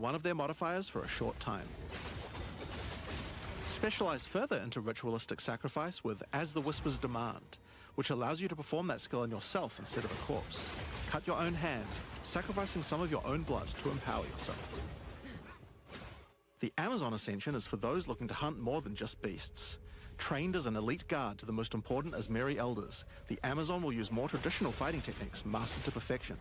one of their modifiers for a short time. Specialize further into ritualistic sacrifice with As the Whispers Demand, which allows you to perform that skill on yourself instead of a corpse. Cut your own hand, sacrificing some of your own blood to empower yourself. The Amazon Ascension is for those looking to hunt more than just beasts. Trained as an elite guard to the most important Asmeri elders, the Amazon will use more traditional fighting techniques mastered to perfection.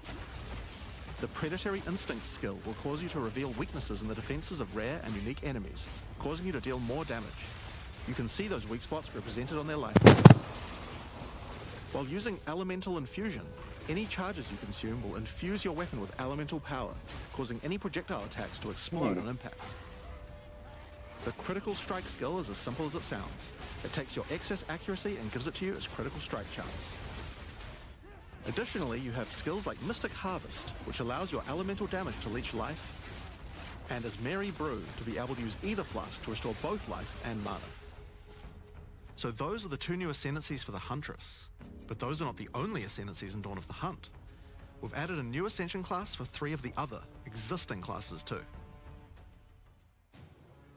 The Predatory Instinct skill will cause you to reveal weaknesses in the defenses of rare and unique enemies, causing you to deal more damage. You can see those weak spots represented on their life points. While using Elemental Infusion, any charges you consume will infuse your weapon with elemental power, causing any projectile attacks to explode on impact. The Critical Strike skill is as simple as it sounds. It takes your excess accuracy and gives it to you as critical strike chance. Additionally, you have skills like Mystic Harvest, which allows your elemental damage to leech life, and Asmeri Brew to be able to use either flask to restore both life and mana. So those are the two new ascendancies for the Huntress, but those are not the only ascendancies in Dawn of the Hunt. We've added a new ascension class for 3 of the other existing classes too.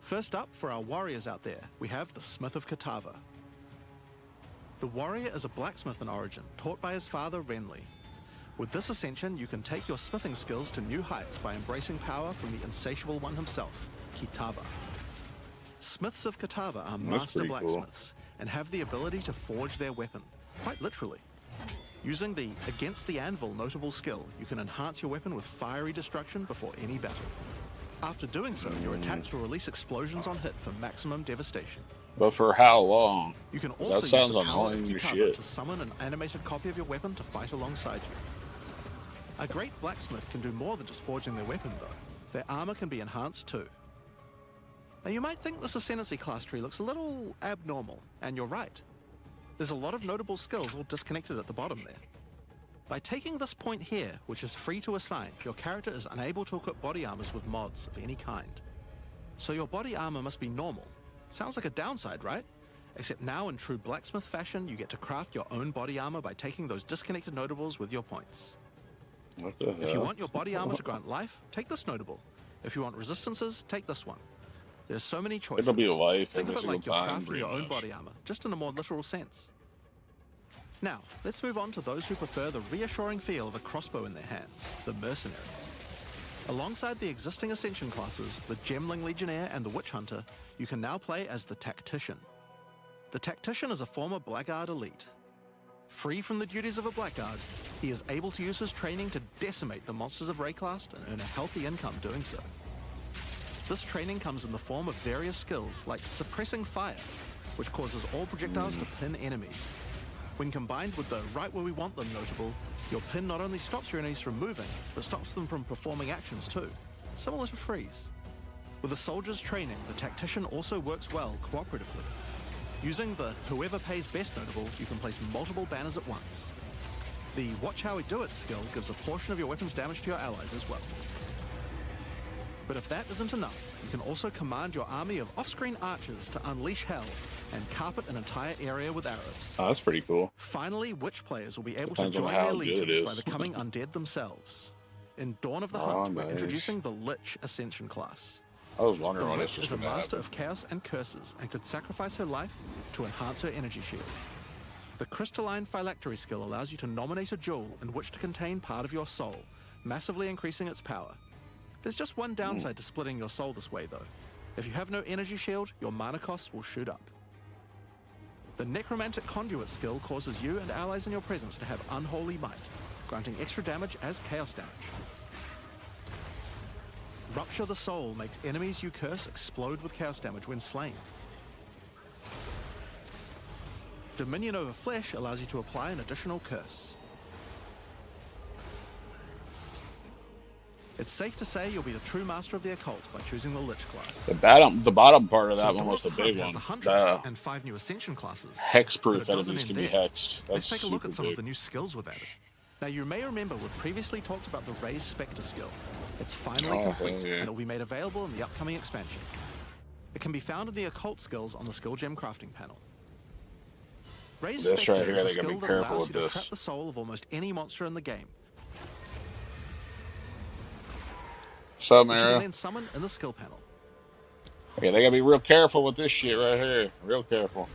First up, for our warriors out there, we have the Smith of Kitava. The warrior is a blacksmith in origin, taught by his father Renly. With this ascension, you can take your smithing skills to new heights by embracing power from the insatiable one himself, Kitava. Smiths of Kitava are master blacksmiths and have the ability to forge their weapon, quite literally. Using the Against the Anvil notable skill, you can enhance your weapon with fiery destruction before any battle. After doing so, your attacks will release explosions on hit for maximum devastation. But for how long? You can also that sounds use the power of annoying as Kitava shit. to summon an animated copy of your weapon to fight alongside you. A great blacksmith can do more than just forging their weapon though. Their armor can be enhanced too. Now you might think this ascendancy class tree looks a little abnormal, and you're right. There's a lot of notable skills all disconnected at the bottom there. By taking this point here, which is free to assign, your character is unable to equip body armors with mods of any kind. So your body armor must be normal. Sounds like a downside, right? Except now in true blacksmith fashion, you get to craft your own body armor by taking those disconnected notables with your points. What the hell? If you want your body armor to grant life, take this notable. If you want resistances, take this one. There's so many choices. It'll be life. Think of every it like single you're time, crafting your own much. body armor, just in a more literal sense. Now, let's move on to those who prefer the reassuring feel of a crossbow in their hands, the Mercenary. Alongside the existing Ascension classes, the Gemling Legionnaire and the Witch Hunter, you can now play as the Tactician. The Tactician is a former Blackguard elite. Free from the duties of a Blackguard, he is able to use his training to decimate the monsters of Rayclast and earn a healthy income doing so. This training comes in the form of various skills like Suppressing Fire, which causes all projectiles to pin enemies. When combined with the Right Where We Want Them notable, your pin not only stops your enemies from moving, but stops them from performing actions too, similar to Freeze. With a soldier's training, the Tactician also works well cooperatively. Using the Whoever Pays Best notable, you can place multiple banners at once. The Watch How We Do It skill gives a portion of your weapon's damage to your allies as well. But if that isn't enough, you can also command your army of off-screen archers to unleash hell and carpet an entire area with arrows. Oh, that's pretty cool. Finally, Witch players will be able Depends to on join how their good it legions is. by becoming undead themselves. In Dawn of the Oh, Hunt, we're nice. introducing the Lich Ascension class. I was wondering The why this Lich was is a going to master happen. of chaos and curses and could sacrifice her life to enhance her energy shield. The Crystalline Phylactery skill allows you to nominate a jewel in which to contain part of your soul, massively increasing its power. There's just one downside to splitting your soul this way though. If you have no energy shield, your mana costs will shoot up. The Necromantic Conduit skill causes you and allies in your presence to have unholy might, granting extra damage as chaos damage. Rupture the Soul makes enemies you curse explode with chaos damage when slain. Dominion over Flesh allows you to apply an additional curse. It's safe to say you'll be the true master of the occult by choosing the Lich class. The bottom part of that So one Dawn was of the Hunt big has one. the Huntress The and 5 new Ascension classes. hexproof But it doesn't enemies can end be there. hexed. That's Let's take a look at some super of the new skills we've added. Now you may remember we've previously talked about the Raise Spectre skill. It's finally Oh, complete, yeah. and it will be made available in the upcoming expansion. It can be found in the occult skills on the skill gem crafting panel. Raise This Spectre right here, is a they gotta be skill that careful allows with you to this. trap the soul of almost any monster in the game. Some which you can area. then summon in the skill panel. Okay, they gotta be real careful with this shit right here. Real careful.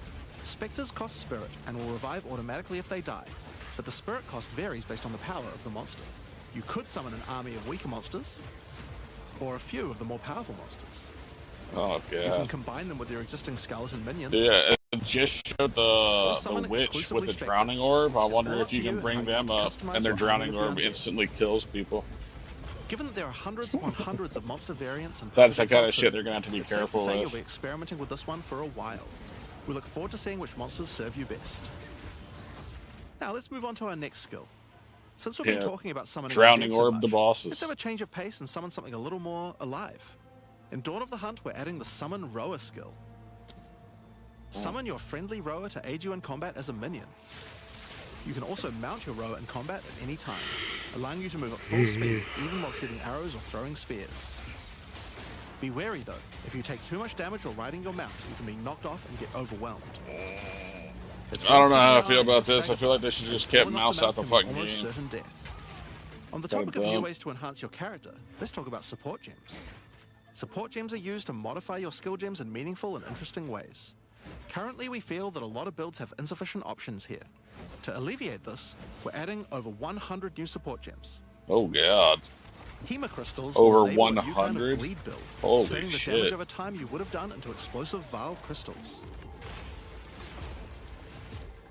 Spectres cost spirit and will revive automatically if they die, but the spirit cost varies based on the power of the monster. You could summon an army of weaker monsters, or a few of the more powerful monsters. Oh You can god. combine them with your existing skeleton minions. Yeah, it just showed the summon witch exclusively with the spectres. drowning orb. I It's wonder all if up you to you can and bring how you them want up, to customize and their your army drowning of the orb undead. instantly kills people. Given that there are hundreds upon hundreds of monster variants and That's the Pixelcide kind of 2, shit they're gonna have to be it's safe to careful say you'll with. be experimenting with this one for a while. We look forward to seeing which monsters serve you best. Now let's move on to our next skill. Since we've been talking about summoning Drowning undead so orb much, the bosses. let's have a change of pace and summon something a little more alive. In Dawn of the Hunt, we're adding the Summon Rower skill. Summon your friendly rower to aid you in combat as a minion. You can also mount your rower in combat at any time, allowing you to move at full speed, even while shooting arrows or throwing spears. Be wary though, if you take too much damage while riding your mount, you can be knocked off and get overwhelmed. I don't know how I feel about this. I feel like they should just keep mouse out the fucking game. Almost certain death. On the topic of new ways to enhance your character, let's talk about support gems. Support gems are used to modify your skill gems in meaningful and interesting ways. Currently, we feel that a lot of builds have insufficient options here. To alleviate this, we're adding over 100 new support gems. Oh god. Hema crystals Over will enable a new kind of 100? bleed build, Holy turning the shit. damage over time you would have done into explosive Vile crystals.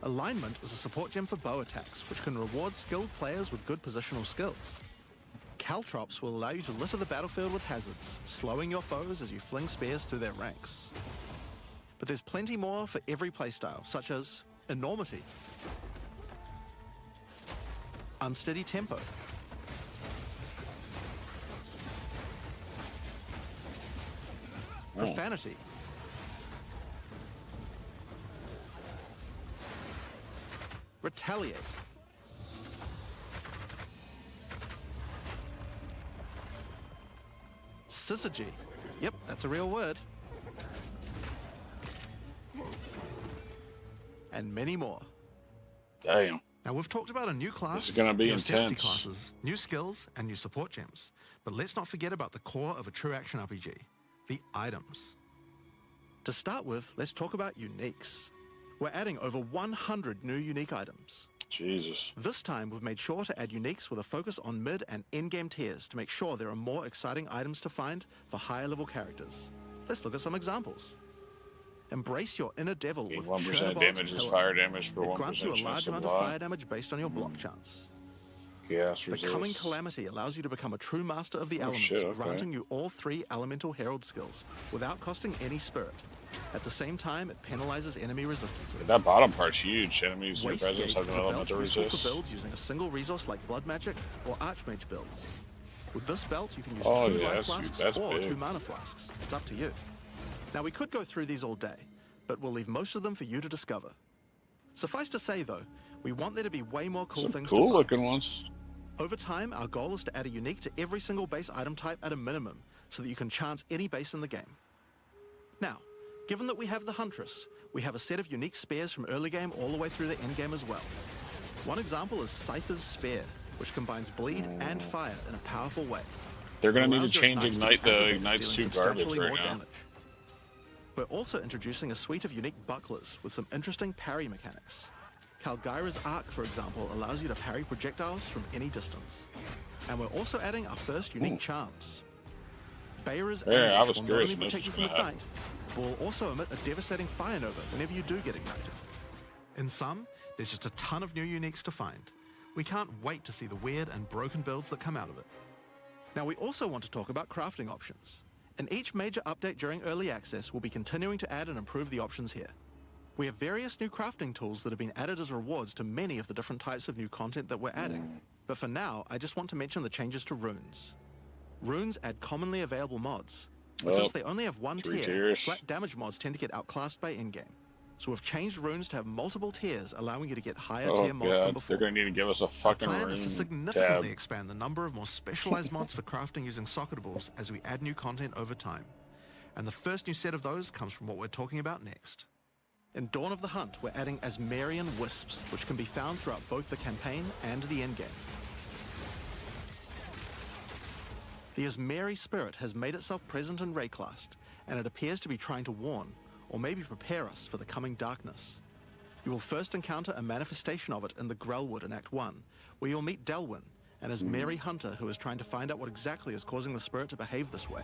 Alignment is a support gem for bow attacks, which can reward skilled players with good positional skills. Caltrops will allow you to litter the battlefield with hazards, slowing your foes as you fling spears through their ranks. But there's plenty more for every playstyle, such as enormity, unsteady tempo, profanity, retaliate, syzygy. Yep, that's a real word. And many more. Damn. Now, we've talked about a new class, This is gonna be new ascendancy intense. classes, new skills, and new support gems. But let's not forget about the core of a true action RPG, the items. To start with, let's talk about uniques. We're adding over 100 new unique items. Jesus. This time, we've made sure to add uniques with a focus on mid and end-game tiers to make sure there are more exciting items to find for higher-level characters. Let's look at some examples. Embrace your inner devil Gain with 1% Chernobog's damage is Pillar. fire damage for It grants you a 1% large chance to amount of block. fire damage based on your block chance. Gas The Coming resist. Calamity allows you to become a true master of the elements, shit, okay. granting you all 3 Elemental Herald skills without costing any spirit. At the same time, it penalizes enemy resistances. That bottom part's huge. Enemies in your Waste presence Gate have is an a belt elemental useful resist. for builds using a single resource like Blood Magic or Archmage builds. With this belt, you can use Oh, 2 yeah, life that's huge. flasks That's or big. 2 mana flasks. It's up to you. Now, we could go through these all day, but we'll leave most of them for you to discover. Suffice to say, though, we want there to be way more cool Some things cool to find. looking ones. Over time, our goal is to add a unique to every single base item type at a minimum, so that you can chance any base in the game. Now, given that we have the Huntress, we have a set of unique spears from early game all the way through the end game as well. One example is Scyther's Spear, which combines bleed and fire in a powerful way. They're gonna It need to allows your change ignites to be Ignite. The activated, Ignite's dealing too garbage substantially right more now. damage. We're also introducing a suite of unique bucklers with some interesting parry mechanics. Kalgyra's Arc, for example, allows you to parry projectiles from any distance. And we're also adding our first unique charms. Bayra's Yeah, I Ambush was will not curious only when this protect you was from gonna happen. Ignite, but will also emit a devastating fire nova whenever you do get ignited. In sum, there's just a ton of new uniques to find. We can't wait to see the weird and broken builds that come out of it. Now, we also want to talk about crafting options. In each major update during early access, we'll be continuing to add and improve the options here. We have various new crafting tools that have been added as rewards to many of the different types of new content that we're adding. But for now, I just want to mention the changes to runes. Runes add commonly available mods, but Well, since they only have one 3 tier, tiers. flat damage mods tend to get outclassed by in-game. So we've changed runes to have multiple tiers, allowing you to get higher Oh tier mods than god, before. they're gonna need to give us a Our fucking plan is to rune significantly tab. expand the number of more specialized mods for crafting using socketables as we add new content over time. And the first new set of those comes from what we're talking about next. In Dawn of the Hunt, we're adding Asmarian Wisps, which can be found throughout both the campaign and the endgame. The Asmeri spirit has made itself present in Rayclast, and it appears to be trying to warn, or maybe prepare us for the coming darkness. You will first encounter a manifestation of it in the Grellwood in Act 1, where you'll meet Delwyn, an Asmeri hunter who is trying to find out what exactly is causing the spirit to behave this way.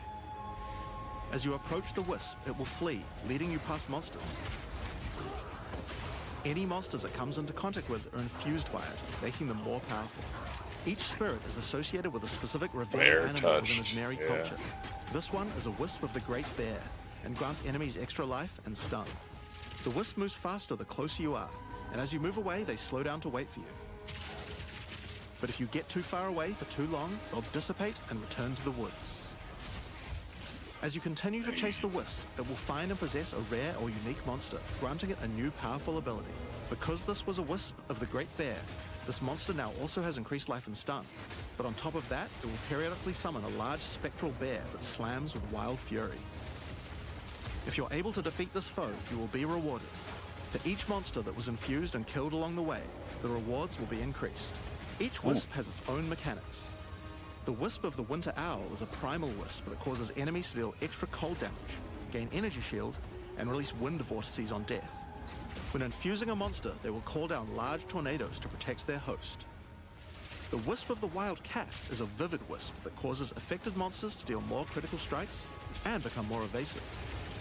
As you approach the wisp, it will flee, leading you past monsters. Any monsters it comes into contact with are infused by it, making them more powerful. Each spirit is associated with a specific revered animal within Asmeri culture. This one is a wisp of the Great Bear, and grants enemies extra life and stun. The wisp moves faster the closer you are, and as you move away, they slow down to wait for you. But if you get too far away for too long, they'll dissipate and return to the woods. As you continue to chase the wisp, it will find and possess a rare or unique monster, granting it a new powerful ability. Because this was a wisp of the Great Bear, this monster now also has increased life and stun. But on top of that, it will periodically summon a large spectral bear that slams with wild fury. If you're able to defeat this foe, you will be rewarded. For each monster that was infused and killed along the way, the rewards will be increased. Each wisp has its own mechanics. The Wisp of the Winter Owl is a primal wisp that causes enemies to deal extra cold damage, gain energy shield, and release wind vortices on death. When infusing a monster, they will call down large tornadoes to protect their host. The Wisp of the Wild Cat is a vivid wisp that causes affected monsters to deal more critical strikes and become more evasive.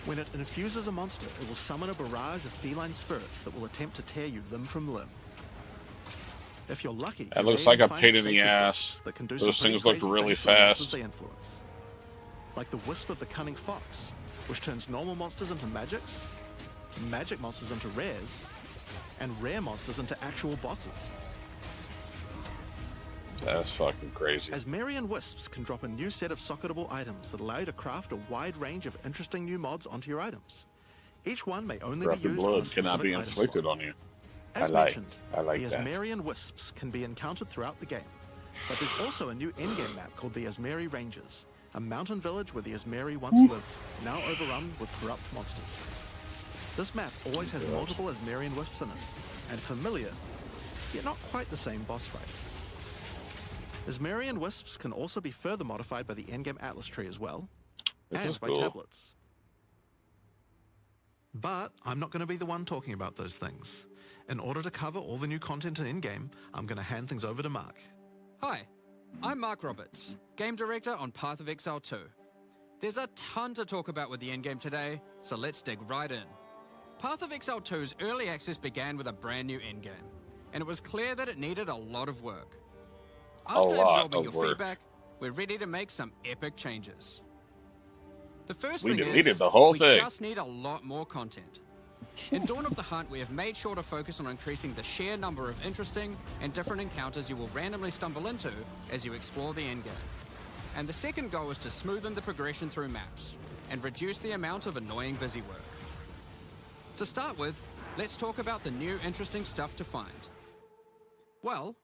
When it infuses a monster, it will summon a barrage of feline spirits that will attempt to tear you limb from limb. If you're lucky, That looks like a pain in the ass. Those things look really fast. They influence. Like the Wisp of the Cunning Fox, which turns normal monsters into magics, magic monsters into rares, and rare monsters into actual bosses. That's fucking crazy. Asmerian wisps can drop a new set of socketable items that allow you to craft a wide range of interesting new mods onto your items. Each one may only be used on a specific cannot be item inflicted slot. on you. As I like mentioned, that. the Asmerian wisps can be encountered throughout the game, but there's also a new in-game map called the Asmeri Ranges, a mountain village where the Asmeri once lived, now overrun with corrupt monsters. This map always has multiple Asmerian wisps in it, and familiar, yet not quite the same boss fight. Asmerian wisps can also be further modified by the in-game Atlas tree as well, and by tablets. But I'm not going to be the one talking about those things. In order to cover all the new content in in-game, I'm going to hand things over to Mark. Hi, I'm Mark Roberts, Game Director on Path of Exile 2. There's a ton to talk about with the in-game today, so let's dig right in. Path of Exile 2's early access began with a brand new in-game, and it was clear that it needed a lot of work. After absorbing your feedback, we're ready to make some epic changes. The first thing is, we just need a lot more content. In Dawn of the Hunt, we have made sure to focus on increasing the sheer number of interesting and different encounters you will randomly stumble into as you explore the endgame. And the second goal is to smoothen the progression through maps and reduce the amount of annoying busy work. To start with, let's talk about the new interesting stuff to find. Well,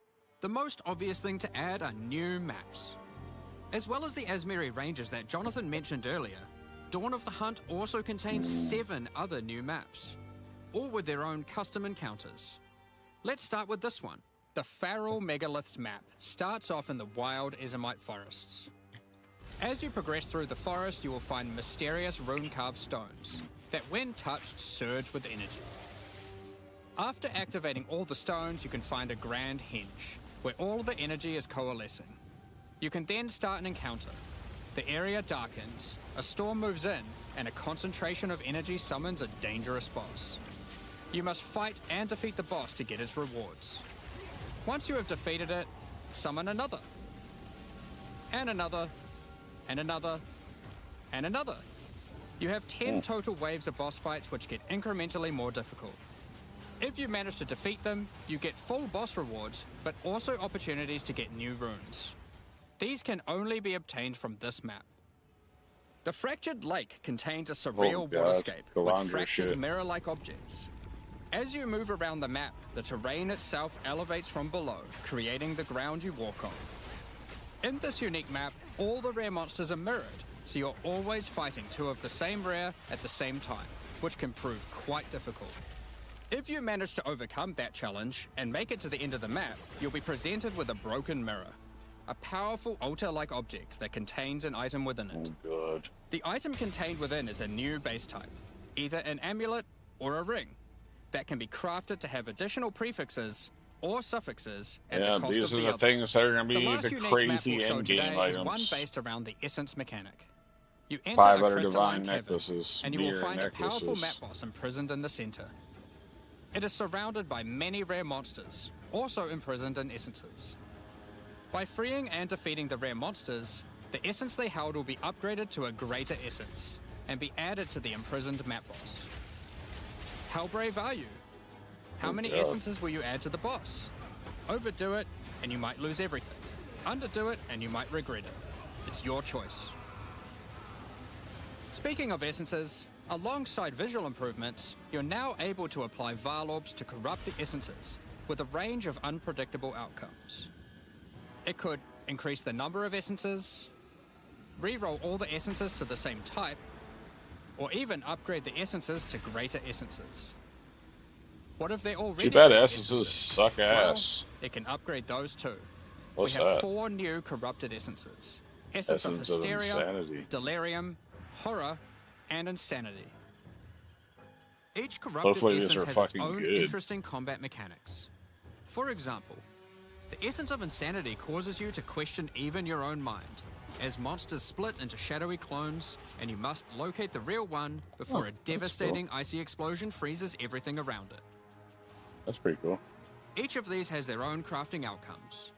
the most obvious thing to add are new maps. As well as the Asmeri Ranges that Jonathan mentioned earlier, Dawn of the Hunt also contains 7 other new maps, all with their own custom encounters. Let's start with this one. The Feral Megaliths map starts off in the wild Ezomite forests. As you progress through the forest, you will find mysterious rune-carved stones that, when touched, surge with energy. After activating all the stones, you can find a grand henge, where all the energy is coalescing. You can then start an encounter. The area darkens, a storm moves in, and a concentration of energy summons a dangerous boss. You must fight and defeat the boss to get its rewards. Once you have defeated it, summon another. And another. And another. And another. You have 10 total waves of boss fights which get incrementally more difficult. If you manage to defeat them, you get full boss rewards, but also opportunities to get new runes. These can only be obtained from this map. The Fractured Lake contains a surreal waterscape with fractured mirror-like objects. As you move around the map, the terrain itself elevates from below, creating the ground you walk on. In this unique map, all the rare monsters are mirrored, so you're always fighting 2 of the same rare at the same time, which can prove quite difficult. If you manage to overcome that challenge and make it to the end of the map, you'll be presented with a broken mirror. a powerful altar-like object that contains an item within it. Oh, God. The item contained within is a new base type, either an amulet or a ring, that can be crafted to have additional prefixes or suffixes at the cost these of are the the other. things that are going to The be last the unique map crazy we'll show end-game today is one items. based around the essence mechanic. You enter a 5-letter crystalline divine cavern, necklaces, and you will mirror find a powerful necklaces. map boss imprisoned in the center. It is surrounded by many rare monsters, also imprisoned in essences. By freeing and defeating the rare monsters, the essence they held will be upgraded to a greater essence, and be added to the imprisoned map boss. How brave are you? How many God. essences will you add to the boss? Overdo it, and you might lose everything. Underdo it, and you might regret it. It's your choice. Speaking of essences, alongside visual improvements, you're now able to apply Varlorbs to corrupt the essences, with a range of unpredictable outcomes. It could increase the number of essences, re-roll all the essences to the same type, or even upgrade the essences to greater essences. What if they're already Too bad greater essences suck ass. Well, it can upgrade those too. What's we have that? 4 new corrupted essences. Essence of Essence of Hysteria, Insanity. Delirium, Horror, and Insanity. Each corrupted Hopefully these essence are has its fucking own good. interesting combat mechanics. For example, the Essence of Insanity causes you to question even your own mind, as monsters split into shadowy clones, and you must locate the real one before a devastating icy explosion freezes everything around it. That's pretty cool. Each of these has their own crafting outcomes.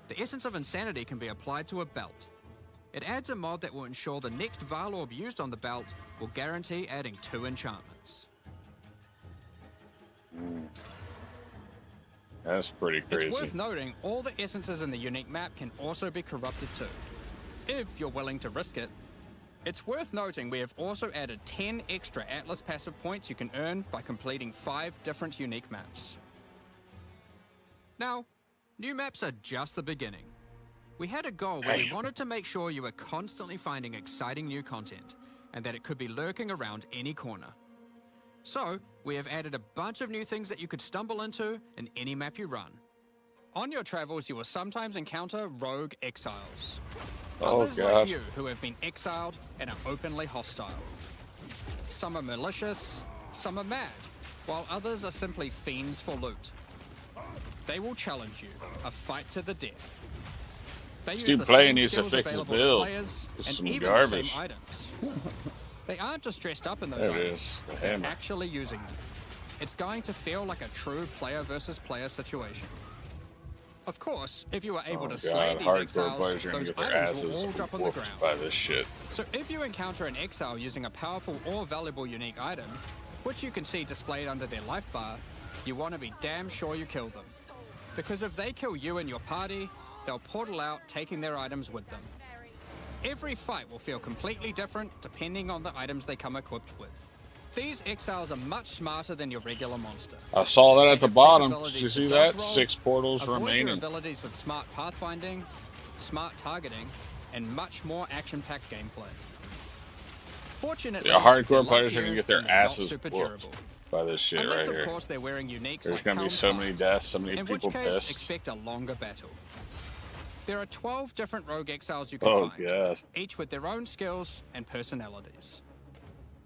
The Essence of Insanity can be applied to a belt. It adds a mod that will ensure the next Varlorb used on the belt will guarantee adding 2 enchantments. That's pretty crazy. It's worth noting all the essences in the unique map can also be corrupted too, if you're willing to risk it. It's worth noting we have also added 10 extra Atlas passive points you can earn by completing 5 different unique maps. Now, new maps are just the beginning. We had a goal where we wanted to make sure you were constantly finding exciting new content, and that it could be lurking around any corner. So, we have added a bunch of new things that you could stumble into in any map you run. On your travels, you will sometimes encounter rogue exiles. Oh, Others God. like you who have been exiled and are openly hostile. Some are malicious, some are mad, while others are simply fiends for loot. They will challenge you, a fight to the death. They use Dude the playing same needs to skills fix his available to build. players This is and some even garbage. the same items. They aren't just dressed up in those There it items, is, the they're hammer. actually using them. It's going to feel like a true player versus player situation. Of course, if you are able to slay God, these hardcore exiles, players are gonna those get their items will asses all drop on the whooped ground. by this shit. So if you encounter an exile using a powerful or valuable unique item, which you can see displayed under their life bar, you want to be damn sure you kill them. Because if they kill you and your party, they'll portal out, taking their items with them. Every fight will feel completely different depending on the items they come equipped with. These exiles are much smarter than your regular monster. I saw that at They the have bottom. Did capabilities you to see dodge that? roll, 6 portals avoid your remaining. abilities with smart pathfinding, smart targeting, and much more action-packed gameplay. Fortunately, Yeah, hardcore they're like players are you, gonna get their and they're not asses super whooped durable. by this shit Unless, right of here. course, they're wearing uniques There's like gonna be Helm's so Heart, many deaths, so many in which people case, pissed. expect a longer battle. There are 12 different rogue exiles you can Oh, find, God. each with their own skills and personalities.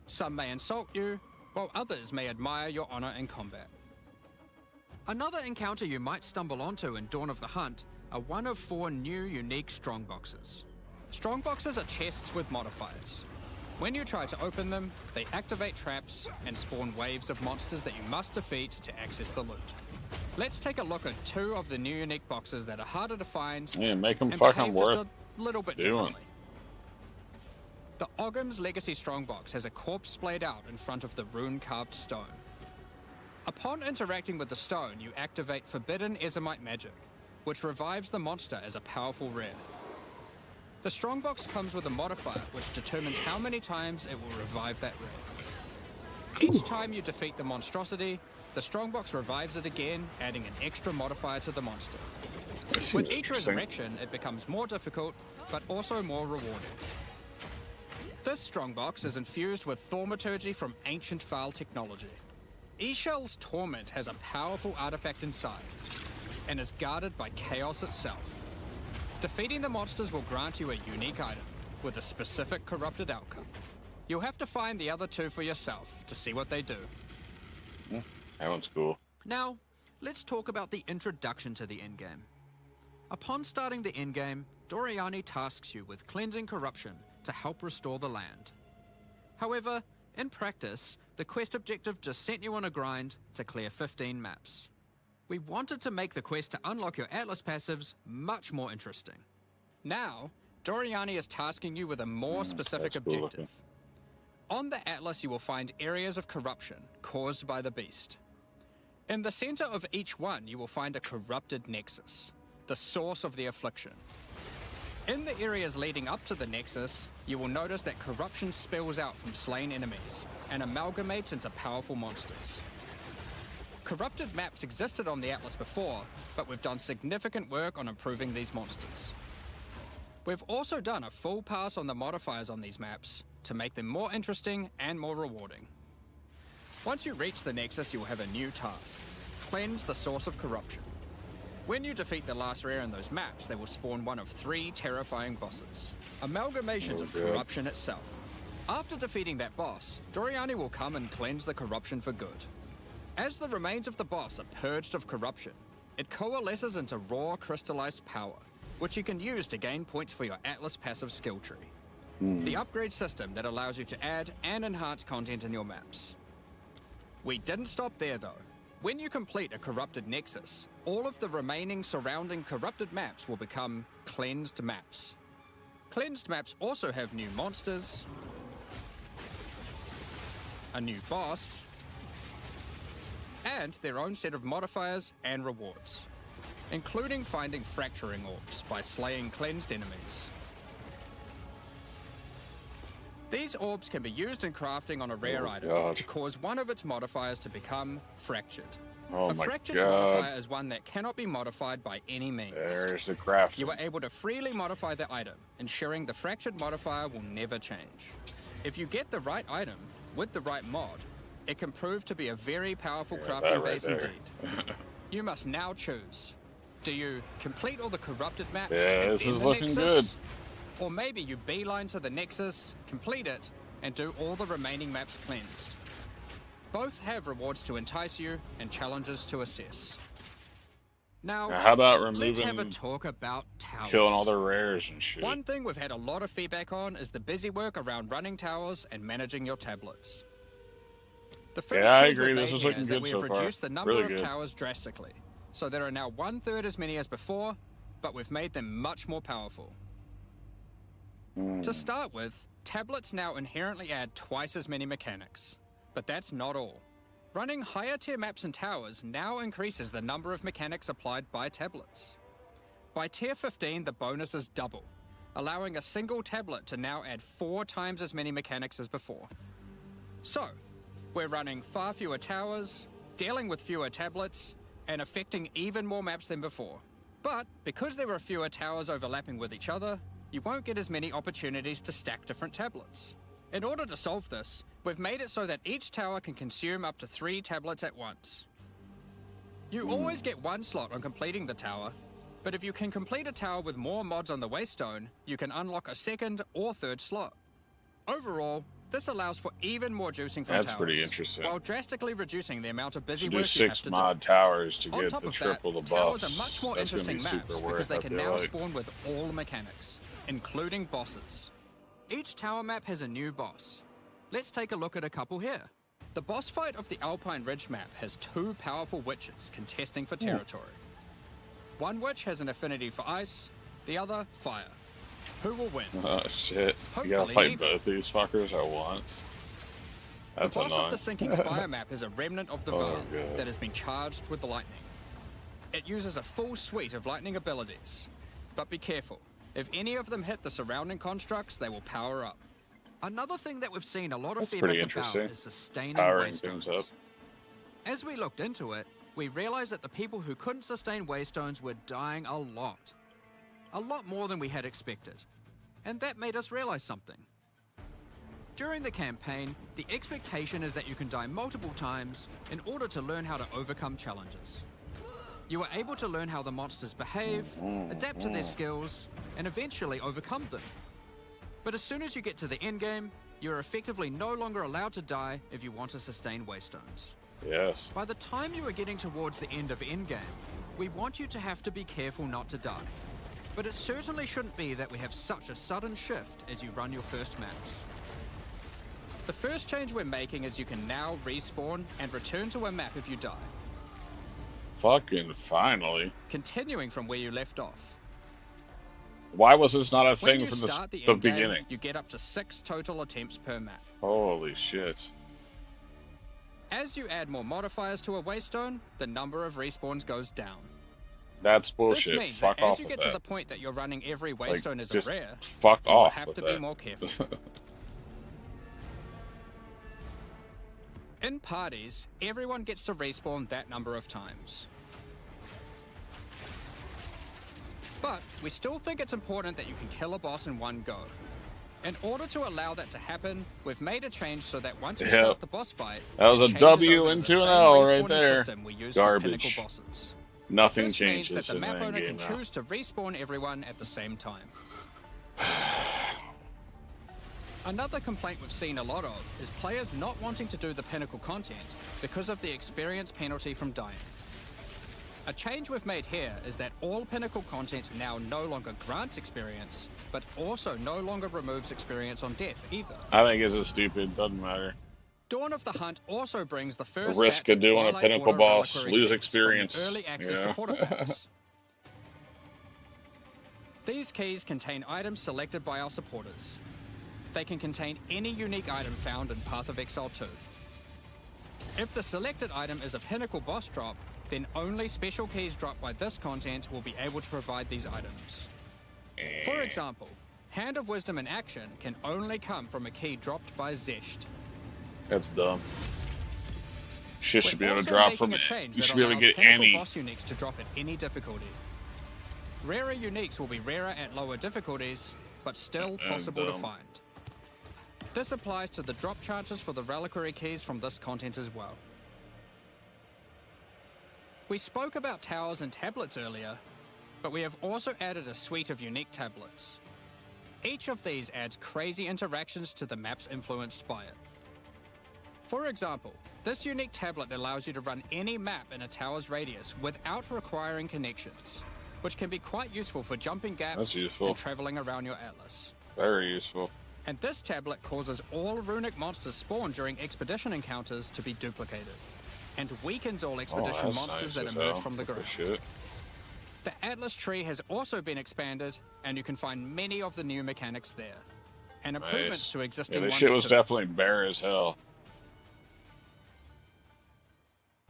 Some may insult you, while others may admire your honor in combat. Another encounter you might stumble onto in Dawn of the Hunt are one of 4 new unique strongboxes. Strongboxes are chests with modifiers. When you try to open them, they activate traps and spawn waves of monsters that you must defeat to access the loot. Let's take a look at 2 of the new unique boxes that are harder to find Yeah, make them and fucking behave just worth a little bit doing. differently. The Ogham's Legacy Strongbox has a corpse splayed out in front of the rune-carved stone. Upon interacting with the stone, you activate Forbidden Ezomite magic, which revives the monster as a powerful rare. The Strongbox comes with a modifier which determines how many times it will revive that rare. Each time you defeat the monstrosity, the Strongbox revives it again, adding an extra modifier to the monster. That seems With each interesting. resurrection, it becomes more difficult, but also more rewarding. This strongbox is infused with thaumaturgy from ancient Faal technology. Eshel's Torment has a powerful artifact inside, and is guarded by chaos itself. Defeating the monsters will grant you a unique item with a specific corrupted outcome. You'll have to find the other two for yourself to see what they do. That one's cool. Now, let's talk about the introduction to the endgame. Upon starting the endgame, Doriani tasks you with cleansing corruption to help restore the land. However, in practice, the quest objective just sent you on a grind to clear 15 maps. We wanted to make the quest to unlock your Atlas passives much more interesting. Now, Doriani is tasking you with a more specific that's cool objective. On the Atlas, you will find areas of corruption caused by the beast. In the center of each one, you will find a corrupted nexus, the source of the affliction. In the areas leading up to the nexus, you will notice that corruption spills out from slain enemies and amalgamates into powerful monsters. Corrupted maps existed on the Atlas before, but we've done significant work on improving these monsters. We've also done a full pass on the modifiers on these maps to make them more interesting and more rewarding. Once you reach the Nexus, you'll have a new task: cleanse the source of corruption. When you defeat the last rare in those maps, they will spawn one of 3 terrifying bosses, amalgamations of corruption itself. After defeating that boss, Doriani will come and cleanse the corruption for good. As the remains of the boss are purged of corruption, it coalesces into raw crystallized power, which you can use to gain points for your Atlas passive skill tree. The upgrade system that allows you to add and enhance content in your maps. We didn't stop there though. When you complete a corrupted nexus, all of the remaining surrounding corrupted maps will become cleansed maps. Cleansed maps also have new monsters, a new boss, and their own set of modifiers and rewards, including finding fracturing orbs by slaying cleansed enemies. These orbs can be used in crafting on a rare item to cause one of its modifiers to become fractured. A fractured modifier is one that cannot be modified by any means. There's the craft. You are able to freely modify the item, ensuring the fractured modifier will never change. If you get the right item with the right mod, it can prove to be a very powerful crafting base indeed. You must now choose. Do you complete all the corrupted maps? Yeah, this is looking good. Or maybe you beeline to the Nexus, complete it, and do all the remaining maps cleansed. Both have rewards to entice you and challenges to assess. Now how about let's have a removing, talk about towers. killing all the rares and shit? One thing we've had a lot of feedback on is the busy work around running towers and managing your tablets. The first Yeah, I change we've agree. made This is here looking is that good we so have far. reduced the number Really of good. towers drastically. So there are now 1/3 as many as before, but we've made them much more powerful. To start with, tablets now inherently add twice as many mechanics. But that's not all. Running higher tier maps and towers now increases the number of mechanics applied by tablets. By tier 15, the bonus is double, allowing a single tablet to now add 4 times as many mechanics as before. So, we're running far fewer towers, dealing with fewer tablets, and affecting even more maps than before. But because there are fewer towers overlapping with each other, you won't get as many opportunities to stack different tablets. In order to solve this, we've made it so that each tower can consume up to 3 tablets at once. You always get 1 slot on completing the tower, but if you can complete a tower with more mods on the waystone, you can unlock a 2nd or 3rd slot. Overall, this allows for even more juicing from That's towers, pretty interesting. while drastically reducing the amount of busy To do work you have 6 to mod do. towers to On get top the of triple that, the towers buffs. are much more That's gonna interesting be maps super worth, because they I can feel now like. spawn with all the mechanics, including bosses. Each tower map has a new boss. Let's take a look at a couple here. The boss fight of the Alpine Ridge map has 2 powerful witches contesting for territory. One witch has an affinity for ice, the other fire. Who will win? Oh shit. You gotta Hopefully fight neither. both these fuckers at once. That's The boss annoying. of the Sinking Spire map is a remnant of the Oh, Val God. that has been charged with lightning. It uses a full suite of lightning abilities. But be careful. If any of them hit the surrounding constructs, they will power up. Another thing that we've seen a lot of That's pretty feedback about interesting. is sustaining Powering waystones. things up. As we looked into it, we realized that the people who couldn't sustain waystones were dying a lot. A lot more than we had expected. And that made us realize something. During the campaign, the expectation is that you can die multiple times in order to learn how to overcome challenges. You are able to learn how the monsters behave, adapt to their skills, and eventually overcome them. But as soon as you get to the endgame, you are effectively no longer allowed to die if you want to sustain waystones. Yes. By the time you are getting towards the end of endgame, we want you to have to be careful not to die. But it certainly shouldn't be that we have such a sudden shift as you run your first maps. The first change we're making is you can now respawn and return to a map if you die. Fucking finally. Continuing from where you left off. Why was this not a When thing you from start the the endgame, beginning? you get up to 6 total attempts per map. Holy shit. As you add more modifiers to a waystone, the number of respawns goes down. That's This bullshit. means Fuck that as off you with get to that. the point that you're running every waystone as a just rare, fuck you will off have with to that. be more careful. In parties, everyone gets to respawn that number of times. But we still think it's important that you can kill a boss in one go. In order to allow that to happen, we've made a change so that once you Yeah. start the boss fight, That was it a changes W over to into the an same L right respawning there. system we use for Garbage. pinnacle bosses. Nothing This means changes that the in map that owner game can now. choose to respawn everyone at the same time. Another complaint we've seen a lot of is players not wanting to do the pinnacle content because of the experience penalty from dying. A change we've made here is that all pinnacle content now no longer grants experience, but also no longer removes experience on death either. I think it's stupid. Doesn't matter. Dawn of the Hunt also brings the first The risk batch of doing a Twilight pinnacle Order boss, reliquary lose keys from the experience. early access Yeah. supporter packs. These keys contain items selected by our supporters. They can contain any unique item found in Path of Exile 2. If the selected item is a pinnacle boss drop, then only special keys dropped by this content will be able to provide these items. For example, Hand of Wisdom in action can only come from a key dropped by Zesht. That's dumb. Shit should be able to We're drop also from making it. a change You that should be able to allows get pinnacle any. boss uniques to drop at any difficulty. Rarer uniques will be rarer at lower difficulties, but still possible to dumb. find. This applies to the drop chances for the reliquary keys from this content as well. We spoke about towers and tablets earlier, but we have also added a suite of unique tablets. Each of these adds crazy interactions to the maps influenced by it. For example, this unique tablet allows you to run any map in a tower's radius without requiring connections, which can be quite useful for jumping gaps That's useful. and traveling around your atlas. Very useful. And this tablet causes all runic monsters spawned during expedition encounters to be duplicated, and weakens all expedition that's monsters nice that as emerge hell. from the Good ground. shit. The Atlas tree has also been expanded, and you can find many of the new mechanics there, and improvements Nice. to Yeah, existing this ones shit was too. definitely bare as hell.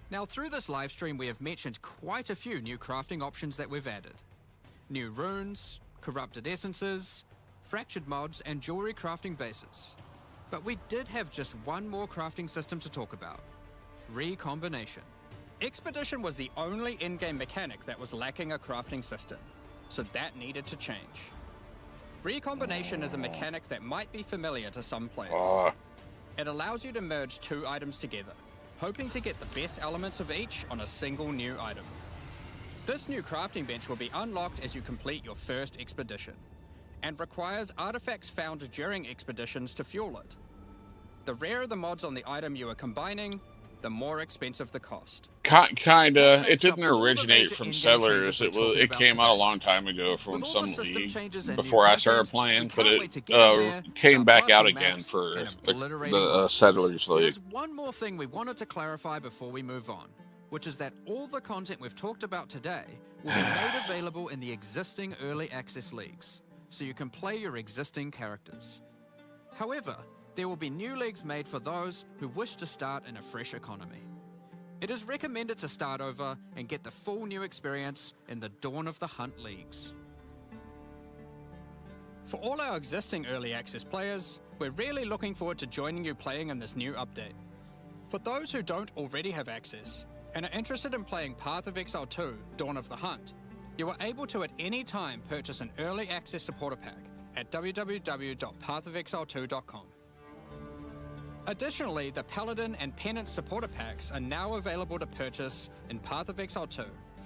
Now through this live stream we have mentioned quite a few new crafting options that we've added. New runes, corrupted essences, fractured mods and jewelry crafting bases. But we did have just one more crafting system to talk about. Recombination. Expedition was the only in-game mechanic that was lacking a crafting system, so that needed to change. Recombination is a mechanic that might be familiar to some players. It allows you to merge two items together, hoping to get the best elements of each on a single new item. This new crafting bench will be unlocked as you complete your first expedition, and requires artifacts found during expeditions to fuel it. The rarer the mods on the item you are combining, the more expensive the cost. Kinda. It makes up didn't all the originate major from in-game Settlers. changes It we're was. talking It about came out a today. long time ago from With all some the system league changes and new before I started content, playing, we but can't wait it to get in there, came start back out blasting again maps, for and the obliterating monsters. Settlers League. There's one more thing we wanted to clarify before we move on, which is that all the content we've talked about today will be made available in the existing early access leagues, so you can play your existing characters. However, there will be new leagues made for those who wish to start in a fresh economy. It is recommended to start over and get the full new experience in the Dawn of the Hunt leagues. For all our existing early access players, we're really looking forward to joining you playing in this new update. For those who don't already have access and are interested in playing Path of Exile 2, Dawn of the Hunt, you are able to at any time purchase an early access supporter pack at www.pathofexile2.com. Additionally, the Paladin and Penance supporter packs are now available to purchase in Path of Exile 2,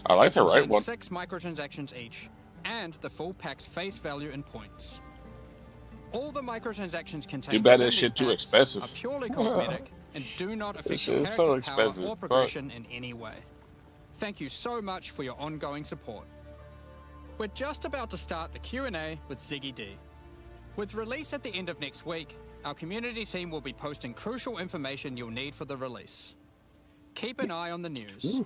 I like They the right contain one. 6 microtransactions each, and the full pack's face value in points. All the microtransactions contained bad within this these shit too packs expensive. are purely cosmetic and do not affect This your is so character's power expensive. or progression in any way. Thank you so much for your ongoing support. We're just about to start the Q&A with Ziggy D. With release at the end of next week, our community team will be posting crucial information you'll need for the release. Keep an eye on the news.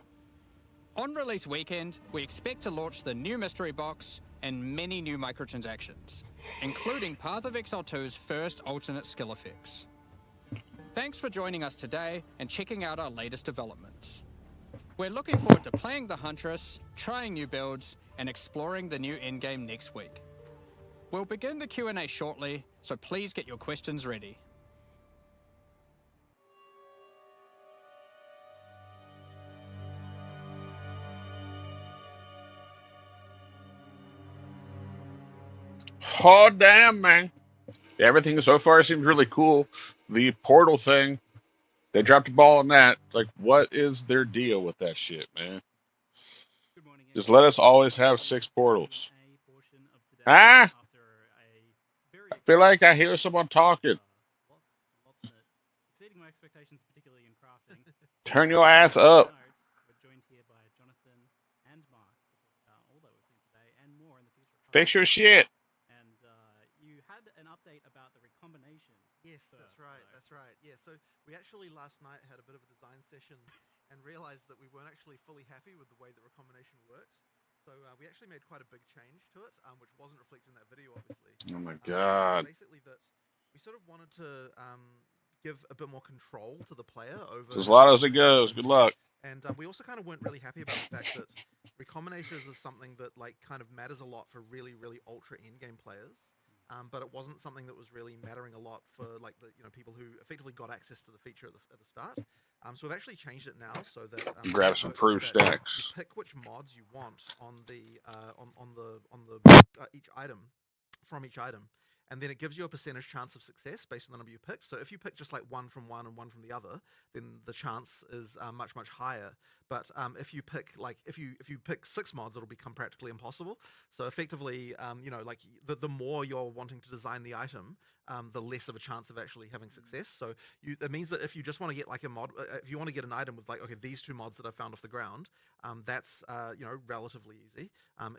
On release weekend, we expect to launch the new mystery box and many new microtransactions, including Path of Exile 2's first alternate skill effects. Thanks for joining us today and checking out our latest developments. We're looking forward to playing the Huntress, trying new builds, and exploring the new endgame next week. We'll begin the Q&A shortly, so please get your questions ready. Oh, damn, man. Everything so far seems really cool. The portal thing, they dropped the ball on that. Like, what is their deal with that shit, man? Just let us always have 6 portals. Ah! I feel like I hear someone talking. Turn your ass up. Fix your shit. You had an update about the recombination. Yes, that's right. That's right. Yeah, so we actually last night had a bit of a design session and realized that we weren't actually fully happy with the way that recombination worked. So we actually made quite a big change to it, which wasn't reflected in that video, obviously. Oh my god. Basically, that we sort of wanted to give a bit more control to the player over. As loud as it goes. Good luck. And we also kind of weren't really happy about the fact that recombinations is something that like kind of matters a lot for really, really ultra endgame players. But it wasn't something that was really mattering a lot for like the people who effectively got access to the feature at the start. So we've actually changed it now so that Grab some proof stacks. You pick which mods you want on the each item from each item, and then it gives you a percentage chance of success based on the number you pick. So if you pick just like one from one and one from the other, then the chance is much higher. But if you pick if you pick 6 mods, it'll become practically impossible. So effectively, like the more you're wanting to design the item, the less of a chance of actually having success. So that means that if you just want to get like a mod, if you want to get an item with like, okay, these 2 mods that I found off the ground, that's relatively easy.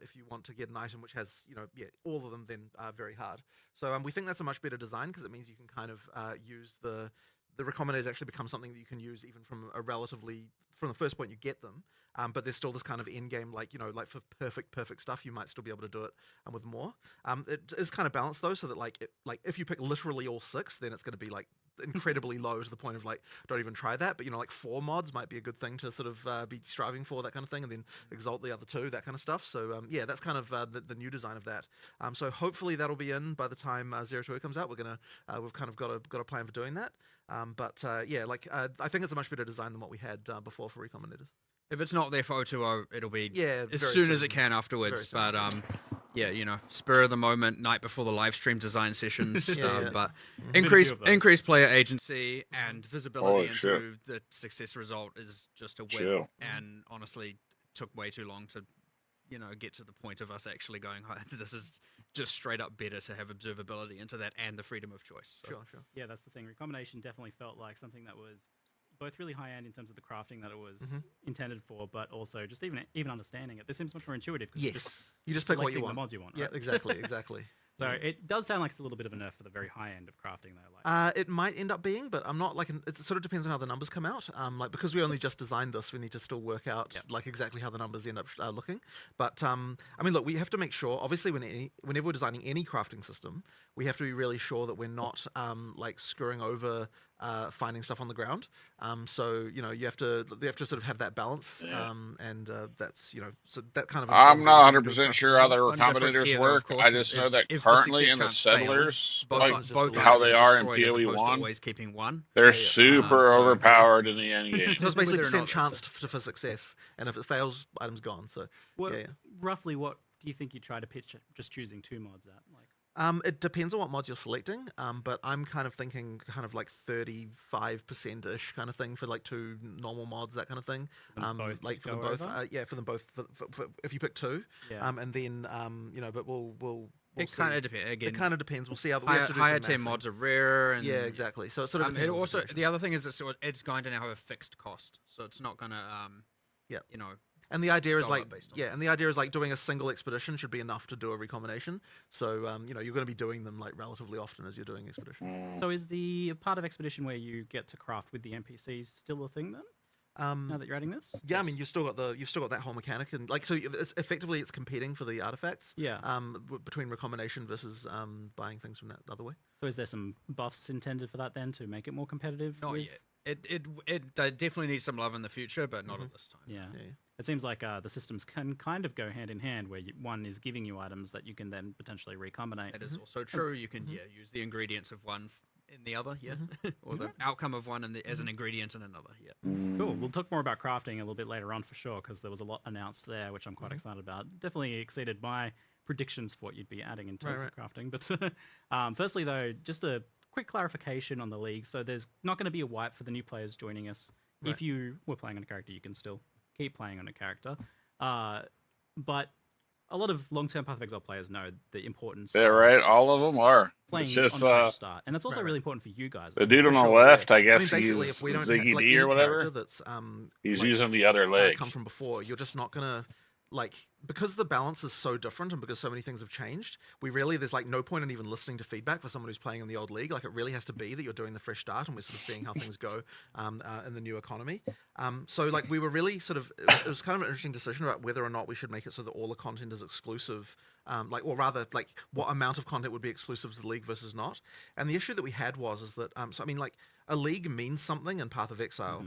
If you want to get an item which has all of them, then very hard. So we think that's a much better design because it means you can kind of use the recombinators actually become something that you can use even from the first point you get them. But there's still this kind of end game, like for perfect stuff, you might still be able to do it with more. It is kind of balanced though, so that like if you pick literally all 6, then it's going to be like incredibly low to the point of like don't even try that. But like 4 mods might be a good thing to sort of be striving for, that kind of thing, and then exalt the other 2, that kind of stuff. So yeah, that's kind of the new design of that. So hopefully that'll be in by the time 0-2 comes out. We've kind of got a plan for doing that. Yeah, like I think it's a much better design than what we had before for recombinators. If it's not there for 020, it'll be as very soon as soon. it can afterwards. Very But soon. yeah, spur of the moment, night before the live stream design sessions. Yeah. But Been a few of those. increased player agency and visibility Holy into shit. the success result is just a win. Chill. And honestly, took way too long to get to the point of us actually going, this is just straight up better to have observability into that and the freedom of choice. So. Sure. Yeah, that's the thing. Recombination definitely felt like something that was both really high end in terms of the crafting that it was intended for, but also just even understanding it. This seems much more intuitive because You just pick what you selecting want. the mods you want. Yeah, Right? exactly. So it does sound like it's a little bit of a nerf for the very high end of crafting, though. Like, It might end up being, but I'm not like it sort of depends on how the numbers come out. Like because we only just designed this, we need to still work out like exactly how the numbers end up looking. But I mean, look, we have to make sure. Obviously, whenever we're designing any crafting system, we have to be really sure that we're not like screwing over finding stuff on the ground. So you have to sort of have that balance. And that's so that kind of. I'm informs not everything we do. 100% sure how the One difference recombinators here, though, work. of course, I is just know that if the currently success in the chance settlers, fails, like both how items they are are in destroyed as opposed to PoE1, always keeping one. they're super So- overpowered in the end game. So it's basically Whether or percent not chance that's for success, and if it fails, item's gone. So what, yeah. roughly, what do you think you try to pitch just choosing 2 mods at? Like, It depends on what mods you're selecting, but I'm kind of thinking kind of like 35%-ish kind of thing for like 2 normal mods, that kind of thing. For them both Like to for them go both, over? yeah, for them both. For if you pick 2, Yeah. and then but we'll It see. kind of depends. Again, It kind of depends. We'll see how we have higher, to do higher some tier mathing. mods are rare, and Yeah, exactly. So it sort of it depends on the also situation. the other thing is it's going to now have a fixed cost, so it's not gonna Yeah. you know And the idea is go like, up based on yeah, and the idea is like doing a single expedition should be enough to do a recombination. So, you're going to be doing them like relatively often as you're doing expeditions. So is the part of Expedition where you get to craft with the NPCs still a thing then? Now that you're adding this? Yeah, I mean, you've still got that whole mechanic, and like, so it's competing for the artifacts. Yeah. Between recombination versus buying things from that other way. So is there some buffs intended for that then to make it more competitive? not with... yet. It definitely needs some love in the future, but not at this time. Yeah. Yeah. It seems like the systems can kind of go hand in hand, where one is giving you items that you can then potentially recombinate. That is also true. You can use the ingredients of one in the other, or the outcome of one as an ingredient in another. Yeah. Cool. We'll talk more about crafting a little bit later on for sure, because there was a lot announced there, which I'm quite excited about. Definitely exceeded my predictions for what you'd be adding in terms of crafting. But firstly, though, just a quick clarification on the league. So there's not going to be a wipe for the new players joining us. Right. If you were playing on a character, you can still keep playing on a character. But a lot of long-term Path of Exile players know the importance Yeah, of right. All of them are. playing It's just on a fresh start. And that's also Right, really important for you guys. the as dude well. on the Sure, left. yeah. I guess basically, he's if we don't Ziggy have, like, D any or whatever. character that's He's like, using the other leg. come from before, you're just not gonna like, because the balance is so different and because so many things have changed. There's like no point in even listening to feedback for someone who's playing in the old league. Like, it really has to be that you're doing the fresh start, and we're sort of seeing how things go in the new economy. So like, we were really sort of, it was kind of an interesting decision about whether or not we should make it so that all the content is exclusive, or rather, like, what amount of content would be exclusive to the league versus not. And the issue that we had is that, so I mean, like, a league means something in Path of Exile.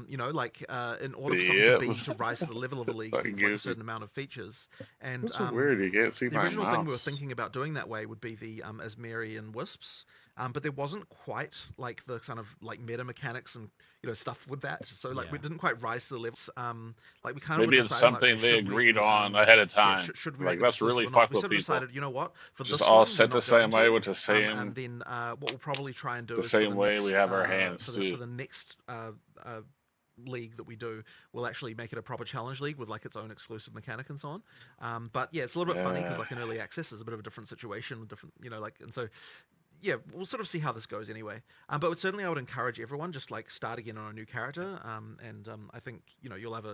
In order for something to rise to the level of a league, it needs like a certain amount of features. And That's so weird. You can't see the my original mouse. thing we were thinking about doing that way would be the Asmeri Wisps, but there wasn't quite like the kind of like meta mechanics and stuff with that. So like, we didn't quite rise to the levels. Like, we kind of Maybe it's something they agreed on ahead of time. Should we Like, make it that's really exclusive or not? fucked We with sort of people. decided, you know what, for Just this all one, set we're the not same going way to. with the same. And then what we'll probably try and do The is same for the way next, we have our hands, for too. the next league that we do, we'll actually make it a proper challenge league with like its own exclusive mechanic and so on. But yeah, it's a little bit funny because like in early access is a bit of a different situation, different, and so yeah, we'll sort of see how this goes anyway. But certainly I would encourage everyone just like start again on a new character. And I think you'll have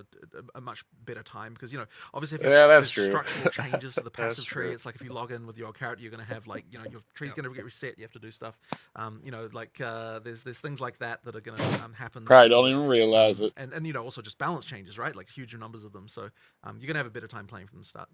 a much better time because obviously if that's there's true. structural changes to the That's passive tree, true. it's like if you log in with your character, you're going to have like your tree's going to get reset. You have to do stuff. There's things like that are going to happen. Probably don't even realize it. And also just balance changes, right? Like huge numbers of them. So you're going to have a better time playing from the start.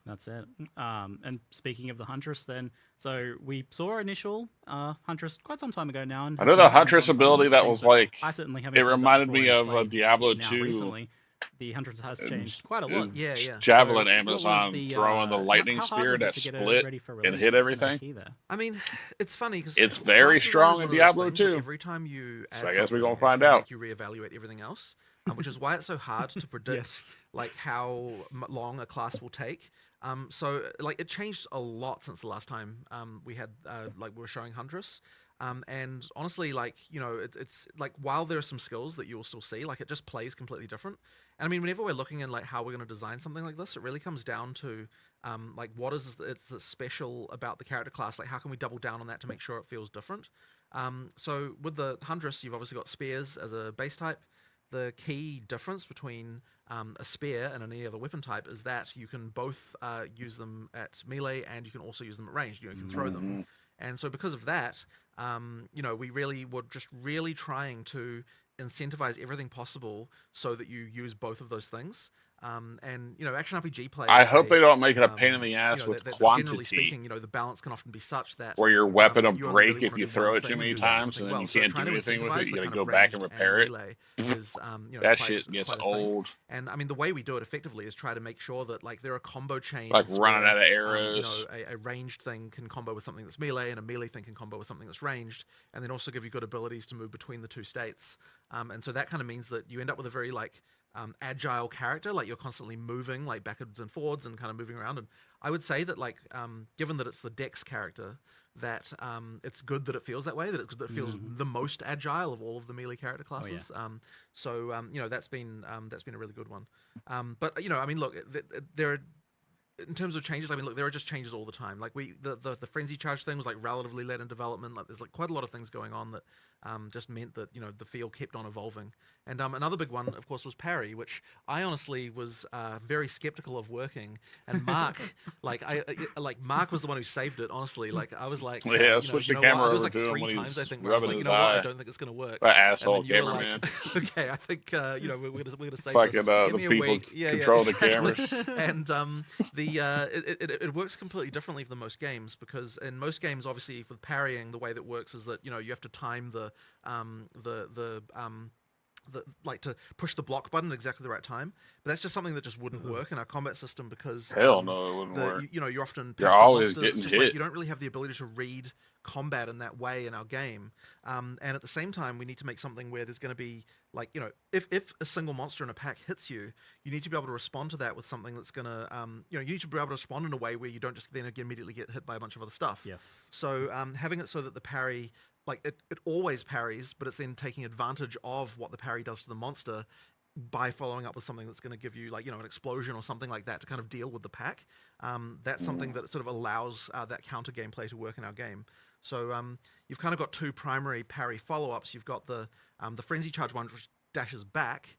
That's it. And speaking of the Huntress, then, so we saw initial Huntress quite some time ago now. And I know the Huntress ability that was like, I certainly haven't. it played that reminded before me and of played Diablo it now 2. Recently, the Huntress has changed quite a lot. Yeah. Javelin So Amazon throwing the lightning how hard spear was it that to get it split ready for and release? hit What's been the everything. key there? I mean, it's funny because It's very strong in Diablo 2. Every time you add So I guess we're something, gonna it find can out. make you reevaluate everything else, which is why it's so hard to predict Yes. like how long a class will take. So like, it changed a lot since the last time we had we were showing Huntress. And honestly, like, it's like, while there are some skills that you'll still see, like, it just plays completely different. And I mean, whenever we're looking at like how we're going to design something like this, it really comes down to like, what is it's the special about the character class? Like, how can we double down on that to make sure it feels different? So with the Huntress, you've obviously got spears as a base type. The key difference between a spear and any other weapon type is that you can both use them at melee and you can also use them at range. You can throw them. And so because of that, we really were just really trying to incentivize everything possible so that you use both of those things. And action RPG players. I hope they don't make it a pain in the ass with generally quantity, speaking, the balance can often be such that where your weapon will you only break really if wanna you do throw one it too thing many and do that one times, thing and well. then you So can't trying do to anything with incentivize it. You the gotta kind go of back and ranged repair it. melee is That quite- shit gets quite a thing. old. And I mean, the way we do it effectively is try to make sure that like there are combo chains, Like running where, out of arrows. a ranged thing can combo with something that's melee, and a melee thing can combo with something that's ranged, and then also give you good abilities to move between the two states. And so that kind of means that you end up with a very like agile character, like you're constantly moving like backwards and forwards and kind of moving around. And I would say that like given that it's the Dex character, that it's good that it feels that way. That it feels the most agile of all of the melee character classes. So you know, that's been a really good one. But you know, I mean, look, there are. In terms of changes, I mean, look, there are just changes all the time. Like the frenzy charge thing was like relatively late in development. Like there's like quite a lot of things going on that just meant that, you know, the field kept on evolving. And another big one, of course, was parry, which I honestly was very skeptical of working. And Mark, Mark was the one who saved it. Honestly, like I was like, switch the what? camera It was over like to him 3 when times he's I think where I was rubbing like, his you know what, I eye. don't think it's gonna work. That asshole And then you were cameraman. like, okay, I think you know, we're gonna save Fucking this. Give me the a people week. control the exactly. cameras. And it works completely differently for most games, because in most games, obviously, with parrying, the way that works is that, you know, you have to time like to push the block button at exactly the right time, but that's just something that just wouldn't work in our combat system, because Hell no, it wouldn't work. you know, you're often You're packs of always monsters. getting It's just hit. like you don't really have the ability to read combat in that way in our game, and at the same time we need to make something where there's going to be, like, you know, if a single monster in a pack hits you, you need to be able to respond to that with something that's going to you know, you need to be able to respond in a way where you don't just then immediately get hit by a bunch of other stuff. Yes. So having it so that the parry, like it always parries, but it's then taking advantage of what the parry does to the monster by following up with something that's going to give you, like, you know, an explosion or something like that to kind of deal with the pack. That's something that sort of allows that counter gameplay to work in our game. So you've kind of got 2 primary parry follow-ups. You've got the frenzy charge one, which dashes back,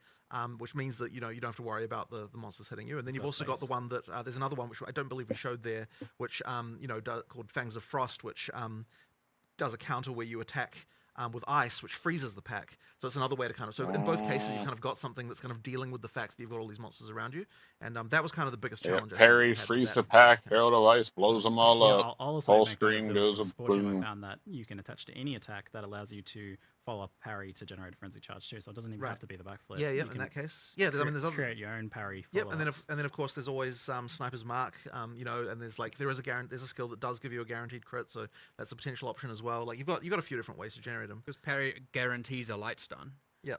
which means that, you know, you don't have to worry about the monsters hitting you. And then you've also got the one that there's another one which I don't believe we showed there, which you know, called Fangs of Frost, which does a counter where you attack with ice, which freezes the pack. So it's another way to kind of... So in both cases, you've kind of got something that's kind of dealing with the fact that you've got all these monsters around you. And that was kind of the biggest challenge. I think, parry, that we had freeze with the that. pack, Herald of Ice, blows them all Yeah, up. I'll also Whole make screen goes a a support gem. I boom. found that you can attach to any attack that allows you to follow up parry to generate a frenzy charge too, so it doesn't even have to be the backflip. Yeah, You in can that case. Yeah, I mean, there's other... create your own parry. Yep, and then of course there's always Sniper's Mark, you know, and there's like there's a skill that does give you a guaranteed crit, so that's a potential option as well. Like you've got a few different ways to generate them. Because parry guarantees a light stun. Yeah.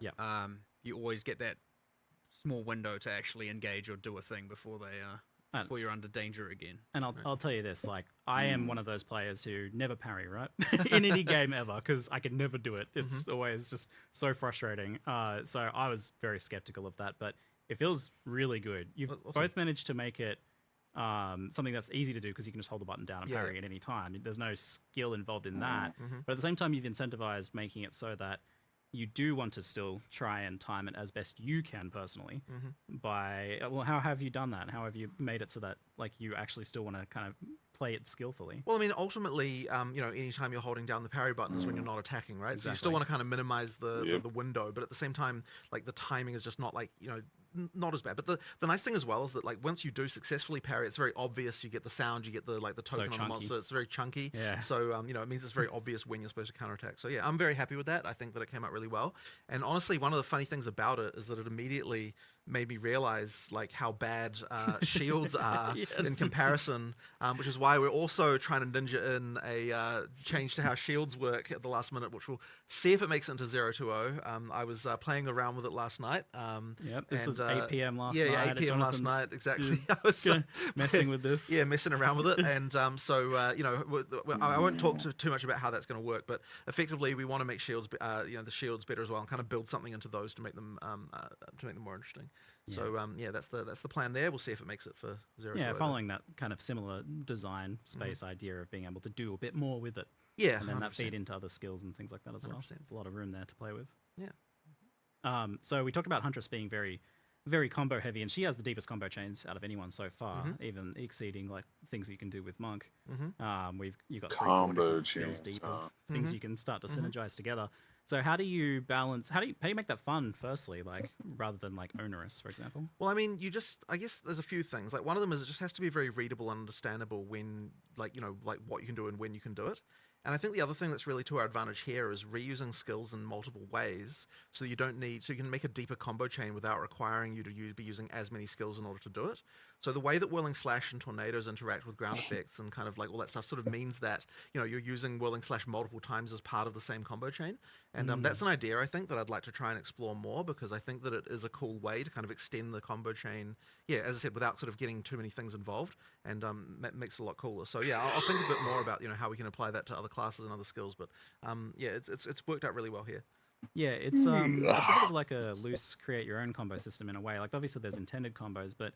You always get that small window to actually engage or do a thing before before you're under danger again. And I'll tell you this, like, I am one of those players who never parry, right? In any game ever, because I can never do it. It's always just so frustrating. So I was very skeptical of that, but it feels really good. You've both managed to make it something that's easy to do, because you can just hold the button down and parry at any time. There's no skill involved in that. But at the same time, you've incentivized making it so that you do want to still try and time it as best you can personally. By, well, how have you done that? How have you made it so that, like, you actually still want to kind of play it skillfully? Well, I mean, ultimately, you know, anytime you're holding down the parry button is when you're not attacking, right? So you still want to kind of minimize the window, but at the same time, like, the timing is just not, like, you know, not as bad. But the nice thing as well is that, like, once you do successfully parry, it's very obvious. You get the sound, you get the, like, the token on the monster. It's very chunky. Yeah. So you know, it means it's very obvious when you're supposed to counterattack. So yeah, I'm very happy with that. I think that it came out really well. And honestly, one of the funny things about it is that it immediately made me realize, like, how bad shields are in comparison, which is why we're also trying to ninja in a change to how shields work at the last minute, which we'll see if it makes it into 020. I was playing around with it last night. This was 8 p.m. last night. Yeah, 8 p.m. last night, exactly. I was messing with this. Yeah, messing around with it. And so, you know, I won't talk too much about how that's going to work, but effectively we want to make shields, you know, the shields better as well, and kind of build something into those to make them more interesting. Yeah. So yeah, that's the plan there. We'll see if it makes it for 020. Yeah, following that kind of similar design space idea of being able to do a bit more with it. Yeah, and then 100%. that feed into other skills and things like that as well. 100%. There's a lot of room there to play with. Yeah. So we talked about Huntress being very, very combo heavy, and she has the deepest combo chains out of anyone so far, even exceeding, like, things you can do with Monk. You've got 3 or 4 different skills deep of things you can start to synergize together. So how do you balance? How do you make that fun? Firstly, like, rather than, like, onerous, for example. Well, I mean, I guess there's a few things. Like, one of them is it just has to be very readable and understandable when, like, you know, like what you can do and when you can do it. And I think the other thing that's really to our advantage here is reusing skills in multiple ways, so you don't need, so you can make a deeper combo chain without requiring you to be using as many skills in order to do it. So the way that Whirling Slash and Tornadoes interact with ground effects and kind of like all that stuff sort of means that, you know, you're using Whirling Slash multiple times as part of the same combo chain. And that's an idea, I think, that I'd like to try and explore more, because I think that it is a cool way to kind of extend the combo chain, yeah, as I said, without sort of getting too many things involved, and that makes it a lot cooler. So yeah, I'll think a bit more about, you know, how we can apply that to other classes and other skills, but yeah, it's worked out really well here. Yeah, it's a bit of like a loose create your own combo system in a way. Like obviously there's intended combos, but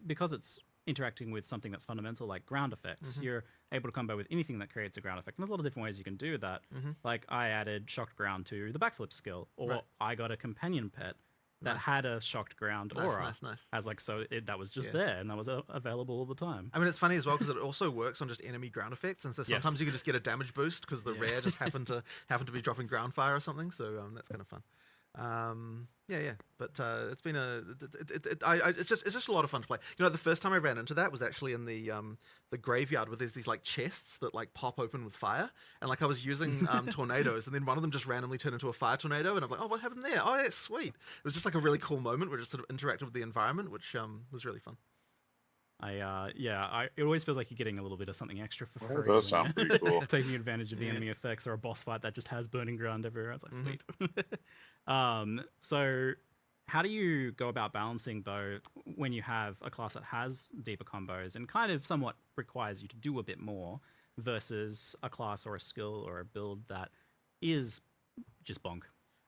because it's interacting with something that's fundamental like ground effects, you're able to combo with anything that creates a ground effect. And there's a lot of different ways you can do that. Like I added shocked ground to the backflip skill, or I got a companion pet that had a shocked ground aura. Nice. As like, so that was just there and that was available all the time. I mean, it's funny as well because it also works on just enemy ground effects, and so sometimes you can just get a damage boost because the rare just happened to be dropping ground fire or something. So that's kind of fun. Yeah. But it's been it's just a lot of fun to play. You know, the first time I ran into that was actually in the graveyard, where there's these like chests that like pop open with fire, and like I was using tornadoes, and then one of them just randomly turned into a fire tornado, and I'm like, oh, what happened there? Oh, yeah, sweet. It was just like a really cool moment where it just sort of interacted with the environment, which was really fun. It always feels like you're getting a little bit of something extra for free. That does sound pretty cool. Taking advantage of the enemy effects, or a boss fight that just has burning ground everywhere. It's like sweet. So how do you go about balancing though when you have a class that has deeper combos and kind of somewhat requires you to do a bit more versus a class or a skill or a build that is just bonk?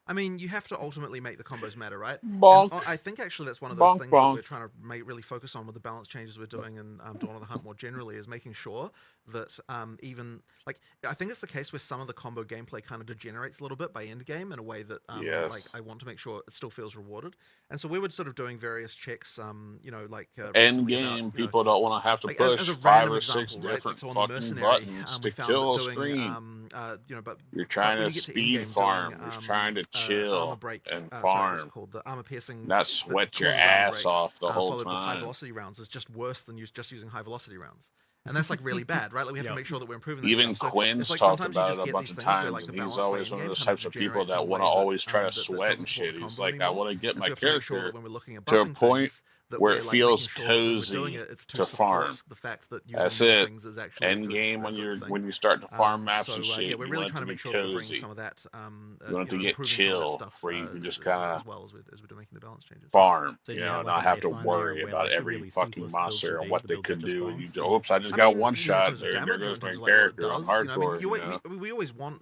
I mean, you have to ultimately make the combos matter, right? Bonk. And I think actually that's one of those things Bonk. that we're trying to really focus on with the balance changes we're doing and Dawn of the Hunt more generally, is making sure that even, like, I think it's the case where some of the combo gameplay kind of degenerates a little bit by end game in a way that, like, I want to make sure it still feels rewarded. And so we were sort of doing various checks, you know, like... end game, people don't want to have to like, push as a 5 or example, 6 right? different So on fucking Mercenary, buttons we to found kill a that doing, screen. you know, but You're trying when to you get to speed in-game farm. doing, You're trying to chill armor break, and sorry, farm. what's it called? The armor piercing. Not sweat that your causes armor ass break, off the whole followed with high time. velocity rounds is just worse than just using high velocity rounds. And that's like really bad, right? Like we have to make sure that we're improving that Even stuff. So Quinn's it's like talked sometimes you about just it a get bunch these of things where, times, like, the and he's balance always by one of in-game those kind types of people degenerates in a that want to way always try to that sweat doesn't and support shit. the He's combo like, I anymore. want to get And my so we have to make sure character that when we're looking at to a buffing point things, that where we're it like feels making sure that when we're doing cozy it, it's to support farm. the fact that That's using more it. things is actually End game, a good thing. when you start to farm maps So and shit, yeah, we're you really want it trying to to be make sure that we're bringing cozy. some of that, You want it to get improving some of that chill, stuff where you can just as kind well as we're doing making the balance changes. farm, So you do you know, have, not like, a have to baseline there worry where, about like, the every really fucking simplest build monster should and be, what the they build could that just do. bonks? You, oops, I just I got mean, one you know, in shot. terms of There damage, goes in my terms of like what it character on does, you know, I mean, hardcore. You know? we always want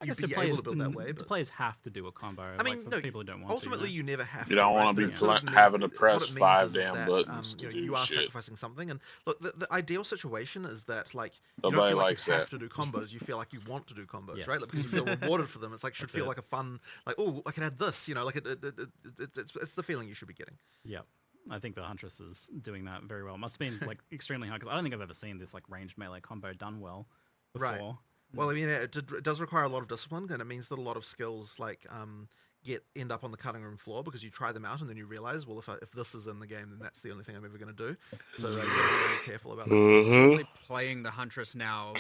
I you guess be able to build that way, the but players have to do a combo. I mean, like, for no, people who don't want ultimately to. you never have You to. don't Right? want to But be it sort of having to what press it means 5 is damn that buttons to you know, do you are shit. sacrificing something. And look, the ideal situation is that, like, you don't Nobody feel like likes you have that. to do combos. You feel like you want to do combos, Yes. right? Like, because you feel rewarded for them. It's like should That's feel it. like a fun, like, oh, I can add this. You know, like it's the feeling you should be getting. Yeah. I think the Huntress is doing that very well. It must have been like extremely hard because I don't think I've ever seen this like ranged melee combo done well before. Right. Well, I mean, it does require a lot of discipline, and it means that a lot of skills like end up on the cutting room floor because you try them out and then you realize, well, if this is in the game, then that's the only thing I'm ever going to do. So you got to be really careful about that. Certainly playing the Huntress now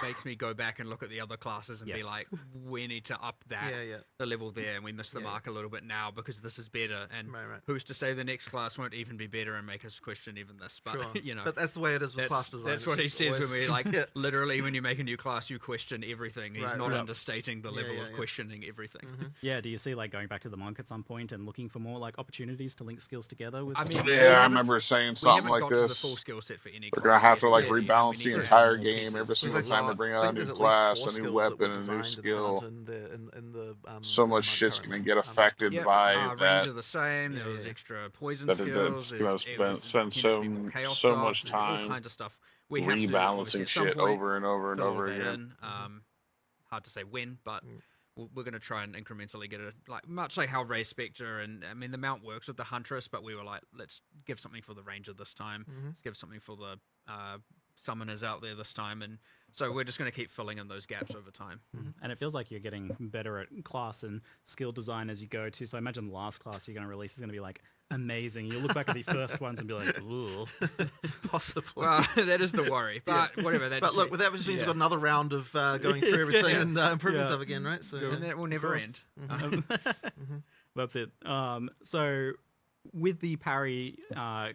makes me go back and look at the other classes and be like, we need to up that the level there, and we missed the mark a little bit now because this is better. And who's to say the next class won't even be better and make us question even this? But you know, but that's the way it is with class design. That's what he says when we like literally when you make a new class, you question everything. He's not understating the level of questioning everything. Yeah, do you see like going back to the monk at some point and looking for more like opportunities to link skills together with? I mean, yeah, I remember saying something like got to the this. full skill set for any We're class gonna have to yet. like Yes, rebalance we the need to entire add more game pieces. every There's single a time lot. they bring I out a think new there's at least class, 4 a new skills that weapon, were a new designed skill. in the So much shit's gonna get affected by range that. are the same. There was extra poison That skills. spend so much time all kinds of stuff. We have to rebalancing at some shit point over and over and fill over that again. in. Hard to say when, but we're going to try and incrementally get it, like much like how Ray Spectre and I mean the mount works with the Huntress, but we were like, let's give something for the Ranger this time. Let's give something for the summoners out there this time, and so we're just going to keep filling in those gaps over time. And it feels like you're getting better at class and skill design as you go too. So I imagine the last class you're going to release is going to be like amazing. You look back at the first ones and be like, ooh. Possibly. Well, that is the worry. But whatever. That But just look, that just means we've got another round of going through everything and improving Yeah. stuff again, right? So and that will never end. That's it. So with the parry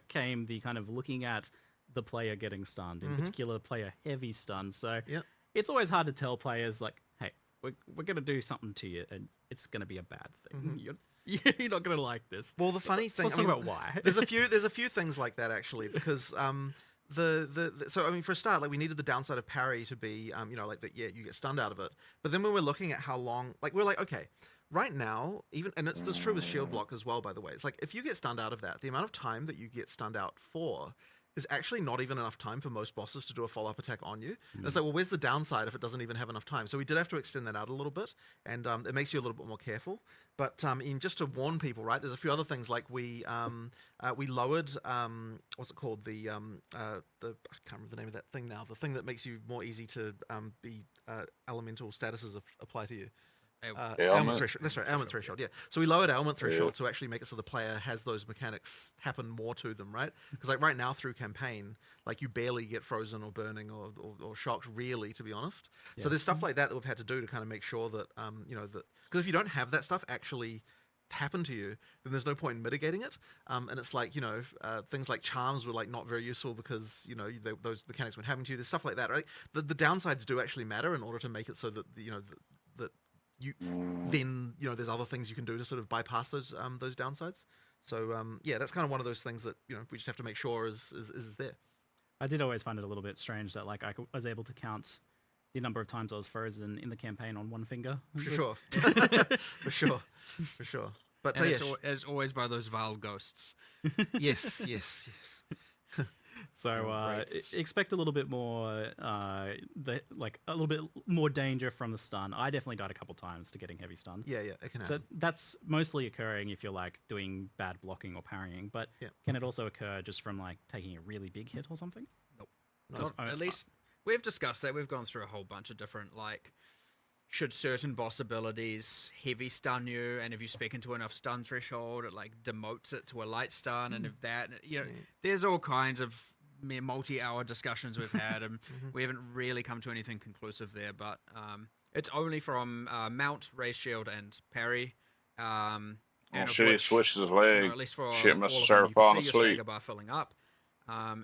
came the kind of looking at the player getting stunned, in particular player heavy stun. So Yep. it's always hard to tell players like, hey, we're going to do something to you and it's going to be a bad thing. You're not going to like this. Well, the funny thing, Let's talk about why. there's a few things like that actually, because so I mean, for a start, like we needed the downside of parry to be like that. Yeah, you get stunned out of it. But then when we're looking at how long, like we're like, okay, right now, even and it's true with shield block as well. By the way, it's like if you get stunned out of that, the amount of time that you get stunned out for is actually not even enough time for most bosses to do a follow-up attack on you. And it's like, well, where's the downside if it doesn't even have enough time? So we did have to extend that out a little bit, and it makes you a little bit more careful. But in just to warn people, right? There's a few other things like we lowered what's it called, the I can't remember the name of that thing now. The thing that makes you more easy to be elemental statuses apply to you. Ailment threshold. That's right, ailment threshold. Yeah. So we lowered ailment threshold to actually make it so the player has those mechanics happen more to them, right? Because like right now through campaign, like you barely get frozen or burning or shocked, really, to be honest. So there's stuff like that we've had to do to kind of make sure that that, because if you don't have that stuff actually happen to you, then there's no point in mitigating it. And it's like things like charms were like not very useful because those mechanics weren't happening to you. There's stuff like that, right? The downsides do actually matter in order to make it so that that you then there's other things you can do to sort of bypass those downsides. So that's kind of one of those things that we just have to make sure is there. I did always find it a little bit strange that like I was able to count the number of times I was frozen in the campaign on one finger. For sure. For sure. But And it's always by those vile ghosts. yes. So expect a little bit more, a little bit more danger from the stun. I definitely died a couple times to getting heavy stun. Yeah, it can So happen. that's mostly occurring if you're like doing bad blocking or parrying. But can it also occur just from like taking a really big hit or something? Nope. No. At least we've discussed that. We've gone through a whole bunch of different like. Should certain boss abilities heavy stun you, and if you spec into enough stun threshold, it like demotes it to a light stun, and if that, there's all kinds of multi-hour discussions we've had, and we haven't really come to anything conclusive there. But it's only from mount, raise shield, and parry. And Shit, he switched his leg. at least for Shit must all have of them, started you can falling see your asleep. stagger bar filling up.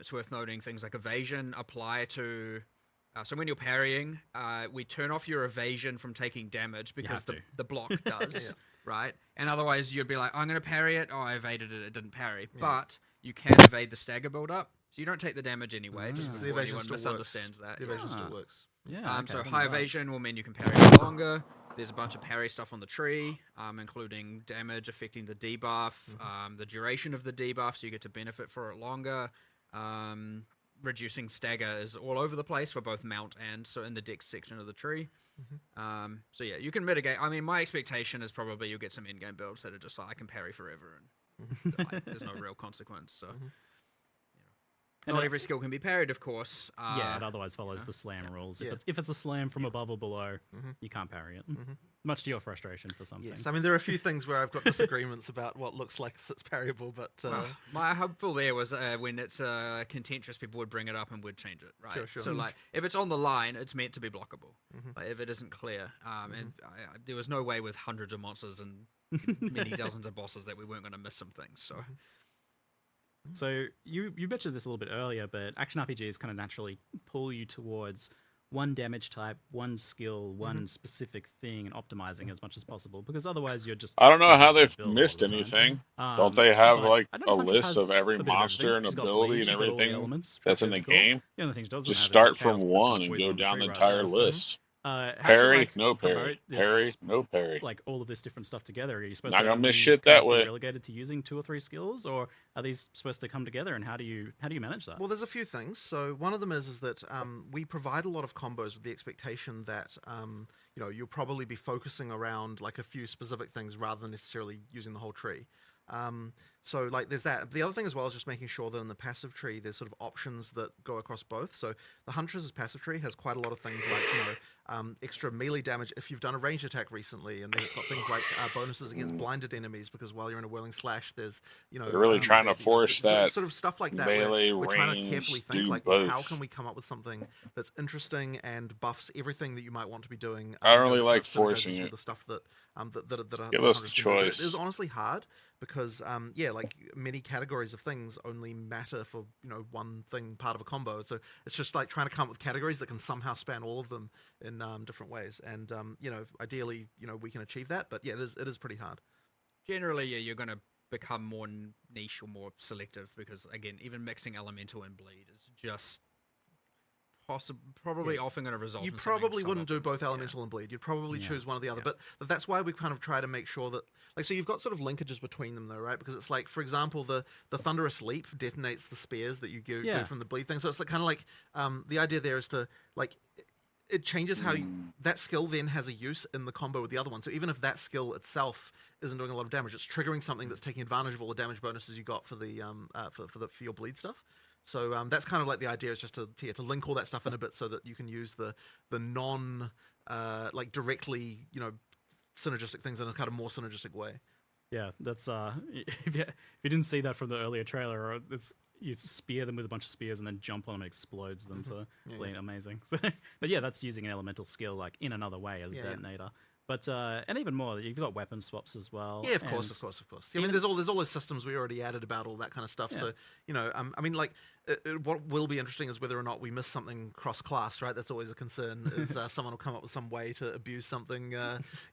It's worth noting things like evasion apply to. So when you're parrying, we turn off your evasion from taking damage because the block does, right? And otherwise you'd be like, I'm going to parry it. Oh, I evaded it. It didn't parry. Yeah. But you can evade the stagger build-up, so you don't take the damage anyway, just before anyone misunderstands that. The evasion still works. Yeah. So high evasion will mean you can parry for longer. There's a bunch of parry stuff on the tree, including damage affecting the debuff, the duration of the debuff, so you get to benefit for it longer. Reducing stagger is all over the place for both mount and so in the dex section of the tree. So yeah, you can mitigate. I mean, my expectation is probably you'll get some in-game builds that are just like I can parry forever and there's no real consequence. So not every skill can be parried, of course. It otherwise follows the slam rules. If it's a slam from above or below, you can't parry it. Much to your frustration for some things. I mean, there are a few things where I've got disagreements about what looks like it's parryable, but my hopeful there was when it's contentious, people would bring it up and would change it, right? Sure. So like, if it's on the line, it's meant to be blockable. Like, if it isn't clear, and there was no way with hundreds of monsters and many dozens of bosses that we weren't going to miss some things. So. So you mentioned this a little bit earlier, but action RPGs kind of naturally pull you towards one damage type, one skill, one specific thing, and optimizing as much as possible, because otherwise you're just... I don't know how they've build missed all the time. anything. Don't they have like I know a Suntress list has of every a bit of monster and everything. She's got ability bleach, and she's got all the everything elements, that's in the physical. game? The only thing she doesn't Just have is start the from chaos plus one the and poison go on the down tree the right entire there, so, list. how do you, Parry, like, no promote parry. this, Parry, no parry. like all of this different stuff together? Are you supposed Not to gonna miss only shit kind that of be way. relegated to using 2 or 3 skills, or are these supposed to come together? And how do you manage that? Well, there's a few things. So one of them is that we provide a lot of combos with the expectation that you'll probably be focusing around like a few specific things rather than necessarily using the whole tree. So like there's that. The other thing as well is just making sure that in the passive tree there's sort of options that go across both. So the Huntress's passive tree has quite a lot of things like extra melee damage if you've done a ranged attack recently, and then it's got things like bonuses against blinded enemies because while you're in a whirling slash, there's They're really trying to force that sort of stuff like that. melee We're trying to carefully range think do like both. how can we come up with something that's interesting and buffs everything that you might want to be doing. I don't really that like kind of forcing synergizes it. with the stuff that that Give that us the Huntress can do. But choice. it is honestly hard because like many categories of things only matter for one thing part of a combo, so it's just like trying to come up with categories that can somehow span all of them in different ways, and ideally we can achieve that, but yeah, it is pretty hard. Generally, yeah, you're going to become more niche or more selective because, again, even mixing elemental and bleed is just probably often going to result You in something probably wouldn't do suboptimal. both Yeah. elemental and bleed. You'd probably Yeah. choose one or the other. Yeah. But that's why we kind of try to make sure that, like, so you've got sort of linkages between them, though, right? Because it's like, for example, the thunderous leap detonates the spears that you do from the bleed thing. So it's like kind of like the idea there is to like it changes how that skill then has a use in the combo with the other one. So even if that skill itself isn't doing a lot of damage, it's triggering something that's taking advantage of all the damage bonuses you got for the for your bleed stuff. So that's kind of like the idea is just to link all that stuff in a bit so that you can use the non like directly synergistic things in a kind of more synergistic way. Yeah, that's if you didn't see that from the earlier trailer, or it's you spear them with a bunch of spears and then jump on them and explodes them for bleed. Amazing. So, but yeah, that's using an elemental skill like in another way as a detonator. But and even more, you've got weapon swaps as well. Yeah, of course. I mean, there's all those systems we already added about all that kind of stuff. So I mean, like, what will be interesting is whether or not we miss something cross-class, right? That's always a concern. Is someone will come up with some way to abuse something,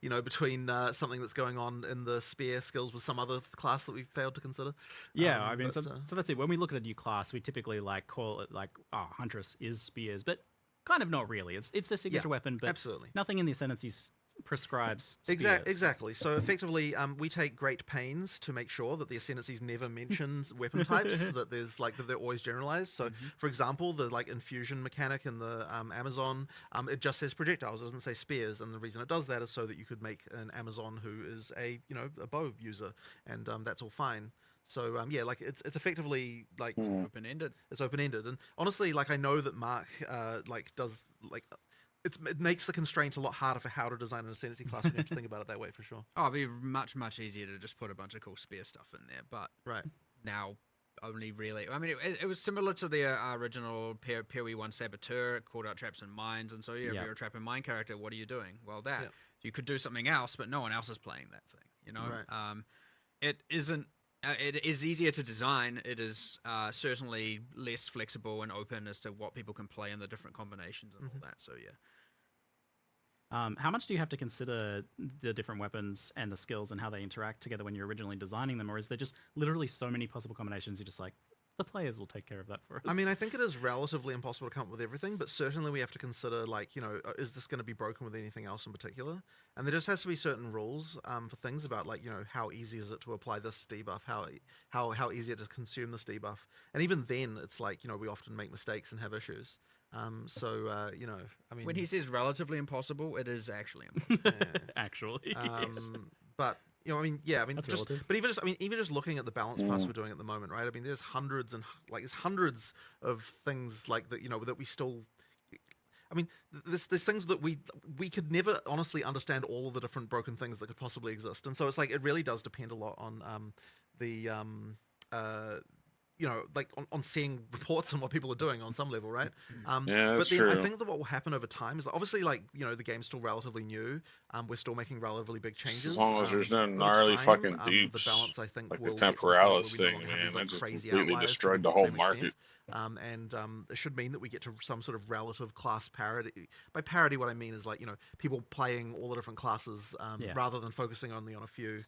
between something that's going on in the spear skills with some other class that we failed to consider. Yeah, I mean, so that's it. When we look at a new class, we typically like call it like, oh, Huntress is spears, but kind of not really. It's a signature weapon, but absolutely nothing in the ascendancies prescribes spears. Exactly. So effectively, we take great pains to make sure that the ascendancies never mention weapon types. That there's like that they're always generalized. So, for example, the like infusion mechanic in the Amazon, it just says projectiles. It doesn't say spears, and the reason it does that is so that you could make an Amazon who is a a bow user, and that's all fine. So like it's effectively like Open-ended. It's open-ended, and honestly, like I know that Mark does like. It makes the constraint a lot harder for how to design an ascendancy class when you have to think about it that way, for sure. Oh, it'd be much easier to just put a bunch of cool spear stuff in there, but now only really. I mean, it was similar to the original PoE 1 Saboteur. It called out traps and mines, and so if you're a trap and mine character, what are you doing? Well, you could do something else, but no one else is playing that thing. It isn't. It is easier to design. It is certainly less flexible and open as to what people can play in the different combinations and all that. So yeah. How much do you have to consider the different weapons and the skills and how they interact together when you're originally designing them, or is there just literally so many possible combinations you're just like, the players will take care of that for us? I mean, I think it is relatively impossible to come up with everything, but certainly we have to consider, like, is this going to be broken with anything else in particular? And there just has to be certain rules for things about, like, how easy is it to apply this debuff, how easy it is to consume this debuff. And even then, it's like, we often make mistakes and have issues. I mean... When he says relatively impossible, it is actually impossible. Actually, But... I mean, That's just, relative. but even just looking at the balance pass we're doing at the moment, right? I mean, there's hundreds of things like that, that we still. I mean, there's things that we could never honestly understand all of the different broken things that could possibly exist, and so it's like it really does depend a lot on like on seeing reports on what people are doing on some level, right? Yeah, but that's then true. I think that what will happen over time is obviously, like, the game's still relatively new. We're still making relatively big changes. As long as there's no over gnarly time, fucking the dupes, balance, I think, like the will get to the point where Temporalis we no thing, longer have man, these, like, that just crazy completely outliers to destroyed the the whole same market. extent. It should mean that we get to some sort of relative class parity. By parity, what I mean is, like, people playing all the different classes rather than focusing only on a few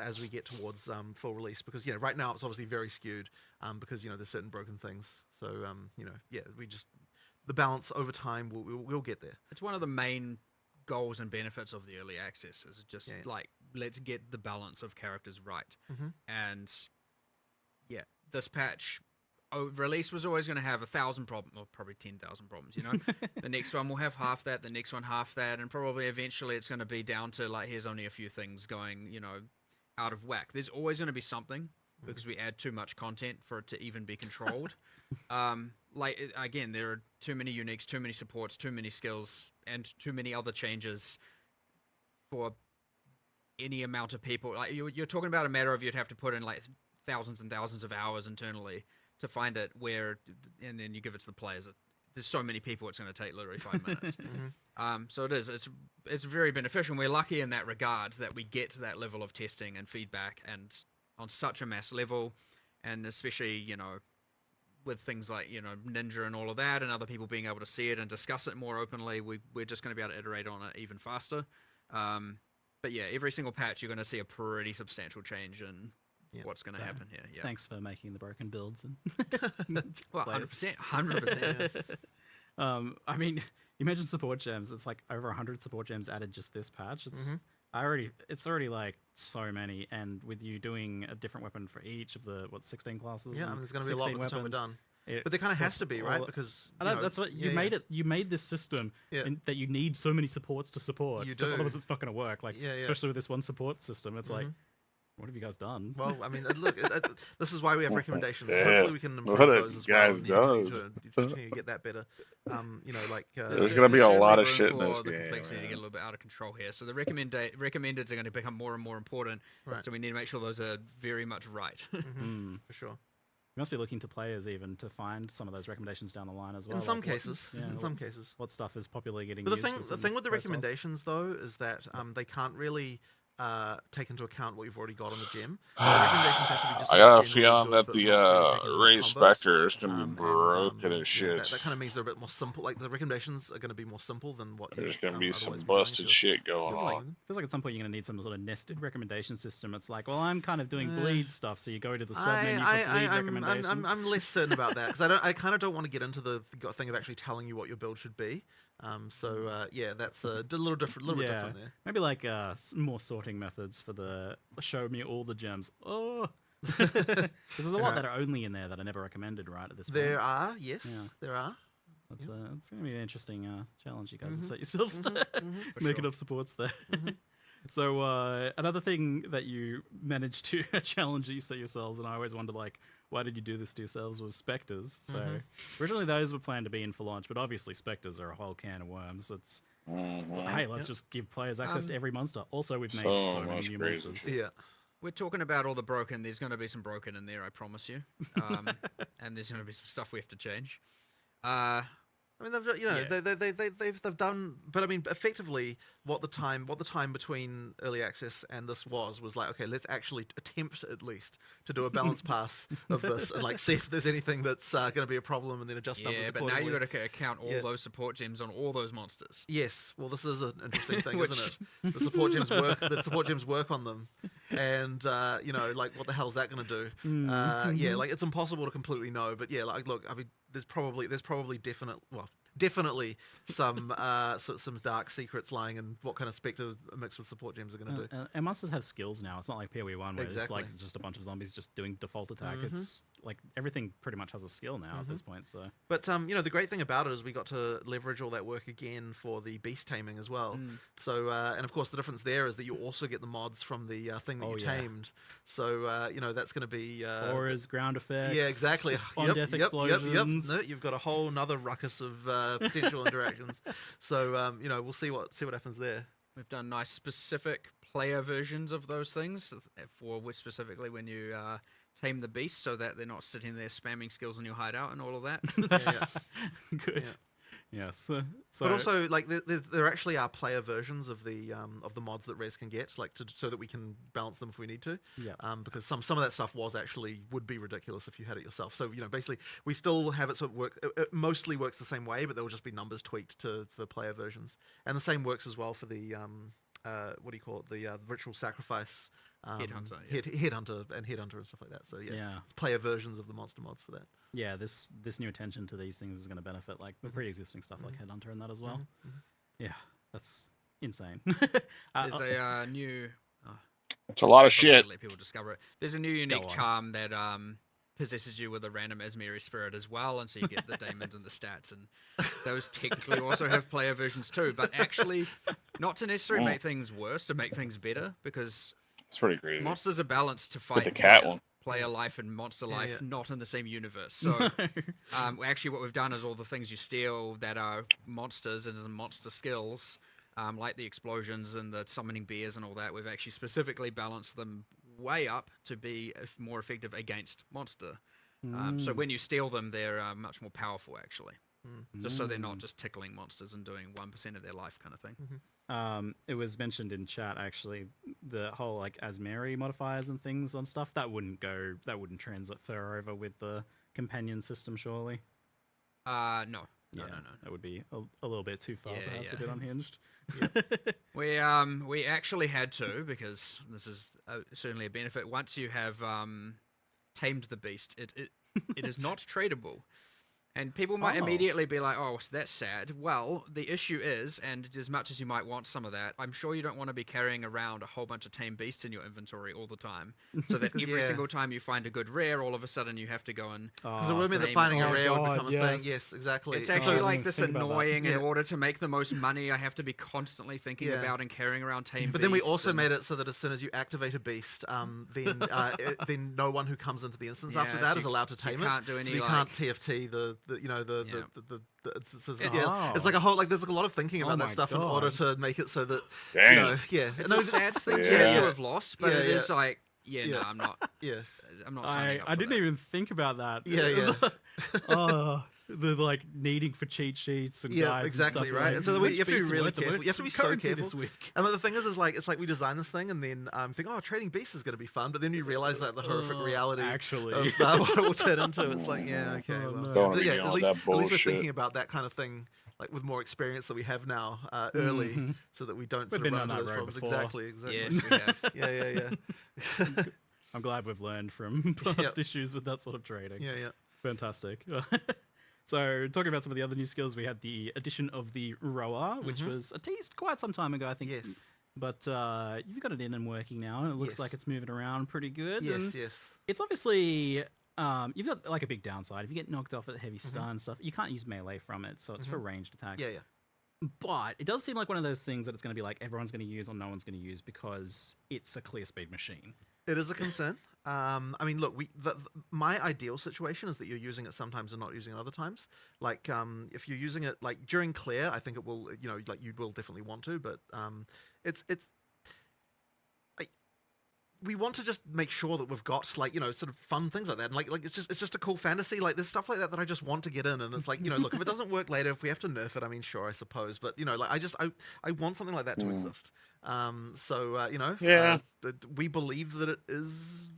as we get towards full release. Because right now it's obviously very skewed because there's certain broken things. So we just the balance over time we'll get there. It's one of the main goals and benefits of the early access is just like, let's get the balance of characters right. And this patch release was always going to have 1,000 problems, or probably 10,000 problems. The next one will have half that, the next one half that, and probably eventually it's going to be down to, like, here's only a few things going out of whack. There's always going to be something, because we add too much content for it to even be controlled. Again, there are too many uniques, too many supports, too many skills, and too many other changes for any amount of people. Like you're talking about a matter of you'd have to put in like thousands and thousands of hours internally to find it and then you give it to the players. There's so many people, it's going to take literally 5 minutes. So it's very beneficial. And we're lucky in that regard that we get that level of testing and feedback and on such a mass level, and especially, with things like, Ninja and all of that and other people being able to see it and discuss it more openly, we're just going to be able to iterate on it even faster. But yeah, every single patch, you're going to see a pretty substantial change in what's going to happen here. Yeah. Thanks for making the broken builds. And well, 100%. 100%. I mean, you mentioned support gems. It's like over 100 support gems added just this patch. It's already like so many, and with you doing a different weapon for each of the 16 classes. Yeah, I mean, there's going to be a lot by the time we're done. But there kind of has to be, right? Because that's what you made it. You made this system that you need so many supports to support. You do. Because otherwise, it's not going to work. Especially with this one support system, it's like, what have you guys done? Well, I mean, look, this is why we have recommendations. Yeah. Hopefully, we can improve What those as well. guys And done. you continue to get that better. There's going to be a lot of shit in this the game. complexity to get a little bit out of control here. So the recommendeds are going to become more and more important. Right. So we need to make sure those are very much right. For sure. You must be looking to players even to find some of those recommendations down the line as well. In some cases. In some cases. What stuff is popularly getting But used? the thing with the recommendations, though, is that they can't really take into account what you've already got on the gym. So recommendations have to be just I got a generally feeling good, that but the not really taking into Ray combos. Spectre is going to be broken as Yeah, shit. that kind of means they're a bit more simple. Like the recommendations are going to be more simple than what There's going to be some otherwise be going busted to. shit going Feels on. like at some point you're going to need some sort of nested recommendation system. It's like, well, I'm kind of doing bleed stuff, so you go to the sub menu for bleed recommendations. I'm less certain about that because I kind of don't want to get into the thing of actually telling you what your build should be. That's a little different there. Maybe like more sorting methods for the show me all the gems. Oh, because there's a lot that are only in there that are never recommended, right? At this point, There are, yes, there are. It's going to be an interesting challenge you guys have set yourselves to make enough supports there. So another thing that you managed to challenge you set yourselves, and I always wonder, like, why did you do this to yourselves, was Spectres. So originally those were planned to be in for launch, but obviously Spectres are a whole can of worms. It's, hey, let's just give players access to every monster. Also, we've made so many new monsters. Yeah. We're talking about all the broken. There's going to be some broken in there, I promise you. And there's going to be some stuff we have to change. I mean, they've done, but I mean, effectively, what the time between early access and this was like, okay, let's actually attempt at least to do a balance pass of this and like see if there's anything that's going to be a problem and then adjust numbers accordingly. But now you've got to account all those support gems on all those monsters. Yes, well, this is an interesting thing, isn't it? The support gems work. The support gems work on them, and like, what the hell is that going to do? Like, it's impossible to completely know. But yeah, like, look, I mean, there's probably definitely some some dark secrets lying in what kind of Spectre mixed with support gems are going to do. And monsters have skills now. It's not like PoE1 where it's like just a bunch of zombies just doing default attack. It's like everything pretty much has a skill now at this point. So, but the great thing about it is we got to leverage all that work again for the beast taming as well. So and of course the difference there is that you also get the mods from the thing that you tamed. So that's going to be auras, ground effects. Yeah, exactly. Spawn death explosions. No, you've got a whole nother ruckus of potential interactions. So we'll see what happens there. We've done nice specific player versions of those things for which specifically when you tame the beast, so that they're not sitting there spamming skills in your hideout and all of that. Good. Yes. So, but also, like, there actually are player versions of the mods that Res can get, like, so that we can balance them if we need to. Yeah. Because some of that stuff would be ridiculous if you had it yourself. So basically, we still have it sort of work. It mostly works the same way, but there will just be numbers tweaked to the player versions, and the same works as well for the what do you call it? The ritual sacrifice. Headhunter, Headhunter and stuff like that. So player versions of the monster mods for that. Yeah, this new attention to these things is going to benefit like the pre-existing stuff like Headhunter and that as well. Yeah, that's insane. There's a new. It's a lot of shit. Let people discover it. There's a new unique charm that possesses you with a random Asmeri spirit as well, and so you get the daemons and the stats, and those technically also have player versions too. But actually, not to necessarily make things worse, to make things better, because it's pretty crazy. Monsters are balanced to fight the cat via one. player life and monster Yeah, life yeah. not in the same universe. So actually what we've done is all the things you steal that are monsters and the monster skills, like the explosions and the summoning bears and all that, we've actually specifically balanced them way up to be more effective against monster. So when you steal them, they're much more powerful, actually. Just so they're not just tickling monsters and doing 1% of their life kind of thing. It was mentioned in chat, actually, the whole, like, Asmeri modifiers and things on stuff, that wouldn't transfer over with the companion system, surely? No. That would be a little bit too far, perhaps a bit unhinged. We actually had to, because this is certainly a benefit. Once you have tamed the beast, it is not tradable. And people might immediately be like, oh, so that's sad. Well, the issue is, and as much as you might want some of that, I'm sure you don't want to be carrying around a whole bunch of tame beasts in your inventory all the time. So that every single time you find a good rare, all of a sudden you have to go and... Because it would mean that finding a rare would become a thing. Yes, exactly. It's actually like this annoying, in order to make the most money, I have to be constantly thinking about and carrying around tame beasts. But then we also made it so that as soon as you activate a beast, then no one who comes into the instance after that is allowed to tame it. Can't do any, so you like, can't TFT it's like a whole, like, there's like a lot of thinking about that stuff in order to make it so that Dang. it's a sad thing to have lost, but it is like no, I'm not signing up I for didn't that. even think about that. The like needing for cheat sheets and guides exactly, and stuff, right. like, And so you which have to be beats really worth the careful. worth You have to be some so currency careful. this week. And the thing is like, it's like we design this thing and then think, oh, trading beasts is going to be fun, but then you realize that the horrific reality actually of what it will turn into. It's like, okay, well, Don't but wanna be at all least that we're bullshit. thinking about that kind of thing, like with more experience that we have now early, so that we don't We've sort of been run down into that those road problems. before. Exactly. Yes, we have. Yeah. I'm glad we've learned from past issues with that sort of trading. Yeah. Fantastic. So, talking about some of the other new skills, we had the addition of the rower, which was teased quite some time ago, I think. Yes. But you've got it in and working now, and it looks Yes. like it's moving around pretty good. Yes. And it's obviously... you've got like a big downside. If you get knocked off at heavy stun and stuff, you can't use melee from it, so it's for ranged attacks. Yeah. But it does seem like one of those things that it's going to be like everyone's going to use or no one's going to use because it's a clear speed machine. It is a concern. I mean, look, my ideal situation is that you're using it sometimes and not using it other times. Like, if you're using it like during clear, I think it will, like you will definitely want to. But we want to just make sure that we've got like sort of fun things like that, and like it's just a cool fantasy. Like there's stuff like that I just want to get in, and it's like look, if it doesn't work later, if we have to nerf it, I mean, sure, I suppose, but like I want something like that to exist. We believe that it is.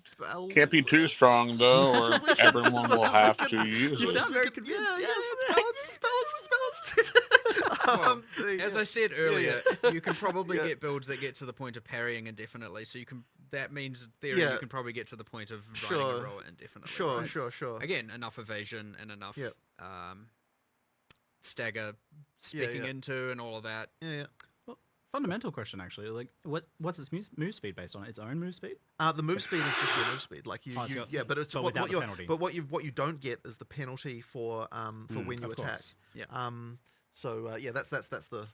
Can't be too strong though, or everyone will have to use You it. sound very convinced. Yeah, Yes, it's balanced. It's balanced. Well, as I said earlier, you can probably get builds that get to the point of parrying indefinitely. So you can. That means, in theory, you can probably get to the point of riding a rower indefinitely. Sure, right? sure. Again, enough evasion and enough stagger speaking into and all of that. Yeah. Well, fundamental question actually. Like, what's its move speed based on? Its own move speed? The move speed is just your move speed. Like but it's without the penalty. But what you don't get is the penalty for when you attack. Course. Yeah. That's the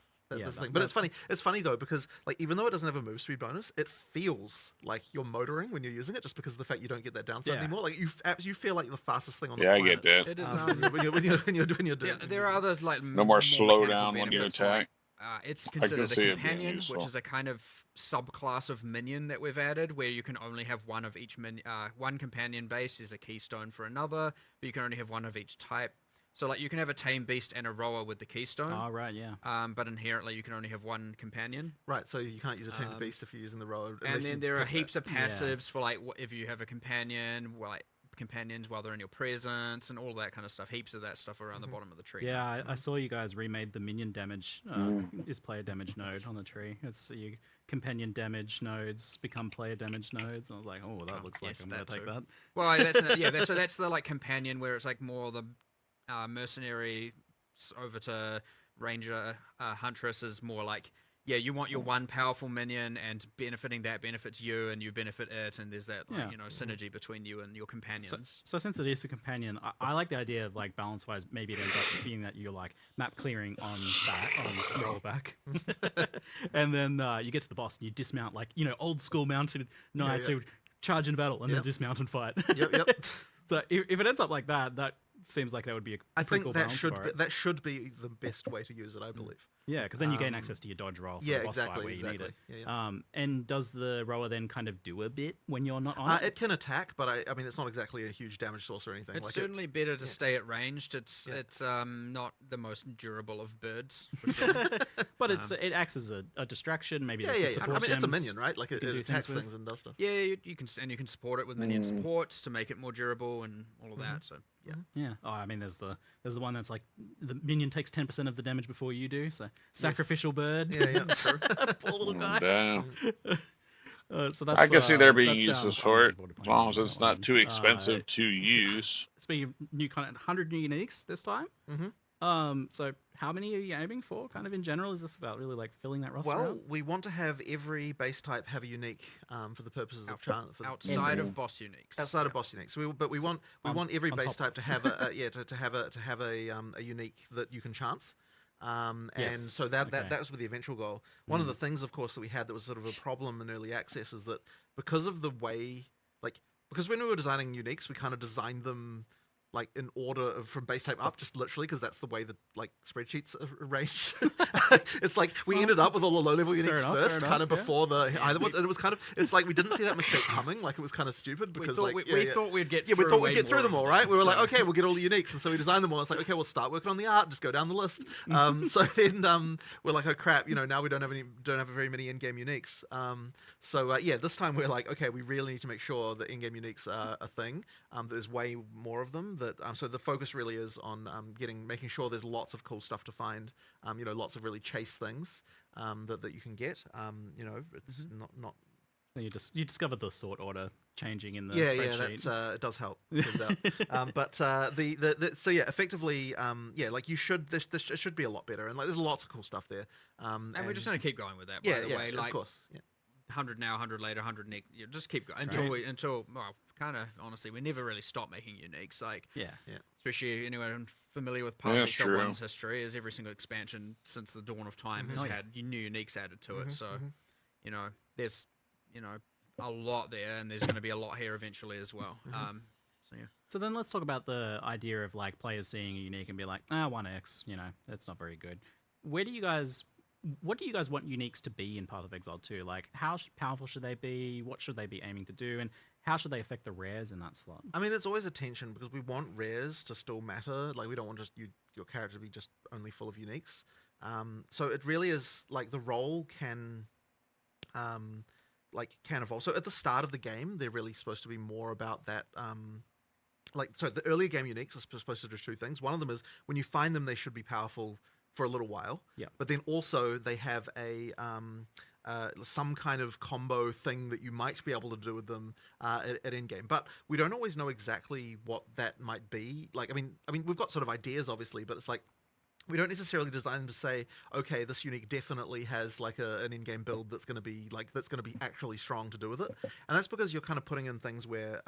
thing. But it's funny though, because like even though it doesn't have a move speed bonus, it feels like you're motoring when you're using it, just because of the fact you don't get that downside anymore. Like you feel like the fastest thing on the planet. I get that. It is. When you're doing there are other like No more slowdown mechanical when you benefits, attack. like, it's considered see a it being companion, useful. which is a kind of subclass of minion that we've added, where you can only have one of each one companion base is a keystone for another, but you can only have one of each type. So like you can have a tame beast and a rower with the keystone. Oh, right, yeah. But inherently you can only have one companion. Right, so you can't use a tamed beast if you're using the rower. And then there are heaps of passives for like if you have a companion, like companions while they're in your presence and all that kind of stuff. Heaps of that stuff around the bottom of the tree. Yeah, I saw you guys remade the minion damage is player damage node on the tree. It's you companion damage nodes become player damage nodes. And I was like, oh, that looks like I'm gonna take that. Well, so that's the like companion where it's like more the mercenary over to ranger huntress is more like you want your one powerful minion and benefiting that benefits you and you benefit it, and there's that like, synergy between you and your companions. So since it is a companion, I like the idea of like balance wise maybe it ends up being that you're like map clearing on rollback and then you get to the boss and you dismount like old school mounted knights who charge in battle and Yep. then dismount and fight. Yep. So if it ends up like that, that seems like that would be a I pretty think cool that balance should for be, it. that should be the best way to use it, I believe. Yeah, because then you gain access to your dodge roll for Yeah, the boss fight exactly, where you need it. Yeah. And does the roller then kind of do a bit when you're not on it? It can attack, but I mean, it's not exactly a huge damage source or anything. It's like certainly better to stay at ranged. It's not the most durable of birds, for sure. But it acts as a distraction. Maybe Yeah, there's yeah, some yeah. I support mean, it's a gems minion, right? Like it can do attacks things with. things and does stuff. Yeah, you can support it with minion supports to make it more durable and all of that. So yeah. Yeah. Oh, I mean, there's the one that's like the minion takes 10% of the damage before you do. So sacrificial bird. Yeah, true. Poor little guy. Damn. So that's, I can see they're being that used sounds as for it, unbelievable to as play long as on it's that not one. too expensive to use. Speaking of new content, 100 new uniques this time. So how many are you aiming for? Kind of in general, is this about really like filling that roster Well, out? we want to have every base type have a unique for the purposes of chance. Outside of boss uniques. Outside of boss uniques, so we want every on base top type to have a to have a unique that you can chance. And Yes, so that okay. was with the eventual goal. One of the things, of course, that we had that was sort of a problem in early access is that because of the way, because when we were designing uniques, we kind of designed them like in order of from base type up, just literally because that's the way that like spreadsheets are arranged. It's like we ended up with all the low level uniques enough, first, fair kind of enough, yeah. before the high ones, and it was kind of it's like we didn't see that mistake coming. Like it was kind of stupid because we thought we'd get we through thought way we'd get through more them of all, right? We were like, so- okay, we'll get all the uniques, and so we designed them all. It's like, okay, we'll start working on the art, just go down the list. So then we're like, oh crap, now we don't have very many in-game uniques. So this time we're like, okay, we really need to make sure that in-game uniques are a thing. There's way more of them. So the focus really is on making sure there's lots of cool stuff to find. Lots of really chase things that you can get. It's not. So you discovered the sort order changing in the Yeah, spreadsheet. it does help. Turns out. But effectively, like you should. This should be a lot better, and like there's lots of cool stuff there. And we're just going to keep going with that, by the way. of course. Yeah. 100 now, 100 later, 100 next. Just keep going until kind of honestly, we never really stop making uniques. Like, Yeah. especially anyone familiar with Path Yeah, of Exile true. 1's history, is every single expansion since the dawn of time has had new uniques added to it. So, there's a lot there, and there's going to be a lot here eventually as well. So yeah. So then let's talk about the idea of like players seeing a unique and be like, 1x, that's not very good. What do you guys want uniques to be in Path of Exile 2? Like, how powerful should they be? What should they be aiming to do? And how should they affect the rares in that slot? I mean, it's always a tension because we want rares to still matter. Like, we don't want just your character to be just only full of uniques. So it really is like the role can evolve. So at the start of the game, they're really supposed to be more about that. So the earlier game uniques are supposed to do two things. One of them is when you find them, they should be powerful for a little while. Yeah. But then also they have a some kind of combo thing that you might be able to do with them at end game. But we don't always know exactly what that might be. Like, I mean, we've got sort of ideas, obviously, but it's like we don't necessarily design them to say, okay, this unique definitely has like an in-game build that's going to be actually strong to do with it. And that's because you're kind of putting in things where,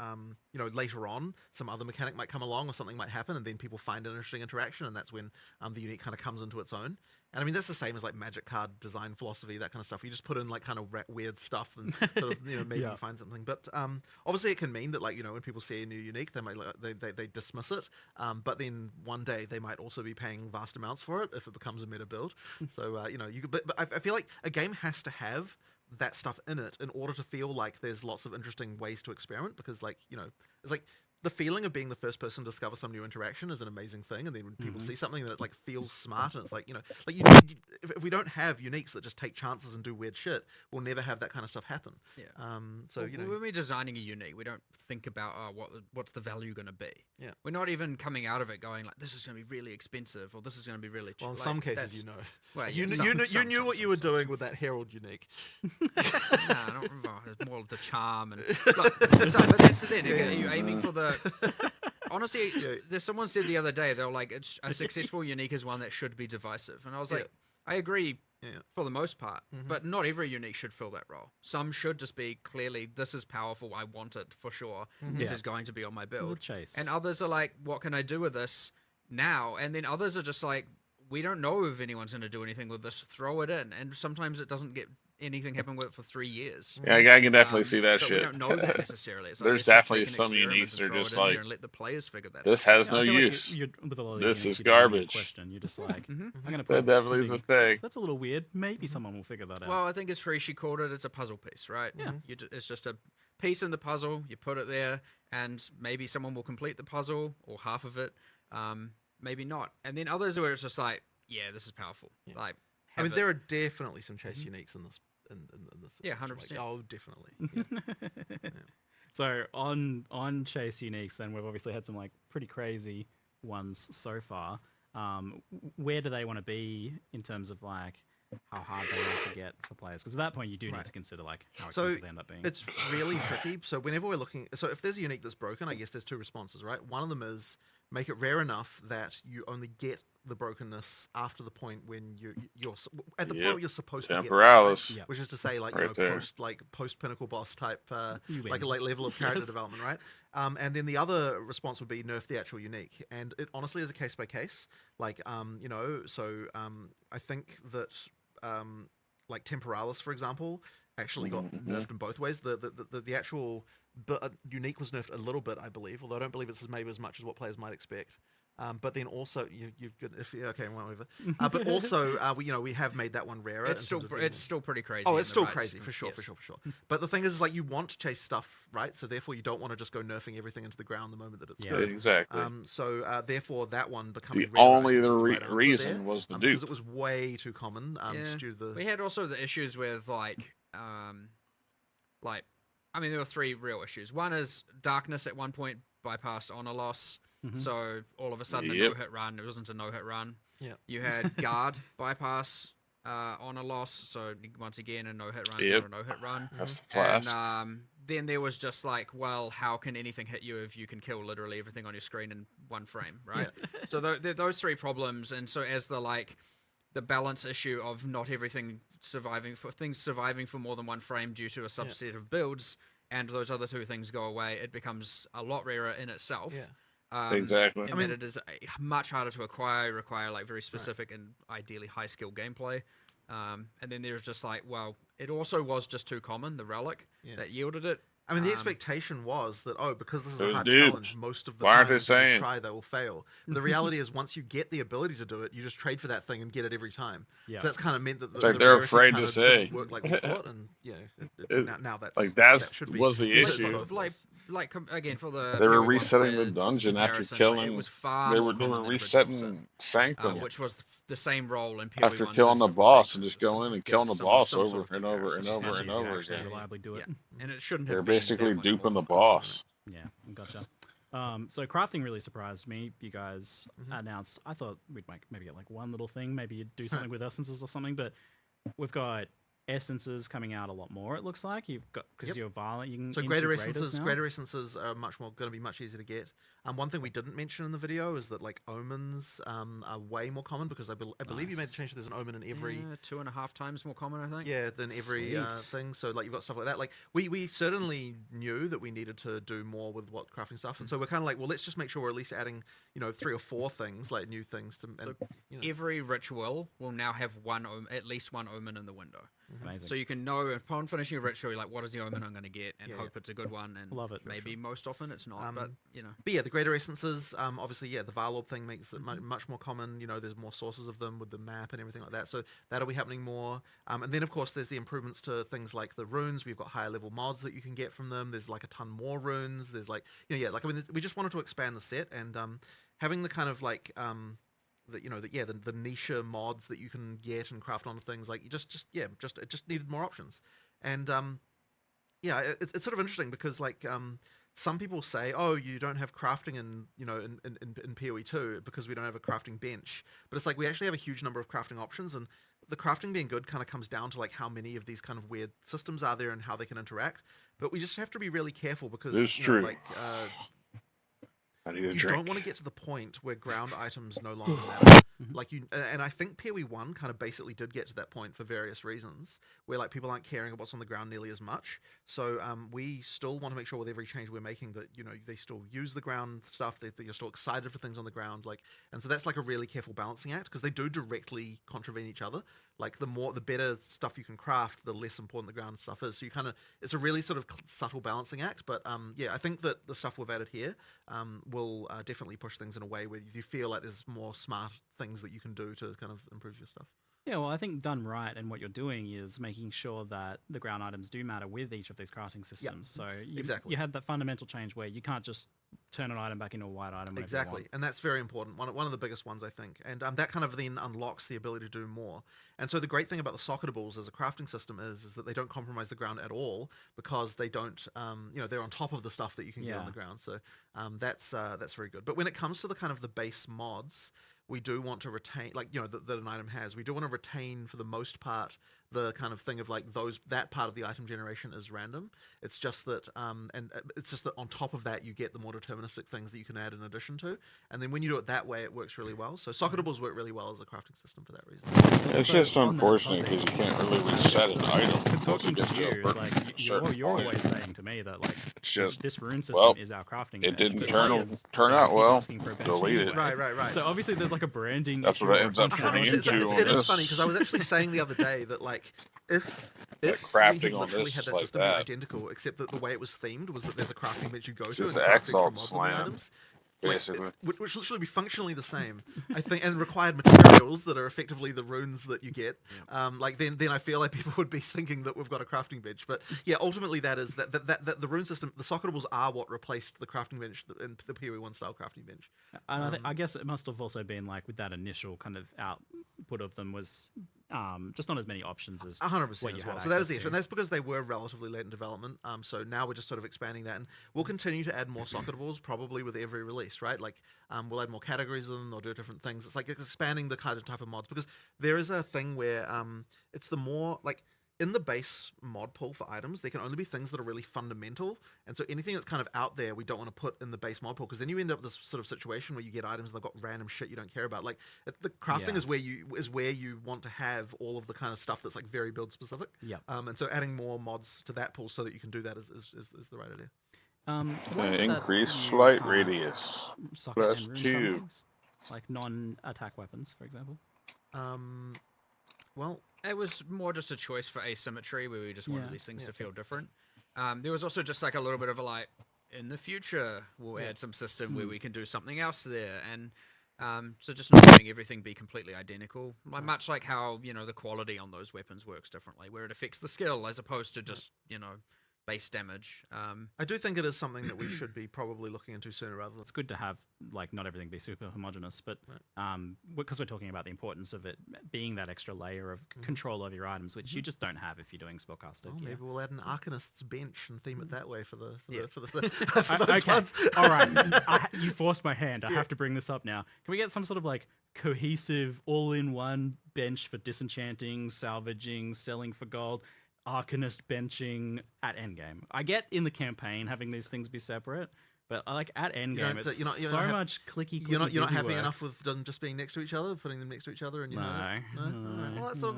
later on some other mechanic might come along or something might happen, and then people find an interesting interaction, and that's when the unique kind of comes into its own. And I mean, that's the same as like Magic card design philosophy, that kind of stuff. You just put in like kind of weird stuff and sort of, maybe you find something. But obviously it can mean that like, when people see a new unique, they might they dismiss it. But then one day they might also be paying vast amounts for it if it becomes a meta build. So, but I feel like a game has to have that stuff in it in order to feel like there's lots of interesting ways to experiment, because like, it's like the feeling of being the first person to discover some new interaction is an amazing thing, and then when people see something that like feels smart, and it's like, if we don't have uniques that just take chances and do weird shit, we'll never have that kind of stuff happen. Yeah. So when we're designing a unique, we don't think about what's the value going to be. Yeah. We're not even coming out of it going like, this is going to be really expensive or this is going to be really cheap. well, in some cases, Well, you yeah, knew what you were doing with that Herald unique. Nah, it's more of the charm but that's the thing. Are you aiming for the? Honestly, there's someone said the other day they're like, a successful unique is one that should be divisive, and I was like, I agree for the most part, but not every unique should fill that role. Some should just be clearly, this is powerful, I want it for sure. It is going to be on my build. Chase. And others are like, what can I do with this now? And then others are just like, we don't know if anyone's going to do anything with this. Throw it in, and sometimes it doesn't get anything happen with it for 3 years. Yeah, I can definitely see that but shit. we don't know that necessarily. It's like, There's let's just definitely take an some experiment uniques that and are throw just it in there like, and let the players figure that this out. has Yeah, no I feel use. Like with a lot of This these is uniques, you doesn't even garbage. question. You're just like, Mhm. I'm gonna That put definitely is a something- thing. That's a little weird. Maybe someone will figure that out. Well, I think it's she called it. It's a puzzle piece, right? Yeah. It's just a piece in the puzzle. You put it there, and maybe someone will complete the puzzle or half of it. Maybe not. And then others where it's just like, yeah, this is powerful. Yeah. Like, I mean, have there it. are definitely some chase uniques in this. In this. Yeah, situation. 100%. Oh, definitely. Yeah. So on chase uniques, then we've obviously had some like pretty crazy ones so far. Where do they want to be in terms of like how hard they are to get for players? Because at that point, you do need Right. to consider like how So expensive they end up being. it's really tricky. So whenever we're looking, so if there's a unique that's broken, I guess there's two responses, right? One of them is make it rare enough that you only get the brokenness after the point when you're at the point where you're supposed to get it, Temporalis. Yeah. which is to say, like, Right there. post pinnacle boss type, You win. like a late level of character Yes. development, right? And then the other response would be nerf the actual unique, and it honestly is a case by case. Like, I think that like Temporalis, for example, actually got nerfed in both ways. The actual unique was nerfed a little bit, I believe, although I don't believe it's maybe as much as what players might expect. But then also you've got okay, whatever. But also we have made that one rarer. It's in still terms of being- it's still pretty crazy. Oh, in it's the still right crazy sense, for sure, yes. for sure, for sure. But the thing is like you want to chase stuff, right? So therefore you don't want to just go nerfing everything into the ground the moment that it's Yeah. good. Exactly. Therefore that one becoming The rarer, I only think, the was re- right answer reason there, was the because dupe. it was way too common. Yeah. Just due to the We had also the issues with I mean, there were three real issues. One is darkness at one point bypassed honor loss, so all of a sudden a Yep. no-hit run. It wasn't a no-hit run. Yeah. You had guard bypass honor loss, so once again a no-hit run, Yep. not a no-hit run. That's the And flask. then there was just like, well, how can anything hit you if you can kill literally everything on your screen in one frame, right? So those three problems, and so as the balance issue of not everything surviving for more than one frame due to a subset of builds, and those other two things go away, it becomes a lot rarer in itself. Yeah. Exactly. And it is much harder to acquire, require like very specific and ideally high skill gameplay. And then there's just like, well, it also was just too common, the relic that yielded it. I mean, the expectation was that, because this is It a was hard duped. challenge, most of the Why time aren't they when people saying? try, they will fail. But the reality is, once you get the ability to do it, you just trade for that thing and get it every time. Yeah. So that's kind of meant that It's like the they're rarity afraid kind to of say. didn't work like we thought, and now that's like, that that's should be was the it's issue. both ways. Again for the They were PoE1 resetting the players dungeon after comparison, killing. It was far They more were common than original resetting sin, Sanctum which was the same role in PoE1's after killing the version of boss Sanctum, and just was to going and get killing the some boss sort over of and over and comparison. over It's and easy to over actually again. reliably do it. And it shouldn't They're have been that basically much duping more the complicated. boss. Yeah, gotcha. So crafting really surprised me. You guys announced. I thought we'd maybe get like one little thing. Maybe you'd do something with essences or something. But we've got essences coming out a lot more. It looks like you've got because you're violent. You can So into greater graders essences, now. greater essences are going to be much easier to get. One thing we didn't mention in the video is that like omens are way more common because I believe you made the change. There's an omen in every. 2.5 times more common, I think. Yeah, than every Sweet. thing. So like you've got stuff like that. Like we certainly knew that we needed to do more with what crafting stuff, and so we're kind of like, well, let's just make sure we're at least adding 3 or 4 things, like new things to. And, Every ritual will now have at least one omen in the window. Amazing. So you can know upon finishing a ritual, you're like, what is the omen I'm going to get, and Yeah, hope it's a good one. And Love it. maybe most often it's not, but But yeah, the greater essences, obviously, the Varlorb thing makes it much more common. There's more sources of them with the map and everything like that. So that'll be happening more. And then, of course, there's the improvements to things like the runes. We've got higher level mods that you can get from them. There's like a ton more runes. There's like, we just wanted to expand the set and having the kind of like, the niche mods that you can get and craft onto things like it just needed more options. And it's sort of interesting because like some people say, oh, you don't have crafting in PoE2 because we don't have a crafting bench. But it's like we actually have a huge number of crafting options, and the crafting being good kind of comes down to like how many of these kind of weird systems are there and how they can interact. But we just have to be really careful because It's true. I need a you drink. don't want to get to the point where ground items no longer matter. Like and I think PoE1 kind of basically did get to that point for various reasons, where like people aren't caring about what's on the ground nearly as much. So we still want to make sure with every change we're making that they still use the ground stuff, that you're still excited for things on the ground, and so that's like a really careful balancing act because they do directly contravene each other. Like the better stuff you can craft, the less important the ground stuff is. So it's a really sort of subtle balancing act. But I think that the stuff we've added here will definitely push things in a way where you feel like there's more smart things that you can do to kind of improve your stuff. Yeah, well, I think done right, and what you're doing is making sure that the ground items do matter with each of these crafting systems. So you had that fundamental change where you can't just turn an item back into a white item. Exactly, and that's very important. One of the biggest ones, I think. And that kind of then unlocks the ability to do more. And so the great thing about the socketables as a crafting system is that they don't compromise the ground at all because they don't, they're on top of the stuff that you can get on the ground. So that's very good. But when it comes to the kind of the base mods, we do want to retain, that an item has. We do want to retain, for the most part, the kind of thing of like that part of the item generation is random. It's just that, it's just that on top of that, you get the more deterministic things that you can add in addition to. And then when you do it that way, it works really well. So socketables work really well as a crafting system for that reason. It's just unfortunate because you can't really reset an item. Talking to you, it's like you're always saying to me that like it's just, this rune system is our crafting. It didn't turn out well. Delete it. Right. So obviously there's like a branding. That's what it ends up turning into. It is funny because I was actually saying the other day that like if crafting we had on literally this had that like system that. identical, except that the way it was themed was that there's a crafting bench you go to Just and the crafting Exalt from mods on the slam. items. Basically, Which literally be functionally the same, I think, and required materials that are effectively the runes that you get. Then I feel like people would be thinking that we've got a crafting bench. But yeah, ultimately that is that the rune system, the socketables are what replaced the crafting bench in the PoE1 style crafting bench. And I guess it must have also been like with that initial kind of output of them was just not as many options as 100% as well. So that is the issue, and that's because they were relatively late in development. So now we're just sort of expanding that, and we'll continue to add more socketables probably with every release, right? Like we'll add more categories of them, or do different things. It's like expanding the kind of type of mods because there is a thing where it's the more like in the base mod pool for items, there can only be things that are really fundamental, and so anything that's kind of out there, we don't want to put in the base mod pool because then you end up with this sort of situation where you get items that have got random shit you don't care about. Like the crafting is where you want to have all of the kind of stuff that's like very build specific. Yeah. And so adding more mods to that pool so that you can do that is the right idea. Increase flight radius plus 2. Like non-attack weapons, for example. Well, it was more just a choice for asymmetry where we just wanted these things to feel different. There was also just like a little bit of a like, in the future, we'll add some system where we can do something else there. And so just not having everything be completely identical. Much like how, the quality on those weapons works differently, where it affects the skill as opposed to just, base damage. I do think it is something that we should be probably looking into sooner rather than... It's good to have, like, not everything be super homogenous, but because we're talking about the importance of it being that extra layer of control over your items, which you just don't have if you're doing spellcaster. Oh, maybe we'll add an Arcanist's bench and theme it that way for those okay. ones. All right, you forced my hand. I have to bring this up now. Can we get some sort of, like, cohesive, all-in-one bench for disenchanting, salvaging, selling for gold, Arcanist benching at endgame? I get in the campaign having these things be separate, but like at endgame, it's so much clicky. You're not happy enough with them just being next to each other, putting them next to each other, and no. Right. Well, that's all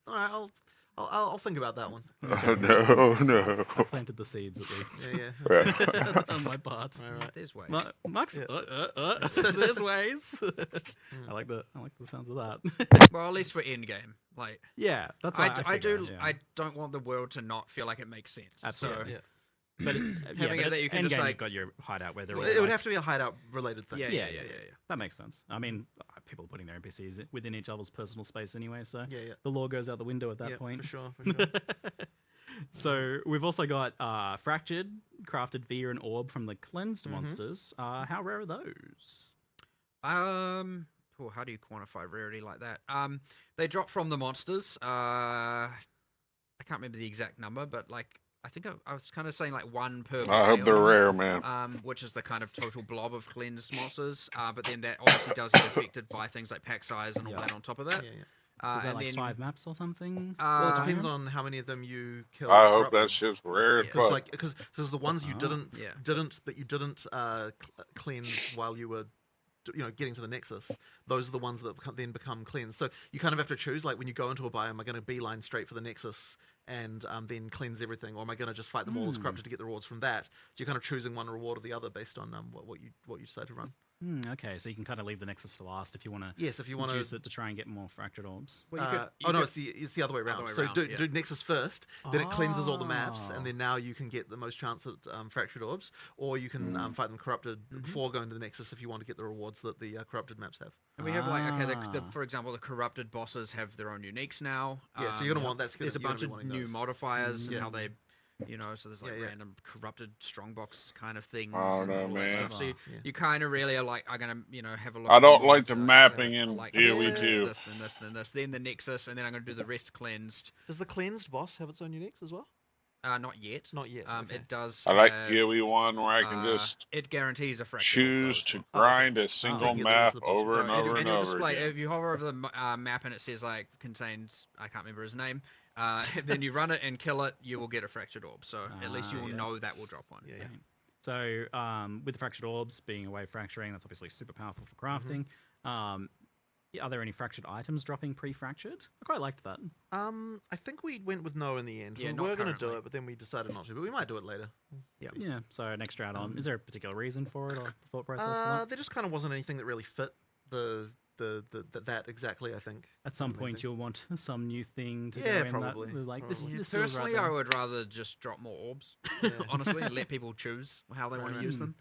right. I'll think about that one. Oh, no. I planted the seeds at least. Right. On my part. Right. There's ways. Max, there's ways. I like the sounds of that. Well, at least for endgame. Like, yeah, that's what I don't want the world to not feel like it makes sense. Absolutely. So, but having it that you can just like got your hideout where it would have to be a hideout related thing. Yeah. That makes sense. I mean, people are putting their NPCs within each other's personal space anyway, so the law goes out the window at that point. For sure. So we've also got Fractured, crafted via an orb from the cleansed monsters. How rare are those? How do you quantify rarity like that? They drop from the monsters. I can't remember the exact number, but like I think I was kind of saying like 1 per. I hope they're rare, man. Which is the kind of total blob of cleansed monsters. But then that obviously does get affected by things like pack size and all that on top of that. So is that like 5 maps or something? Well, it depends on how many of them you kill. I hope that's just rare as fuck. Because the ones you didn't cleanse while you were getting to the Nexus, those are the ones that then become cleansed. So you kind of have to choose, like when you go into a biome, am I going to beeline straight for the Nexus and then cleanse everything, or am I going to just fight them all as corrupted to get the rewards from that? So you're kind of choosing one reward or the other based on what you decide to run. Okay, so you can kind of leave the Nexus for last if you want to. Yes, if you want to use it to try and get more fractured orbs. Well, it's the other way around. Do Nexus first, then it cleanses all the maps, and then now you can get the most chance at fractured orbs, or you can fight them corrupted before going to the Nexus if you want to get the rewards that the corrupted maps have. And we have for example, the corrupted bosses have their own uniques now. Yeah, so you're gonna want There's a bunch of new modifiers and Yeah. how they. So there's like random corrupted strongbox kind of things. Oh, and no, all that man. stuff. So you kind of really are like, I'm gonna, have a look. I at don't the like the mods, mapping in like DOE this, 2. This, then this, then this, then the Nexus, and then I'm gonna do the rest cleansed. Does the cleansed boss have its own uniques as well? Not yet. Not yet. Okay. It does. I like have, DOE 1 where I can just It guarantees a fracture. choose to grind a single yeah, map those are the bosses. over and over and it'll over display, again. if you hover over the map and it says like contains, I can't remember his name. Then you run it and kill it, you will get a fractured orb. So at least you will know that will drop one. Yeah. So with the fractured orbs being a way of fracturing, that's obviously super powerful for crafting. Are there any fractured items dropping pre-fractured? I quite liked that. I think we went with no in the end. Yeah, we not were going to do currently. it, but then we decided not to. But we might do it later. Yeah, so an extra add-on. Is there a particular reason for it or the thought process for that? There just kind of wasn't anything that really fit that exactly. I think At some point, you'll want some new thing to Yeah, go in probably, that, like this. probably. This feels Personally, right I then. would rather just drop more orbs, honestly, and let people choose how they want to use them.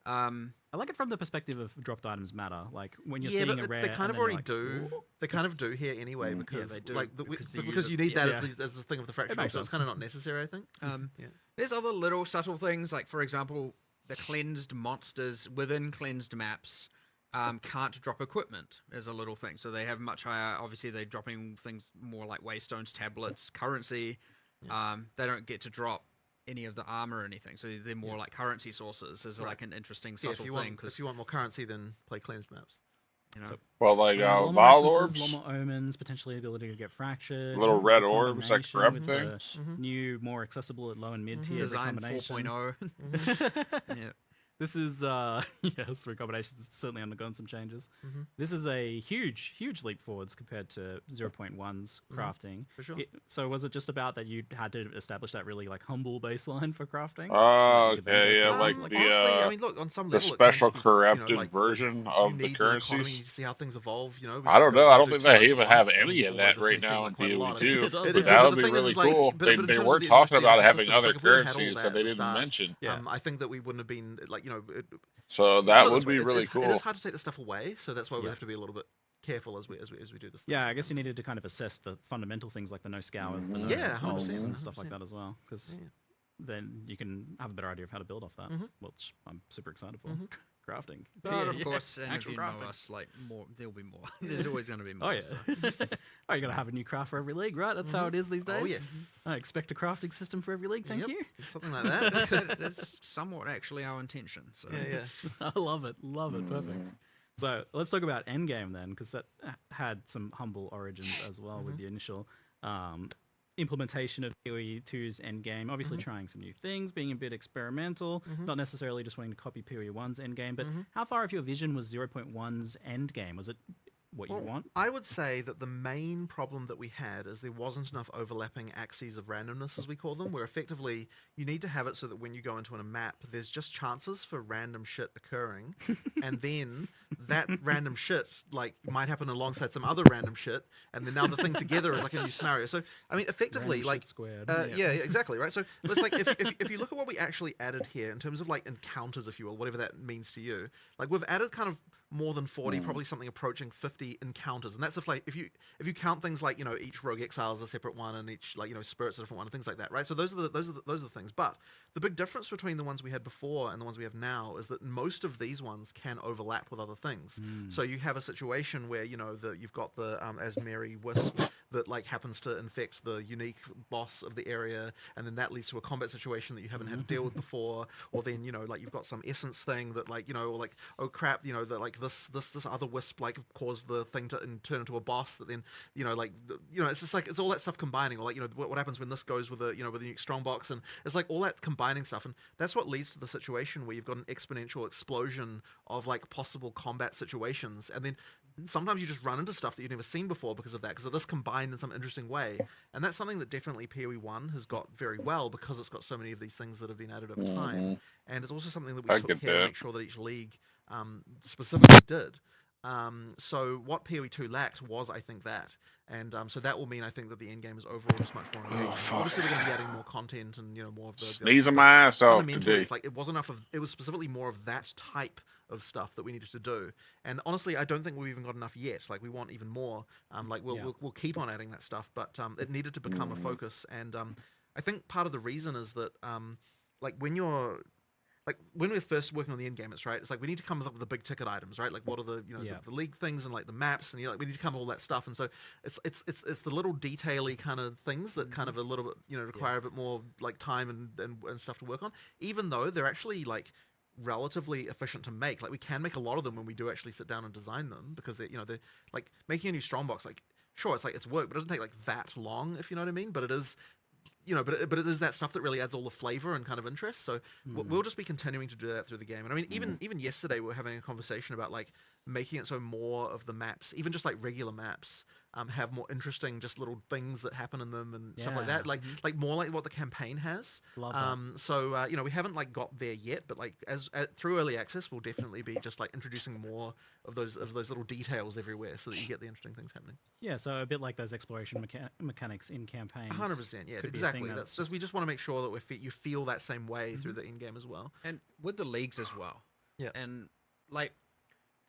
I like it from the perspective of dropped items matter. Like when you're yeah, seeing but a rare, they kind and of then already you're like, do. "Ooh." They kind of do here anyway because they do, like because you because use you it- need that yeah. as the thing of the fracture. makes So it's sense. kind of not necessary. I think. Yeah. There's other little subtle things, like for example, the cleansed monsters within cleansed maps can't drop equipment as a little thing. So they have much higher. Obviously, they're dropping things more like waystones, tablets, currency. They don't get to drop any of the armor or anything. So they're more like currency sources. As like an interesting Yeah, subtle thing. if you want more currency, then play cleansed maps. Well, like So a lot more Val instances, orbs, a lot more omens, potentially ability to get fractured. little some red orbs, like combination corrupt with the things. New, more accessible at low and mid tier Design combination. 4.0. Yeah. This is yes, recombination's certainly undergone some changes. This is a huge leap forwards compared to 0.1's crafting. For sure. So was it just about that you had to establish that really like humble baseline for crafting? Oh, So that you could then okay, go yeah, to like something the honestly, I mean, look, on some the level, it can special just be, corrupted like, version you of the need economy currencies. to see how things evolve. We I don't just know. I don't do think too much they at even have once, and any of although that this may right seem now like in quite a DOE lot, 2. It does, But yeah. that But would the be thing is, really like, cool. but They in terms of were the talking system, about like, having other if we had all currencies that that they at the didn't start, mention. Yeah. I think that we wouldn't have been like So put that it would this way, be really It cool. is hard to take the stuff away, so that's why we Yeah. have to be a little bit careful as we do this. Yeah, I guess you needed to kind of assess the fundamental things like the no scours, the no Yeah, holes 100%, and stuff like 100%. that as well, because Yeah. then you can have a better idea of how to build off that, which I'm super excited for. Crafting. But of course, and if actual you know crafting. us, like more, there'll be more. There's always going to be more. Oh yeah. so. Oh, you gotta have a new craft for every league, right? That's how it is these days. Oh yes, I expect a crafting system for every league. Thank Yep. you. Something like that. That's somewhat actually our intention. So yeah. I love it. Love it. Perfect. So let's talk about Endgame then, because that had some humble origins as well with the initial implementation of PoE 2's Endgame. Obviously trying some new things, being a bit experimental, not necessarily just wanting to copy PoE 1's Endgame, but how far of your vision was 0.1's Endgame? Was it what you want? I would say that the main problem that we had is there wasn't enough overlapping axes of randomness, as we call them, where effectively you need to have it so that when you go into a map, there's just chances for random shit occurring, and then that random shit like might happen alongside some other random shit, and then now the thing together is like a new scenario. So I mean, effectively, Random like shit squared. yeah, exactly, right. So let's like if you look at what we actually added here in terms of like encounters, if you will, whatever that means to you, like we've added kind of more than 40, probably something approaching 50 encounters, and that's if you count things like each rogue exile is a separate one, and each spirit's a different one, and things like that, right? So those are the things. But the big difference between the ones we had before and the ones we have now is that most of these ones can overlap with other things. So you have a situation where you've got the Asmeri Wisp that like happens to infect the unique boss of the area, and then that leads to a combat situation that you haven't had to deal with before, or then like you've got some essence thing that like or like, oh crap, that like this other wisp like caused the thing to turn into a boss that then like it's just like it's all that stuff combining, or like what happens when this goes with a with a unique strongbox, and it's like all that combining stuff, and that's what leads to the situation where you've got an exponential explosion of like possible combat situations, and then sometimes you just run into stuff that you've never seen before because of that, because of this combined in some interesting way. And that's something that definitely PoE 1 has got very well, because it's got so many of these things that have been added over time. And it's also something that we I took get care to that. make sure that each league specifically did. So what PoE 2 lacked was, I think, that. And so that will mean, I think, that the end game is overall just much more engaging. fuck. Obviously, we're going to be adding more content and more of the Sneezing but my ass off fundamentally, today. it's like it was enough of. It was specifically more of that type of stuff that we needed to do. And honestly, I don't think we've even got enough yet. Like, we want even more. Like we'll keep on adding that stuff, but it needed to become a focus. And I think part of the reason is that like when we're first working on the end game, it's like we need to come up with the big ticket items, right? Like what are the the league things and like the maps, and like we need to come up with all that stuff. And so it's the little detaily kind of things that kind of a little bit require a bit more like time and stuff to work on, even though they're actually like relatively efficient to make. Like we can make a lot of them when we do actually sit down and design them, because they're like making a new strongbox, like sure it's like it's work, but it doesn't take like that long, if you know what I mean. But it is but it is that stuff that really adds all the flavor and kind of interest. So we'll just be continuing to do that through the game. And I mean, even yesterday we were having a conversation about like making it so more of the maps, even just like regular maps, have more interesting just little things that happen in them and stuff like that. Like more like what the campaign has. Love that. So we haven't like got there yet, but like as through early access, we'll definitely be just like introducing more of those little details everywhere, so that you get the interesting things happening. Yeah, so a bit like those exploration mechanics in campaigns. 100%, yeah, could be a exactly. thing That's just, we just want to make sure that you feel that same way through the in-game as well. And with the leagues as well. Yeah. And like,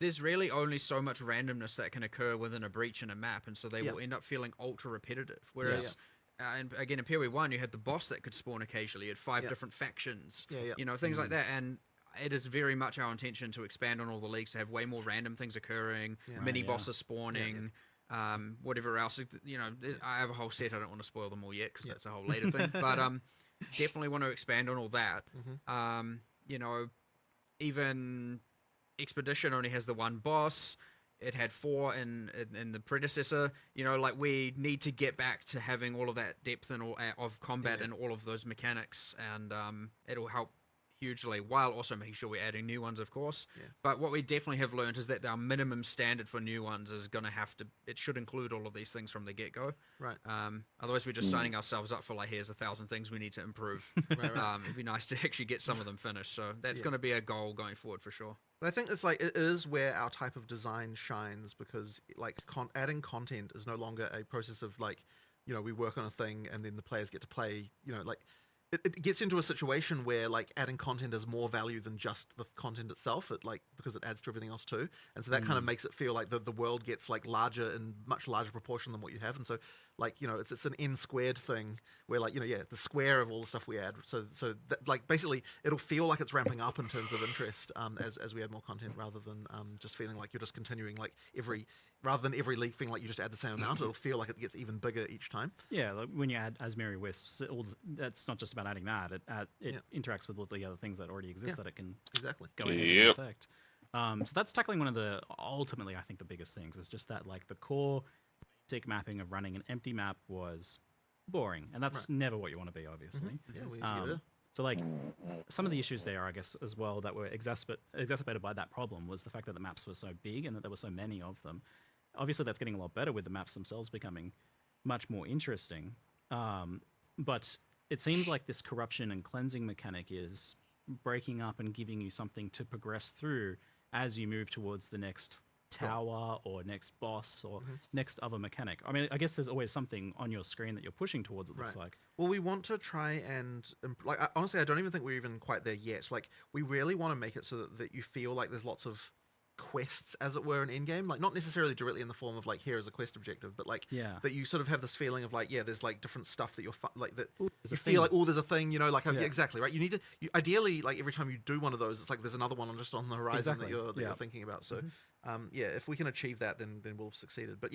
there's really only so much randomness that can occur within a breach in a map, and so they will end up feeling ultra repetitive. Whereas, and again, in PoE 1, you had the boss that could spawn occasionally. You had 5 different factions. Things like that. And it is very much our intention to expand on all the leagues, to have way more random things occurring, mini bosses spawning. Whatever else, I have a whole set. I don't want to spoil them all yet, because that's a whole later thing. But definitely want to expand on all that. Even Expedition only has the one boss. It had 4 in the predecessor. Like we need to get back to having all of that depth and all of combat and all of those mechanics, and it'll help hugely, while also making sure we're adding new ones, of course. But what we definitely have learned is that our minimum standard for new ones is going to it should include all of these things from the get-go. Right. Otherwise, we're just signing ourselves up for like, here's 1,000 things we need to improve. Right. It'd be nice to actually get some of them finished. So that's going to be a goal going forward for sure. But I think it's like it is where our type of design shines, because like adding content is no longer a process of like, we work on a thing and then the players get to play, like it gets into a situation where like adding content is more value than just the content itself. Because it adds to everything else too, and so that kind of makes it feel like the world gets like larger in much larger proportion than what you have. And so like it's an n squared thing where like the square of all the stuff we add. So that, like basically it'll feel like it's ramping up in terms of interest as we add more content, rather than just feeling like you're just continuing like rather than every league feeling like you just add the same amount. It'll feel like it gets even bigger each time. Yeah, like when you add Asmeri Wisps, that's not just about adding that. It interacts with all the other things that already exist that it can go ahead and affect. So that's tackling one of the, ultimately, I think the biggest things is just that like the core basic mapping of running an empty map was boring, and that's never what you want to be, obviously. So like some of the issues there, I guess, as well, that were exacerbated by that problem was the fact that the maps were so big and that there were so many of them. Obviously, that's getting a lot better with the maps themselves becoming much more interesting. But it seems like this corruption and cleansing mechanic is breaking up and giving you something to progress through as you move towards the next tower or next boss or next other mechanic. I mean, I guess there's always something on your screen that you're pushing towards, it looks like. Well, we want to try and honestly, I don't even think we're even quite there yet. Like, we really want to make it so that you feel like there's lots of quests, as it were, in endgame. Like, not necessarily directly in the form of like, here is a quest objective, but like that you sort of have this feeling of like, there's like different stuff that you're like that you feel like, there's a thing, like exactly right. You need to ideally, like, every time you do one of those, it's like there's another one just on the horizon that you're thinking about. So if we can achieve that, then we'll have succeeded. But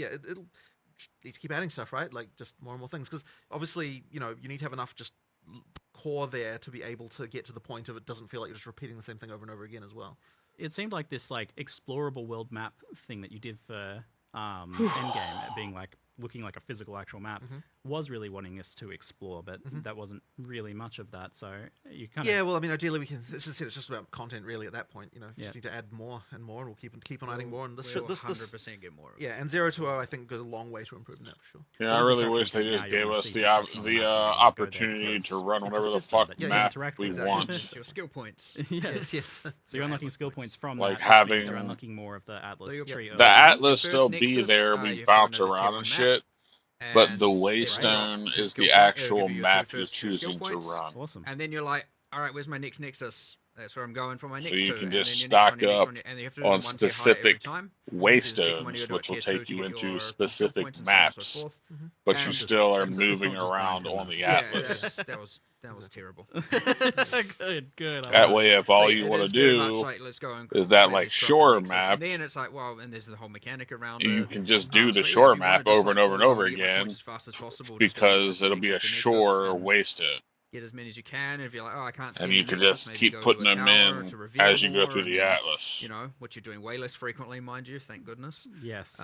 need to keep adding stuff, right? Like just more and more things, because obviously you need to have enough just core there to be able to get to the point of it doesn't feel like you're just repeating the same thing over and over again as well. It seemed like this like explorable world map thing that you did for Endgame, being like looking like a physical actual map, was really wanting us to explore, but that wasn't really much of that. So you kind of well, I mean, ideally we can. It's just about content, really. At that point, just need to add more and more, and we'll keep on adding more. And this 100% get more. And 0 to 0, I think, goes a long way to improving that for sure. Yeah, So I with the really corruption wish they thing, just now you're gave gonna us see the some corruption on the map and you're gonna go there opportunity to because run it's a whatever the system fuck that you map interact we with. want. It's your skill points. Yes. So you're unlocking skill points from Like that, which means having- you're unlocking more of the Atlas So tree. The Atlas Your still first be Nexus, there, you we have bounce to run a tier around one and map, shit. But and the it Waystone drops your is skill the point, it'll actual give you your map two you're first skill choosing to points, run. Awesome. And then you're like, all right, where's my next Nexus? That's where I'm going for my next So you two. can And just then your next stock one, your next up one, and you have to do on them one tier higher every specific time. So the second one, you Waystones, gotta do a which will tier 2 take to you get into your skill specific points and so on and so maps, forth. but you And still are it's not moving just around blanket on the maps. Yeah, Atlas. that was terrible. Good. I That love way, it. if all So you it want to is very much do like, let's go and is that play like this drop shore Nexus, map, and then it's like, well, and there's the whole mechanic around you it. can just do the But yeah, shore if you wanna map just, over like, and over and full over on get my again points as fast as possible, just go because Nexus to it'll be a Nexus to shore Nexus and Waystone. get as many as you can. And if you're like, oh, I can't see And any you can Nexus, just maybe keep go putting to a them tower in to reveal as you go more, through and the then, Atlas. which you're doing way less frequently, mind you, thank goodness. Yes.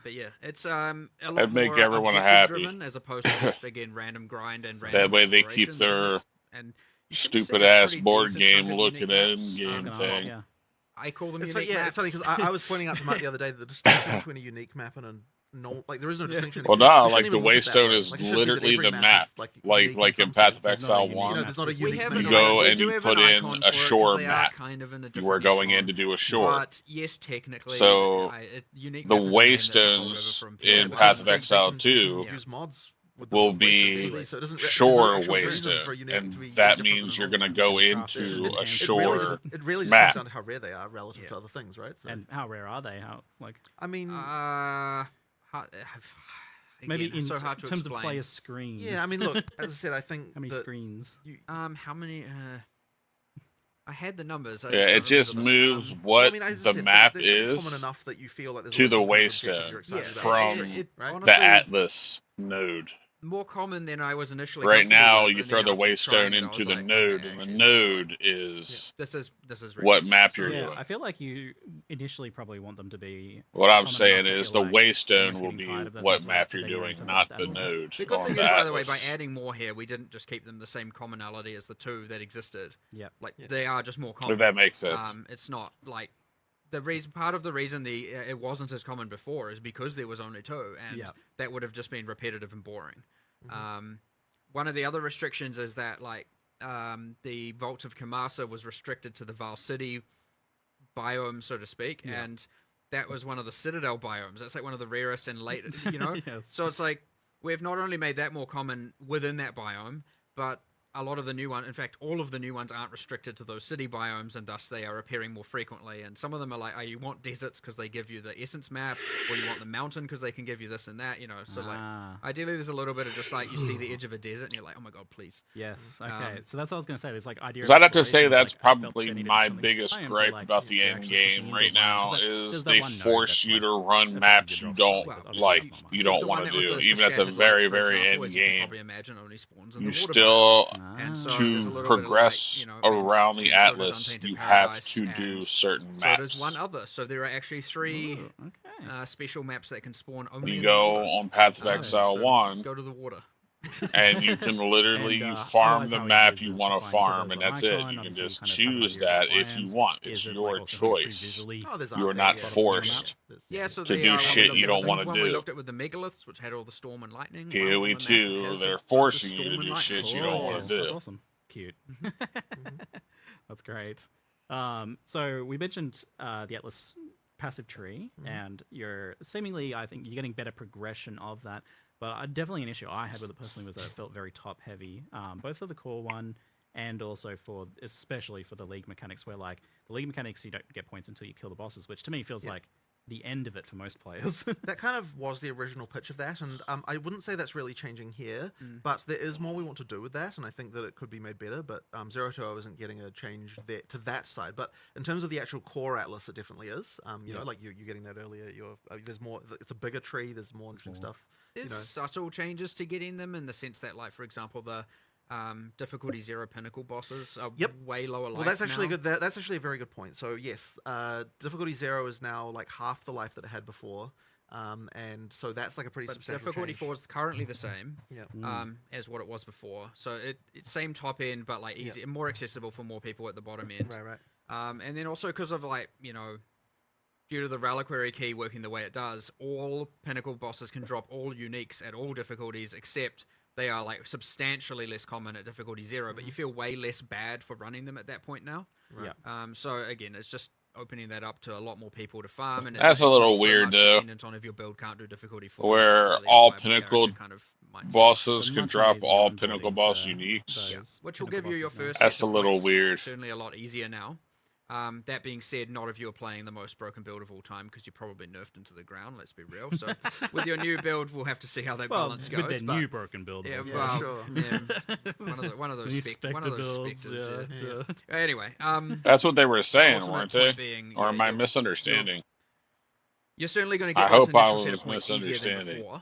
But yeah, it's a lot That'd make more everyone objective happy. driven as opposed to just again random grind and That random way they keep explorations, their and you get to see stupid a ass pretty board decent game chunk of looking unique at maps. I was game gonna ask, thing. yeah. I call them It's unique funny, maps. it's funny because I was pointing out to Matt the other day that the distinction between a unique map and a no, like there is no distinction. Well, We no, shouldn't like the even look at it that Waystone way. is Like, it should be that literally every the map map, is, like like in in some Path of sense. There's not a Exile unique 1. There's not a system. We unique have map. an You go we and do you have put an in icon a for it 'cause shore they map. are kind of in a You different are going echelon. in to do a shore. But yes, technically, So, unique the map is a name that's a holdover Waystones from in POI. Path of they Exile can 2 use mods with will the Waystone be anyway, so it doesn't, shore there's no actual reason Waystone, for a unique to and be that different means than you're a going to normal. go And craft into systems a and It really shore just map. comes down to how rare they are relative to other things, right? So, And how rare are they? How like I mean, maybe again, in so hard to terms of explain. player screen? yeah, I mean, look, as I said, I think How many that screens? How many? I had the numbers. I Yeah, it don't just remember them. moves well, what I mean, as I the said, map they should be common is enough that you feel like there's to always the some kind of objective Waystone you're excited Yeah, about, from right? honestly, the Atlas node. more common than I was initially. Right comfortable now, with, you and throw then the after Waystone trying it, I into was the like, node, okay, and the actually, node is this is what map ridiculous. you're Yeah, doing. I feel like you initially probably want them to be. What I'm common saying enough that is you're the like, Waystone almost will getting be tired of those what templates, map so you're then you're doing, incentivized not to the add more. node The good on thing the is, by the way, by Atlas. adding more here, we didn't just keep them the same commonality as the two that existed. Yep. Like they are just more If common. that makes sense. It's not like the reason. Part of the reason it wasn't as common before is because there was only two, and Yeah. that would have just been repetitive and boring. One of the other restrictions is that the Vault of Kamasa was restricted to the Val City biome, so to speak, Yeah. and that was one of the Citadel biomes. That's like one of the rarest and latest, Yes. So it's like we've not only made that more common within that biome, but a lot of the new ones, in fact, all of the new ones aren't restricted to those city biomes, and thus they are appearing more frequently. And some of them are like, oh, you want deserts because they give you the essence map, or you want the mountain because they can give you this and that, So like, ideally, there's a little bit of just like you see the edge of a desert, and you're like, oh my god, please. Yes. Okay. So that's what I was gonna say. There's like idea. Because I'd have to say exploration is, that's like, I felt probably they needed my something biggest high, and so, gripe like, about the you're end actually pushing game into right a biome. now There's is that they one node force that's, you like, to run effectively maps you drops don't stuff, but obviously like, it's not you much. don't The want one to that was do, the even at the shattered very, lakes, for very example, end as you can game. probably imagine, only spawns in You the water biome. still, And so there's a to little bit of, progress and around the so does Atlas, Untainted you have Paradise, to do and certain so maps. there's one other. So there are actually three Ooh, okay. special maps that can spawn only You in go the water. on Path of Exile So 1, go to the water. and you can literally And, farm otherwise the how easy map is you it to want to find? So farm, there's and an that's it. icon, You can obviously just kind of have an choose idea of that what if you biomes. want. Is It's it, your like, also something pretty choice. visually- Oh, there's You are art not there, yeah. forced Yeah, so to they do are shit you don't want wanna to We do. looked at with the megaliths, which had all the storm and lightning. Here one we on the map too, has they're a bunch of forcing you storm to and do lightning. shit you don't want Cool. to do. That's awesome. Cute. That's great. So we mentioned the Atlas passive tree, and you're seemingly, I think, you're getting better progression of that. But definitely an issue I had with it personally was that it felt very top heavy, both for the core one and also especially for the league mechanics, where like the league mechanics you don't get points until you kill the bosses, which to me feels like the end of it for most players. That kind of was the original pitch of that, and I wouldn't say that's really changing here, but there is more we want to do with that, and I think that it could be made better, but 020 isn't getting a change there, to that side. But in terms of the actual core atlas, it definitely is. You know, like you're getting that earlier. There's more. It's a bigger tree. There's more interesting stuff. There's subtle changes to getting them in the sense that, like, for example, the difficulty 0 pinnacle bosses are way lower life. Well, that's actually now. good. That's actually a very good point. So yes, difficulty 0 is now like half the life that it had before, and so that's like a pretty substantial difficulty change. 4 is currently the same Yeah. as what it was before. So it's same top end, but like easy, more accessible for more people at the bottom end. Right. And then also because of, like, you know, due to the reliquary key working the way it does, all pinnacle bosses can drop all uniques at all difficulties, except they are like substantially less common at difficulty 0, but you feel way less bad for running them at that point now. Right. So again, it's just opening that up to a lot more people to farm, and That's a little it's not so weird, much though. dependent on if your build can't do difficulty 4. Where really all viable pinnacle character kind of mindset. bosses So can much drop easier all onboarding pinnacle boss for uniques. those Which will pinnacle give you your bosses now. first. That's set a of little points. weird. Certainly a lot easier now. That being said, not if you're playing the most broken build of all time, because you're probably nerfed into the ground. Let's be real. So with your new build, we'll have to see how that balance goes. with their but new broken build. yeah, that's well, sure. yeah, one of those New specter builds, specters. yeah. Anyway, That's what they were saying, ultimate weren't point they? being, Or am I you're- misunderstanding? You're certainly going to I get those hope I initial set was of points easier than misunderstanding. before.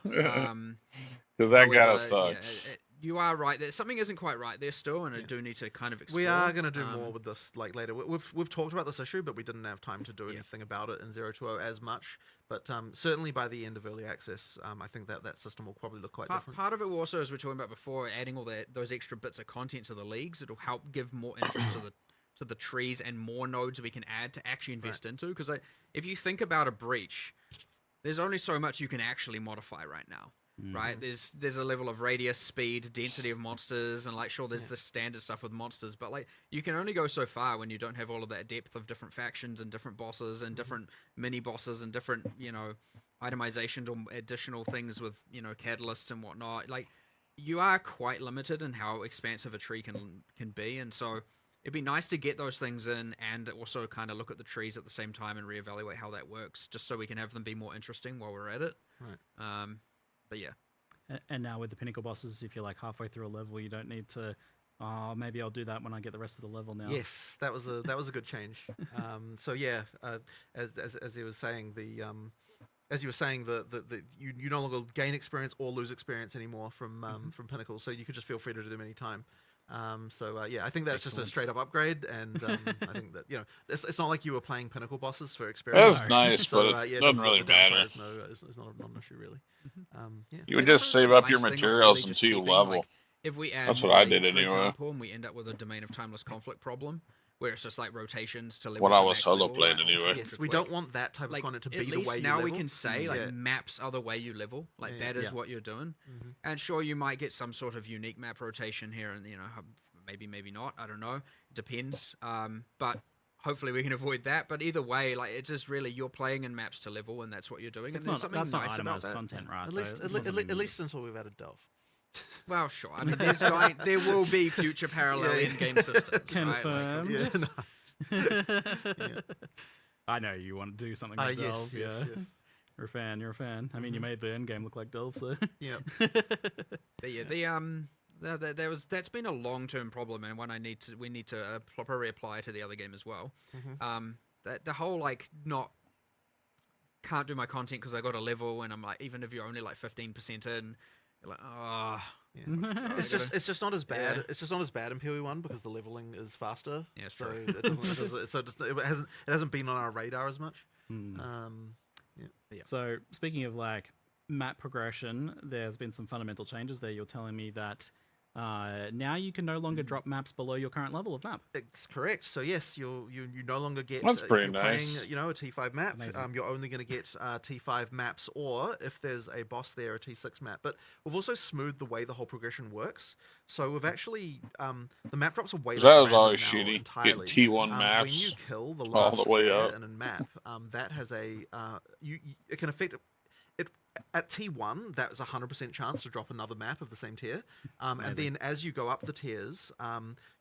Because that kind However, of sucks. you are right. That something isn't quite right there still, and I do need to kind of explore. We are going to do more with this like later. We've talked about this issue, but we didn't have time to do anything about it in 020 as much. But certainly by the end of early access, I think that system will probably look quite different. Part of it also, as we were talking about before, adding all those extra bits of content to the leagues, it'll help give more interest to the trees and more nodes we can add to actually invest into. Because if you think about a breach, there's only so much you can actually modify right now. Right, there's a level of radius, speed, density of monsters, and like there's the standard stuff with monsters, but like you can only go so far when you don't have all of that depth of different factions and different bosses and different mini bosses and different itemization or additional things with catalysts and whatnot. Like you are quite limited in how expansive a tree can be, and so it'd be nice to get those things in and also kind of look at the trees at the same time and reevaluate how that works, just so we can have them be more interesting while we're at it. Right. But yeah. And now with the pinnacle bosses, if you're like halfway through a level, you don't need to. Oh, maybe I'll do that when I get the rest of the level now. Yes, that was a good change. So yeah, as he was saying, as you were saying, you no longer gain experience or lose experience anymore from Pinnacle, so you could just feel free to do them anytime. Yeah, I think that's just a straight up upgrade, and I think that it's not like you were playing Pinnacle bosses for experience. That's nice, So, but it yeah, doesn't really the downside matter. is not an issue really. Yeah. You would And just also save the up your nice thing of materials really just until you keeping, level. like, if we add That's more what I leagues, did for anyway. example, and we end up with a Domain of Timeless Conflict problem, where it's just like rotations to level. When to I was max solo level, playing like, anyway. Yes, we don't want that type of content to be at the least way you now level. we can say like Yeah. maps are the way you level. Like Yeah. that is Yeah. what you're doing. And sure, you might get some sort of unique map rotation here, and maybe not. I don't know. Depends. But hopefully we can avoid that. But either way, like it's just really you're playing in maps to level, and that's what you're doing. It's and there's something that's not nice about itemized that. content, right? At though? least, It's at, not le- something- at least until we've added Delve. Well, sure. I mean, there will be future parallel in-game systems. Right? Confirmed. Yeah, no. I know you want to do something with Delve. yes. You're a fan. You're a fan. I mean, you made the end game look like Delve, so. Yeah. But yeah, that's been a long-term problem, and one we need to properly apply to the other game as well. That the whole like can't do my content because I got a level, and I'm like, even if you're only like 15% in, you're like, oh. Yeah. It's just not as bad. It's just not as bad in PoE1 because the leveling is faster. Yeah, it's so true. it hasn't been on our radar as much. So speaking of like map progression, there's been some fundamental changes there. You're telling me that now you can no longer drop maps below your current level of map. It's correct. So yes, you no longer get. That's if pretty you're nice. Playing, a T5 map. Amazing. You're only going to get T5 maps, or if there's a boss there, a T6 map. But we've also smoothed the way the whole progression works. So we've actually the map drops are way less That was random always now shitty. entirely. Get T1 When you maps kill the all last the way player up. in a map, that has a it can affect. At T1, that was a 100% chance to drop another map of the same tier. And then as you go up the tiers,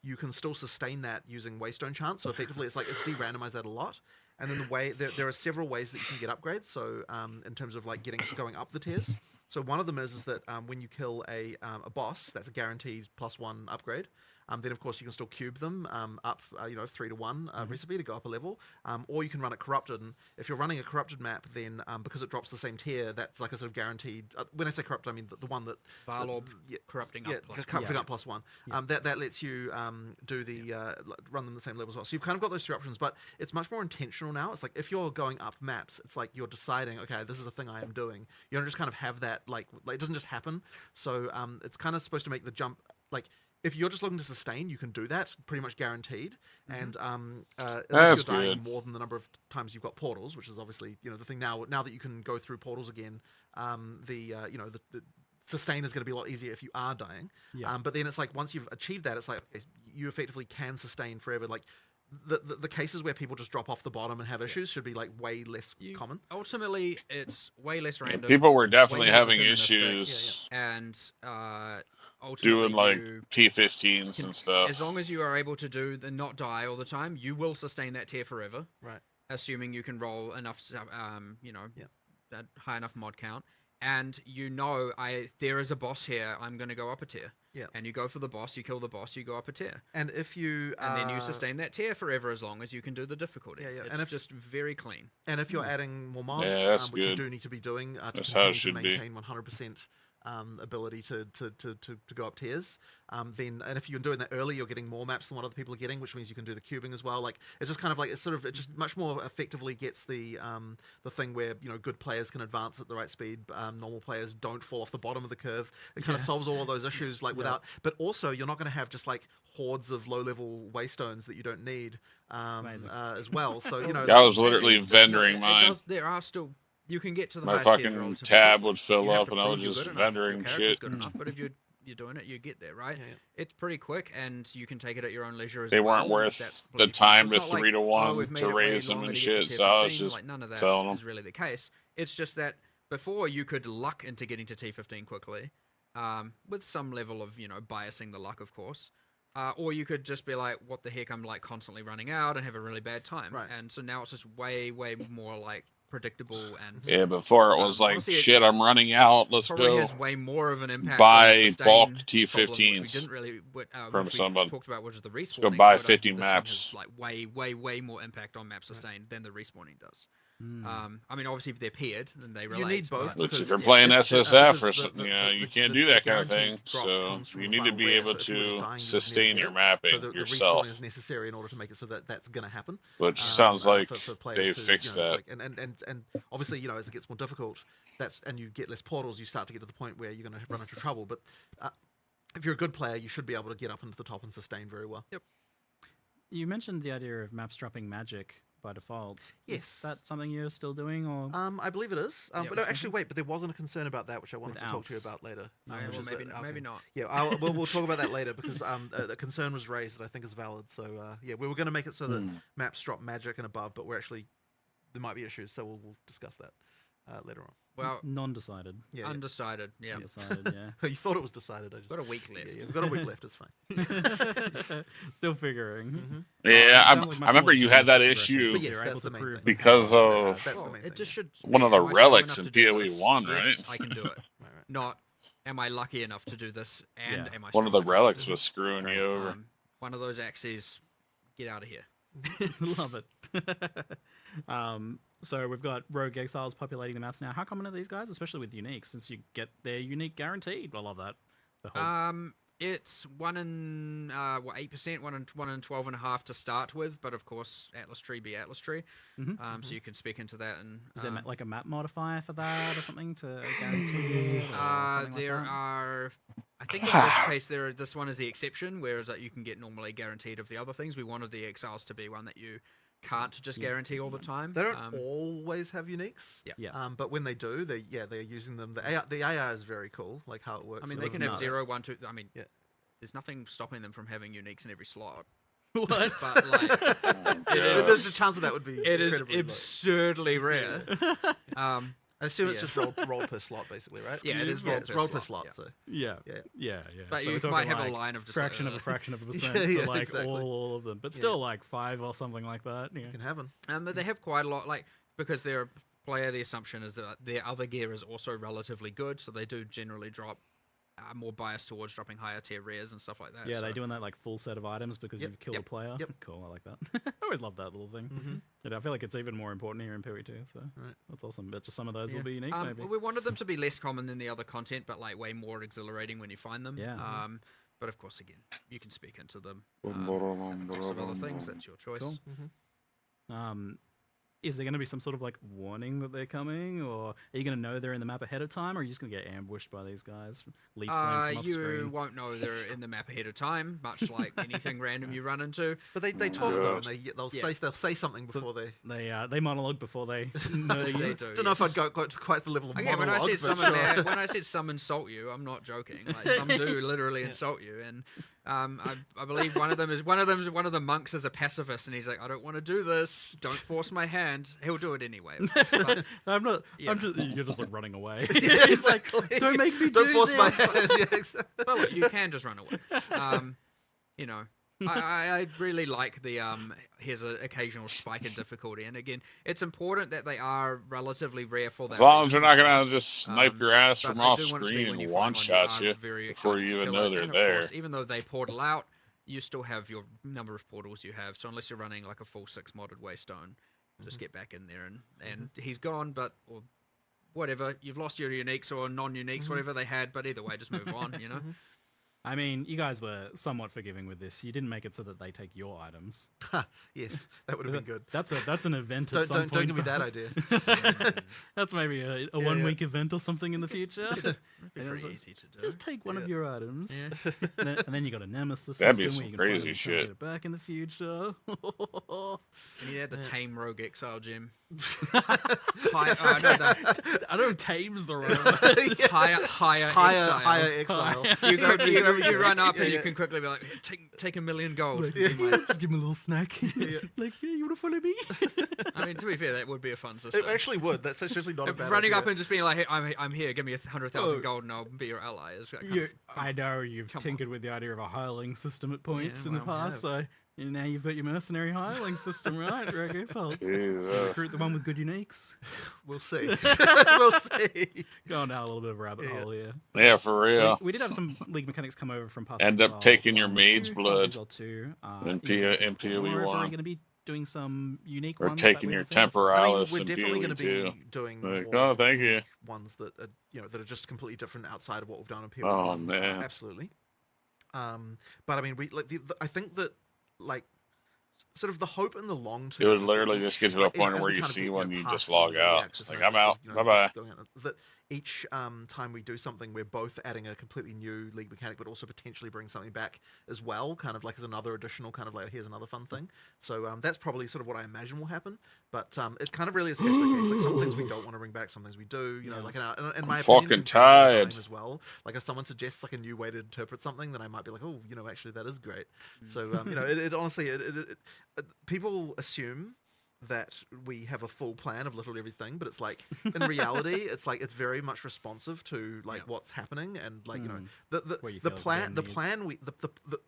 you can still sustain that using Waystone chance. So effectively, it's de-randomize that a lot. And then there are several ways that you can get upgrades. So in terms of like going up the tiers. So one of them is that when you kill a boss, that's a guaranteed +1 upgrade. Then of course you can still cube them up, 3 to 1 recipe to go up a level, or you can run it corrupted. And if you're running a corrupted map, then because it drops the same tier, that's like a sort of guaranteed. When I say corrupted, I mean the one that Varlorb corrupting up plus corrupting up +1. That lets you do the run them the same level as well. So you've kind of got those 3 options, but it's much more intentional now. It's like if you're going up maps, it's like you're deciding, okay, this is a thing I am doing. You don't just kind of have that like it doesn't just happen. So it's kind of supposed to make the jump like. If you're just looking to sustain, you can do that, pretty much guaranteed. And unless you're dying more than the number of times you've got portals, which is obviously the thing now. Now that you can go through portals again, the sustain is going to be a lot easier if you are dying. But then it's like once you've achieved that, it's like okay, you effectively can sustain forever. Like the cases where people just drop off the bottom and have issues should be like way less common. Ultimately, it's way less random. People were definitely having issues. And doing like T15s and stuff. As long as you are able to not die all the time, you will sustain that tier forever. Right. Assuming you can roll enough, that high enough mod count. And there is a boss here, I'm going to go up a tier. Yeah. And you go for the boss, you kill the boss, you go up a tier. And if you... and then you sustain that tier forever as long as you can do the difficulty. It's and just very clean. And if you're adding more mods, which you do need to be doing to continue to maintain 100%... ability to go up tiers, then and if you're doing that early, you're getting more maps than what other people are getting, which means you can do the cubing as well. Like it's just kind of like it just much more effectively gets the thing where good players can advance at the right speed, normal players don't fall off the bottom of the curve. It kind of solves all of those issues like without, but also you're not going to have just like hordes of low level waystones that you don't need as well. So I was literally vendoring mine. There are still. You can get to the my fucking tab would fill up, and I was just vendoring shit. Good enough, but if you're doing it, you get there, right? It's pretty quick, and you can take it at your own leisure as well. They weren't worth the time to 3 to 1 to raise them and shit. So I was just like none of that telling them. is really the case. It's just that before you could luck into getting to T15 quickly, with some level of biasing the luck, of course. Or you could just be like, what the heck, I'm like constantly running out and have a really bad time. Right. And so now it's just way more like predictable and before it was like honestly, shit, I'm running out, let's probably go has way more of an impact buy bulk T15s we didn't really from somebody talked about, which is the respawning. Go buy 50 maps. Like way more impact on map sustain than the respawning does. I mean, obviously, if they're paired, then they relate. You need both. Which if you're playing SSF or something, you can't do that kind of thing. So you need to be able to sustain your mapping yourself. The respawning is necessary in order to make it so that that's going to happen. Which sounds like for they fixed that. Like, and obviously, as it gets more difficult, and you get less portals, you start to get to the point where you're going to run into trouble. But if you're a good player, you should be able to get up into the top and sustain very well. Yep. You mentioned the idea of maps dropping magic by default. Yes. Is that something you're still doing, or? I believe it is. But no, actually, wait. But there wasn't a concern about that, which I wanted to talk to you about later. Maybe not. Yeah, we'll talk about that later because the concern was raised that I think is valid. So we were going to make it so that maps drop magic and above, but there might be issues. So we'll discuss that later on. Well, non-decided. Yeah, undecided. Yeah. Undecided, yeah. You thought it was decided. I just got a week left. Yeah, we've got a week left. It's fine. Still figuring. Yeah, I remember you had that issue that's the main thing. because of that's the main thing. It just should. One of the relics in PoE 1, yes, right? I can do it. Not, am I lucky enough to do this? And am I? One of the strong enough relics to do was this? screwing you over. One of those axes. Get out of here. Love it. So we've got rogue exiles populating the maps now. How common are these guys, especially with unique, since you get their unique guaranteed? I love that. It's 1 in 8%, 1 in 12.5 to start with, but of course Atlas Tree be Atlas Tree. So you can speak into that. And is there like a map modifier for that or something to guarantee it? There are. I think in this case, this one is the exception, whereas you can get normally guaranteed of the other things. We wanted the exiles to be one that you can't just guarantee all the time. They don't always have uniques. Yeah. But when they do, they're using them. The AI is very cool, like how it works. I mean, they can have 0, 1, 2. I mean, there's nothing stopping them from having uniques in every slot. What? But like, the chance of that would be. It is absurdly rare. I assume it's Yeah. just rolled per slot, basically, right? Yeah, it is Yeah, rolled it's per rolled per slot, slot. yeah. So Yeah. But So you we're talking might have like a line of just fraction of a fraction of a percent Yeah, for like exactly. all of them, but still like 5 or something like that. Yeah. you can have them. But they have quite a lot, like, because they're a player, the assumption is that their other gear is also relatively good, so they do generally drop more biased towards dropping higher tier rares and stuff like that. Yeah, so. they're doing that like full set of items because Yep, you've killed yep, a player. yep. Cool, I like that. I always love that little thing. Mm-hmm. And I feel like it's even more important here in PoE2, so Right. that's awesome. Bet just some of those Yeah. will be unique, maybe. We wanted them to be less common than the other content, but like way more exhilarating when you find them. Yeah. But of course, again, you can speak into them. Across of other things, that's your choice. Cool. Mm-hmm. Is there going to be some sort of like warning that they're coming, or are you going to know they're in the map ahead of time, or are you just going to get ambushed by these guys? Leaf zone from off You screen. won't know they're in the map ahead of time, much like anything random you run into. But they talk though, and Yeah. they'll say something before they. They monologue before they know They you. do. Don't know if yes. I'd go to quite the level of Again, when I monologue. said but some sure. when I said some insult you, I'm not joking. Like some do literally insult you, and I believe one of the monks is a pacifist, and he's like, I don't want to do this. Don't force my hand. He'll do it anyway. But, I'm not. Yeah. I'm just. You're just like running away. Yeah, He's like, exactly. don't make me Don't do force my this." hand. Yeah, exactly. but look, you can just run away. You know. I really like the here's an occasional spike in difficulty, and again, it's important that they are relatively rare for that. As long as reason they're not well. gonna just snipe your ass But from I off do want it to be screen when you and find one one, shots are you very before excited you to even kill know it. they're And of there. course, even though they portal out, you still have your number of portals you have. So unless you're running like a full 6 modded Waystone, just get back in there and he's gone. But or whatever, you've lost your uniques or non-uniques, whatever they had. But either way, just move on. You know. I mean, you guys were somewhat forgiving with this. You didn't make it so that they take your items. Yes, that would have been good. That's an event. At some Don't point, give me that guys. idea. That's maybe a 1 week event or something in the future. It'd be And it's pretty like, easy to do. just take one of Yeah. your items, Yeah. and then you got a nemesis That'd be system some where you can find crazy them and try and shit. get it back in the future. And you had the tame rogue exile gem. I don't tames the road. Higher Higher exile. exile. You, go, you run up Yeah, and you yeah. can quickly be like, take 1 million gold. Just give me a little snack. Yeah. Like, yeah, you want to follow me? I mean, to be fair, that would be a fun system. It actually would. That's actually not a bad Running idea. up and just being like, hey, I'm here, give me 100,000 Oh. gold and I'll be your ally. Is kind of I know you've Come on. tinkered with the idea of a hireling system at points Yeah, in the well, past, so now you've got your mercenary hireling system, right? Okay, so let's Jesus. recruit the one with good uniques. We'll see. We'll see. Going down a little bit of a rabbit Yeah. hole here. Yeah, for So real. we did have some league mechanics come over from Path End of up Exile taking your 1, maid's 2, blood. Exile 2, In even PoE more, if we're 1. going to be doing some unique Or ones. taking that your we haven't seen before. I mean, temporalis we're in definitely going PoE to 2. be doing Like, more oh, thank you. unique ones that are, that are just completely different outside of what we've done in PoE. Oh, man. Absolutely. But I mean, we like I think that like sort of the hope in the long term. It would is that literally each- just get to a like, point as where we you kind of see get, one, you past just the log early out. access Like, and I'm actually, out. Bye-bye. just going out, that each time we do something, we're both adding a completely new league mechanic, but also potentially bring something back as well, kind of like as another additional kind of like, here's another fun thing. So that's probably sort of what I imagine will happen. But it kind of really is case by case. Like some things we don't want to bring back, some things we do. You know, like in my opinion, fucking can change over tired. time as well. Like if someone suggests like a new way to interpret something, then I might be like, oh, actually that is great. So it honestly, people assume that we have a full plan of literally everything, but it's like in reality it's like it's very much responsive to like what's happening, and like Where you the feel plan the the needs. plan we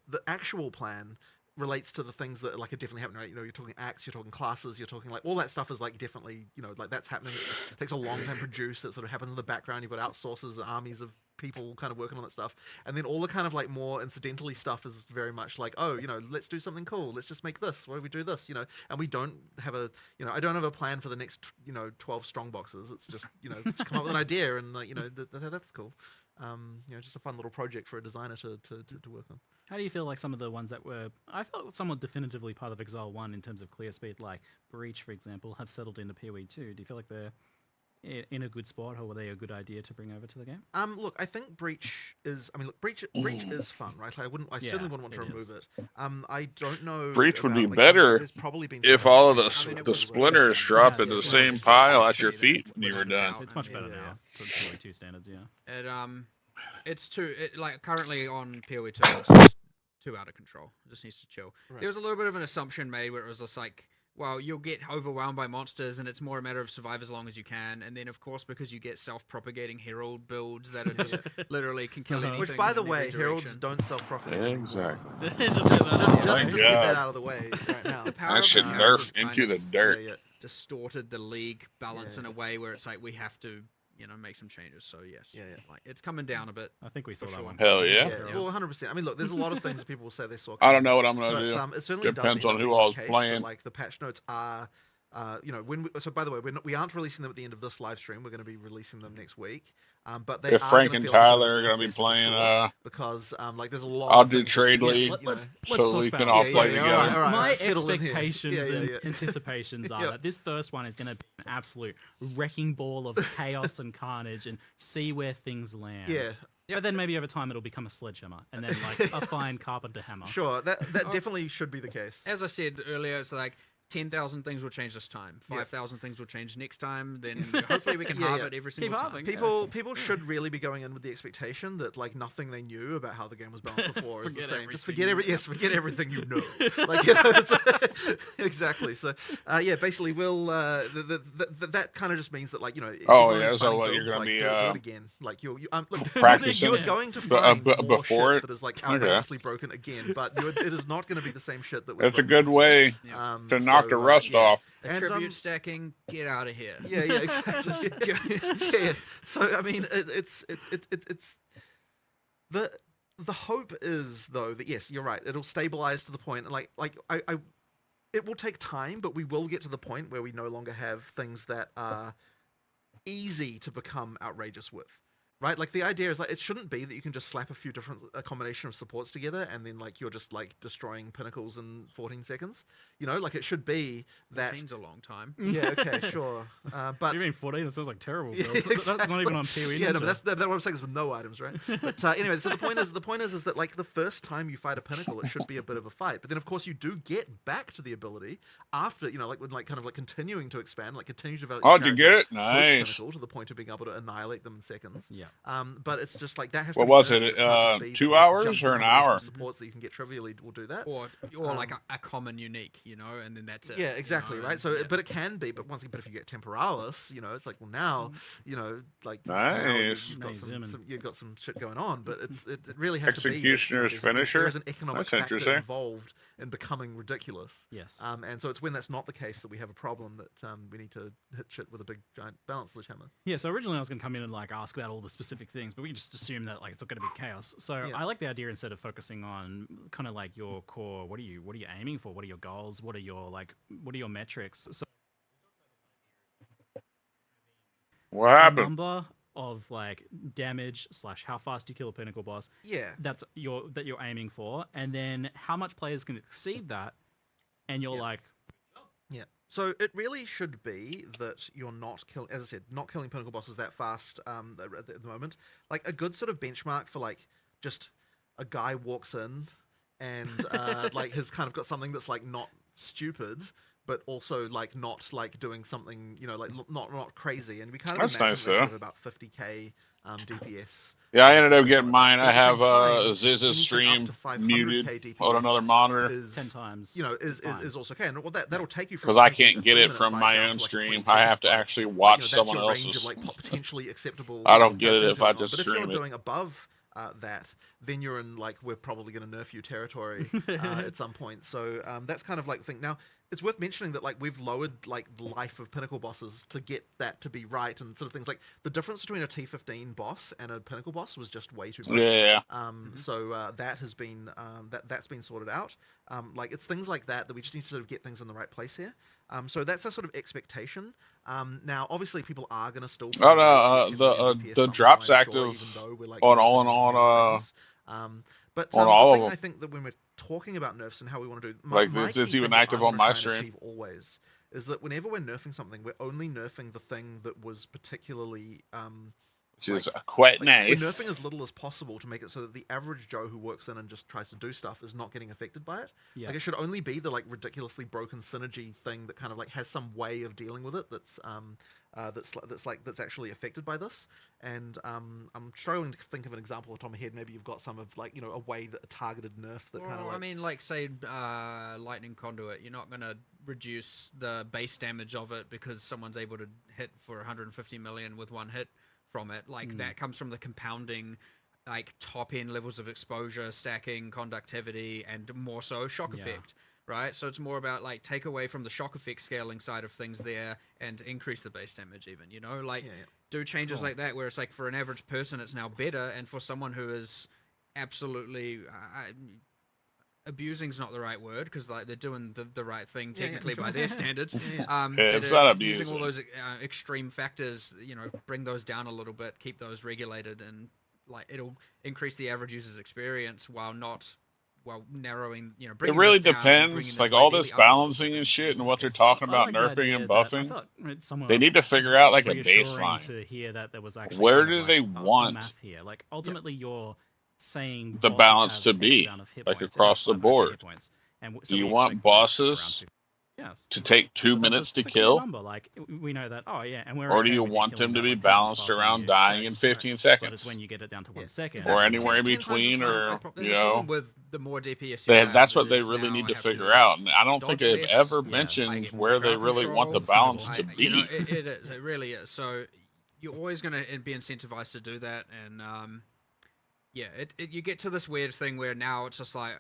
the actual plan relates to the things that like are definitely happening, right? You're talking acts, you're talking classes, you're talking like all that stuff is like definitely like that's happening. It takes a long time to produce. It sort of happens in the background. You've got outsources, armies of people kind of working on that stuff, and then all the kind of like more incidentally stuff is very much like, oh, let's do something cool, let's just make this, what if we do this, and we don't have a I don't have a plan for the next 12 strong boxes. It's just just come up with an idea, and like that's cool. Just a fun little project for a designer to work on. How do you feel like some of the ones that were, I felt somewhat definitively part of Exile 1 in terms of clear speed, like Breach, for example, have settled into PoE 2? Do you feel like they're in a good spot, or were they a good idea to bring over to the game? Look, I think Breach is. I mean, look, Breach is fun, right? I certainly wouldn't want to it remove is. it. I don't know. Breach would about, be like, better there's probably been if some all of the changes. I mean, it the was- splinters yeah, dropped yeah, into the yeah, same it's pile just at your fade feet out when you were without a done. doubt. It's much better Yeah. now, to PoE 2 standards, yeah. It's like currently on PoE 2, it's just too out of control. It just needs to chill. Right. There was a little bit of an assumption made where it was just like well, you'll get overwhelmed by monsters, and it's more a matter of survive as long as you can. And then, of course, because you get self-propagating herald builds that are just literally can kill anything. Which, by the in every way, heralds direction. don't self-propagate anymore. Exactly. Just Just Thank get that God. out of the way right now. The power That of shit the herald nerfed has kind into the of dirt. Yeah, distorted the league balance Yeah, in a way where it's like we have to, make some changes. So yes, Yeah. like it's coming down a bit. I think we saw For that sure. one. Hell coming. yeah. yeah. Well, 100%. I mean, look, there's a lot of things that people will say they saw. I coming, don't know what I'm gonna but do. it certainly Depends does on end who up being all's the case playing. that, like, the patch notes are, so by the way, we aren't releasing them at the end of this live stream. We're going to be releasing them next week. But they If are Frank gonna and feel like a bit of Tyler a are gonna be nerf fest for playing, sure, because like there's a lot. I'll of do things that Trade can- League. Let's so talk we can about all it. play Yeah, together. all right, My settle in here. expectations and Yeah. anticipations are Yep. that this first one is going to be an absolute wrecking ball of chaos and carnage, and see where things land. Yeah. But then maybe over time it'll become a sledgehammer, and then like a fine carpenter hammer. Sure, that definitely should be the case. As I said earlier, it's like 10,000 things will change this time. 5,000 things will change next time. Then hopefully we can halve it every single time. People should really be going in with the expectation that like nothing they knew about how the game was balanced before is the Forget same. Just everything forget everything you know. Like exactly. So basically we'll that kind of just means that like Oh, everyone yeah, who's so finding what, you're builds, gonna like, be, do it again. Like look, practicing you're going to b- find b- more before shit it? that is like Okay. outrageously broken again, but it is not going to be the same shit that was. That's a broken good way before. to knock the rust off. Attribute stacking, get out of here. Yeah, exactly. yeah. So I mean, it's the hope is though that yes, you're right. It'll stabilize to the point, and like I it will take time, but we will get to the point where we no longer have things that are easy to become outrageous with. Right, like the idea is like it shouldn't be that you can just slap a few different combination of supports together and then like you're just like destroying pinnacles in 14 seconds. Like it should be that. 14's a long time. Yeah, okay, sure. But You mean 14? That sounds like terrible. Yeah, builds. That's not exactly. even on PoE. Yeah, no, Ninja. but that's what I'm saying is with no items, right? But anyway, so the point is that like the first time you fight a pinnacle, it should be a bit of a fight. But then of course you do get back to the ability after like when like kind of like continuing to expand, like continue to develop. Oh, your did you character get it? Nice. post-pinnacle to the point of being able to annihilate them in seconds. Yeah. But it's just like that has What to be was earned. it, Can't just be 2 that, like, hours just or a an combination of hour? supports that you can get trivially will do that. Or like a common unique, and then that's it. Yeah, exactly, right? and- So, yeah. but it can be, but if you get temporalis, it's like, well, now, like, Nice. now you've got Nice, you've got some shit going on, but it really has to be. Executioner's finisher? There is an economic That's factor interesting. involved in becoming ridiculous. Yes. And so it's when that's not the case that we have a problem that we need to hit shit with a big giant balance sledgehammer. Yeah, so originally I was going to come in and like ask about all the specific things, but we just assume that like it's not going to be chaos. So Yeah. I like the idea instead of focusing on kind of like your core. What are you aiming for? What are your goals? What are your metrics? So What a happened? number of like damage / how fast you kill a pinnacle boss. Yeah. That you're aiming for, and then how much players can exceed that, and you're Yeah. like, Yeah. So it really should be that you're not killing, as I said, not killing pinnacle bosses that fast at the moment. Like a good sort of benchmark for like just a guy walks in and like has kind of got something that's like not stupid, but also like not like doing something like not crazy. And we kind of That's imagine nice, that you though. have about 50k DPS. Yeah, I ended up getting Something mine. like I that. have But at the same time, Ziz's anything stream up to 500k muted DPS on another monitor is 10 times. is fine. also okay. And well, that'll take you from because I taking can't a get it 3-minute from fight my down own to, like, a stream. 20-second I have to fight. actually Like, watch that's someone your range else's. of like potentially acceptable. I don't get it things if I going on. just But if you're stream it. doing above that, then you're in like we're probably going to nerf you territory at some point. So that's kind of like the thing. Now it's worth mentioning that like we've lowered like the life of pinnacle bosses to get that to be right and sort of things like the difference between a T15 boss and a pinnacle boss was just way too much. Yeah. So that has been that's been sorted out. Like it's things like that we just need to sort of get things in the right place here. So that's a sort of expectation. Now, obviously, people are going to still. Oh, find ways to get 10 million DPS the somehow, drop's I'm sure, active even though we're, like, on nerfing all many things. But on all the of thing them. I think that when we're talking about nerfs and how we want to do, Like, my it's key even thing that active I on wanna my try and stream. achieve always is that whenever we're nerfing something, we're only nerfing the thing that was particularly Which is Like, quite we're nice. nerfing as little as possible to make it so that the average Joe who works in and just tries to do stuff is not getting affected by it. Yeah. Like, it should only be the like ridiculously broken synergy thing that kind of like has some way of dealing with it that's actually affected by this. And I'm struggling to think of an example off the top of my head. Maybe you've got some of like, you know, a way that a targeted nerf that kind of like. I mean, like say lightning conduit, you're not gonna reduce the base damage of it because someone's able to hit for 150 million with one hit from it. Like that comes from the compounding, like top end levels of exposure, stacking, conductivity, and more so shock effect. Right, so it's more about like take away from the shock effect scaling side of things there and increase the base damage even, you know, like do changes like that where it's like for an average person it's now better, and for someone who is absolutely abusing's not the right word because like they're doing the right thing technically by their standards. It's not abusing. Using all those extreme factors, you know, bring those down a little bit, keep those regulated, and like it'll increase the average user's experience while narrowing, you know, It bringing really this down and bringing depends. this Like all this ideally up a little balancing bit. and shit, and what they're talking I about like the nerfing idea and that I buffing. thought it's somewhat They need to figure out like a reassuring baseline. to hear that there was actually Where kind of do like they a want math here. Like ultimately, you're saying the bosses balance have to X be, amount of hit like points, across the 500 board? hit points, and Do so you we want expect that around bosses 50. Yes. to take 2 So minutes to it's a clear kill? number. Like we know that. Oh yeah, and we're Or okay do you with want killing them to that, be like, 10 times balanced faster than around you dying in expect. 15 But it's seconds? when you get it down to 1 second. exactly. Or anywhere in 10 times is between, fine. or, The you problem know, with the more DPS you have, that's it what they is really now need I to have figure out. And I don't think dodge they've less. ever Yeah. I mentioned get more where they crowd really want the control. balance to You know, be. it is. It really is. So you're always going to be incentivized to do that, and yeah, you get to this weird thing where now it's just like,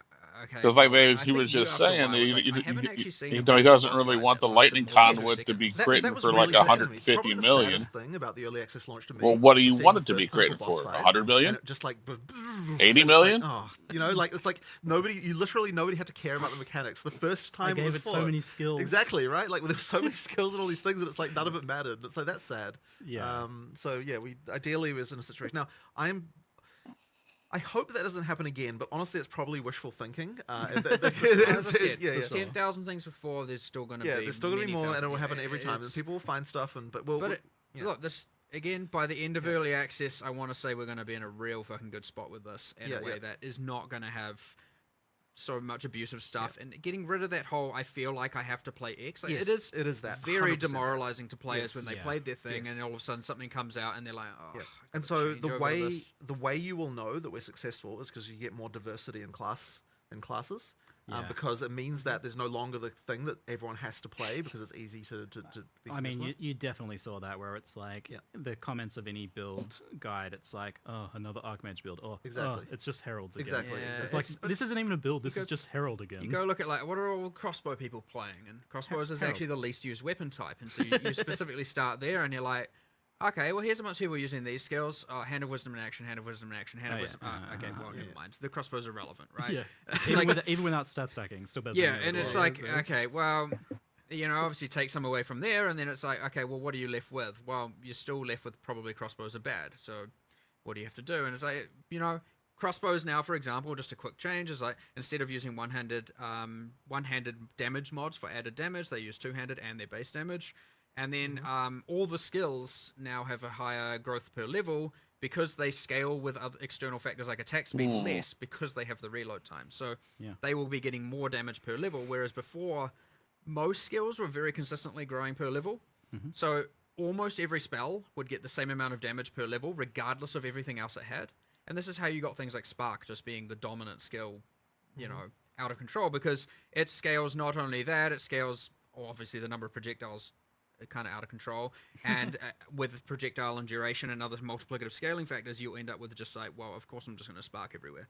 okay, Because like well, I he think was you just after a saying, while was like, I haven't actually seen a he meaningful doesn't boss really fight want that the lasted lightning more than 10 conduit to be seconds. critting That was for really like sad to me. 150 Probably the million. saddest thing about the early access launch to me. Well, what do you was want seeing it to the be first clinical critting boss for? fight, 100 million? and it just like 80 it's million? Like, oh, you know, like it's like nobody had to care about the mechanics. The first time I gave was it so fought. many skills. Exactly, right? Like there were so many skills and all these things, and it's like none of it mattered. It's like that's sad. Yeah. So yeah, we ideally was in a situation. Now I hope that doesn't happen again, but honestly, it's probably wishful thinking. As I said, yeah, there's 10,000 things before. There's still going to be there's still gonna be many more, and it thousand. will happen every time, and It's- people will find stuff, Look, this again. By the end of early access, I want to say we're going to be in a real fucking good spot with this, in a way that is not going to have so much abusive stuff, and getting rid of that whole I feel like I have to play X. Like, Yes, it is that very 100% demoralizing to players Yes. when they Yeah. played their thing, Yes. and all of a sudden something comes out, and they're like, oh. Yeah. I And gotta so change over this. the way you will know that we're successful is because you get more diversity in classes. Yeah. Because it means that there's no longer the thing that everyone has to play because it's easy to be I mean, successful. you definitely saw that where it's like the comments of any build guide. It's like, oh, another Archmage build. Oh, Exactly. it's just Heralds again. Exactly, Yeah, It's like it's- this isn't even a build. This go- is just Herald again. You go look at like what are all crossbow people playing, and crossbows is Herald. actually the least used weapon type, and so you specifically start there, and you're like, okay, well here's a bunch of people using these skills: hand of wisdom in action, hand of wisdom in action, hand of Oh, yeah. wisdom. Okay, well never mind. The crossbows are relevant, right? Yeah, Like- even without stat stacking, still better. Yeah, than the and other it's one, like, so- okay, well, you know, obviously take some away from there, and then it's like, okay, well, what are you left with? Well, you're still left with probably crossbows are bad. So, what do you have to do? And it's like, you know, crossbows now, for example, just a quick change is like instead of using one-handed damage mods for added damage, they use two-handed and their base damage. And then all the skills now have a higher growth per level because they scale with other external factors like attack speed less because they have the reload time. So Yeah. they will be getting more damage per level, whereas before most skills were very consistently growing per level. So almost every spell would get the same amount of damage per level regardless of everything else it had. And this is how you got things like Spark just being the dominant skill, you know, out of control because it scales not only that, it scales obviously the number of projectiles kind of out of control, and with projectile and duration and other multiplicative scaling factors, you'll end up with just like, well, of course I'm just going to spark everywhere.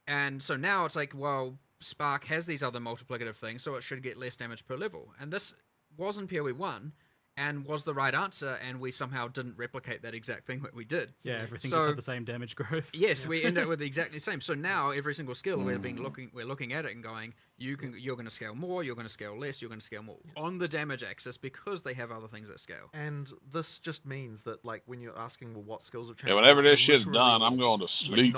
And so now it's like, well, spark has these other multiplicative things, so it should get less damage per level. And this was in PoE 1 and was the right answer, and we somehow didn't replicate that exact thing that we did. Yeah, everything So- just had the same damage growth. Yes, we end up with exactly the same. So now every single skill we're looking at it and going, you're going to scale more, you're going to scale less, you're going to scale more on the damage axis because they have other things that scale. And this just means that, like, when you're asking, well, what skills have changed? Yeah, whenever this literally shit's done, I'm going to like, sleep.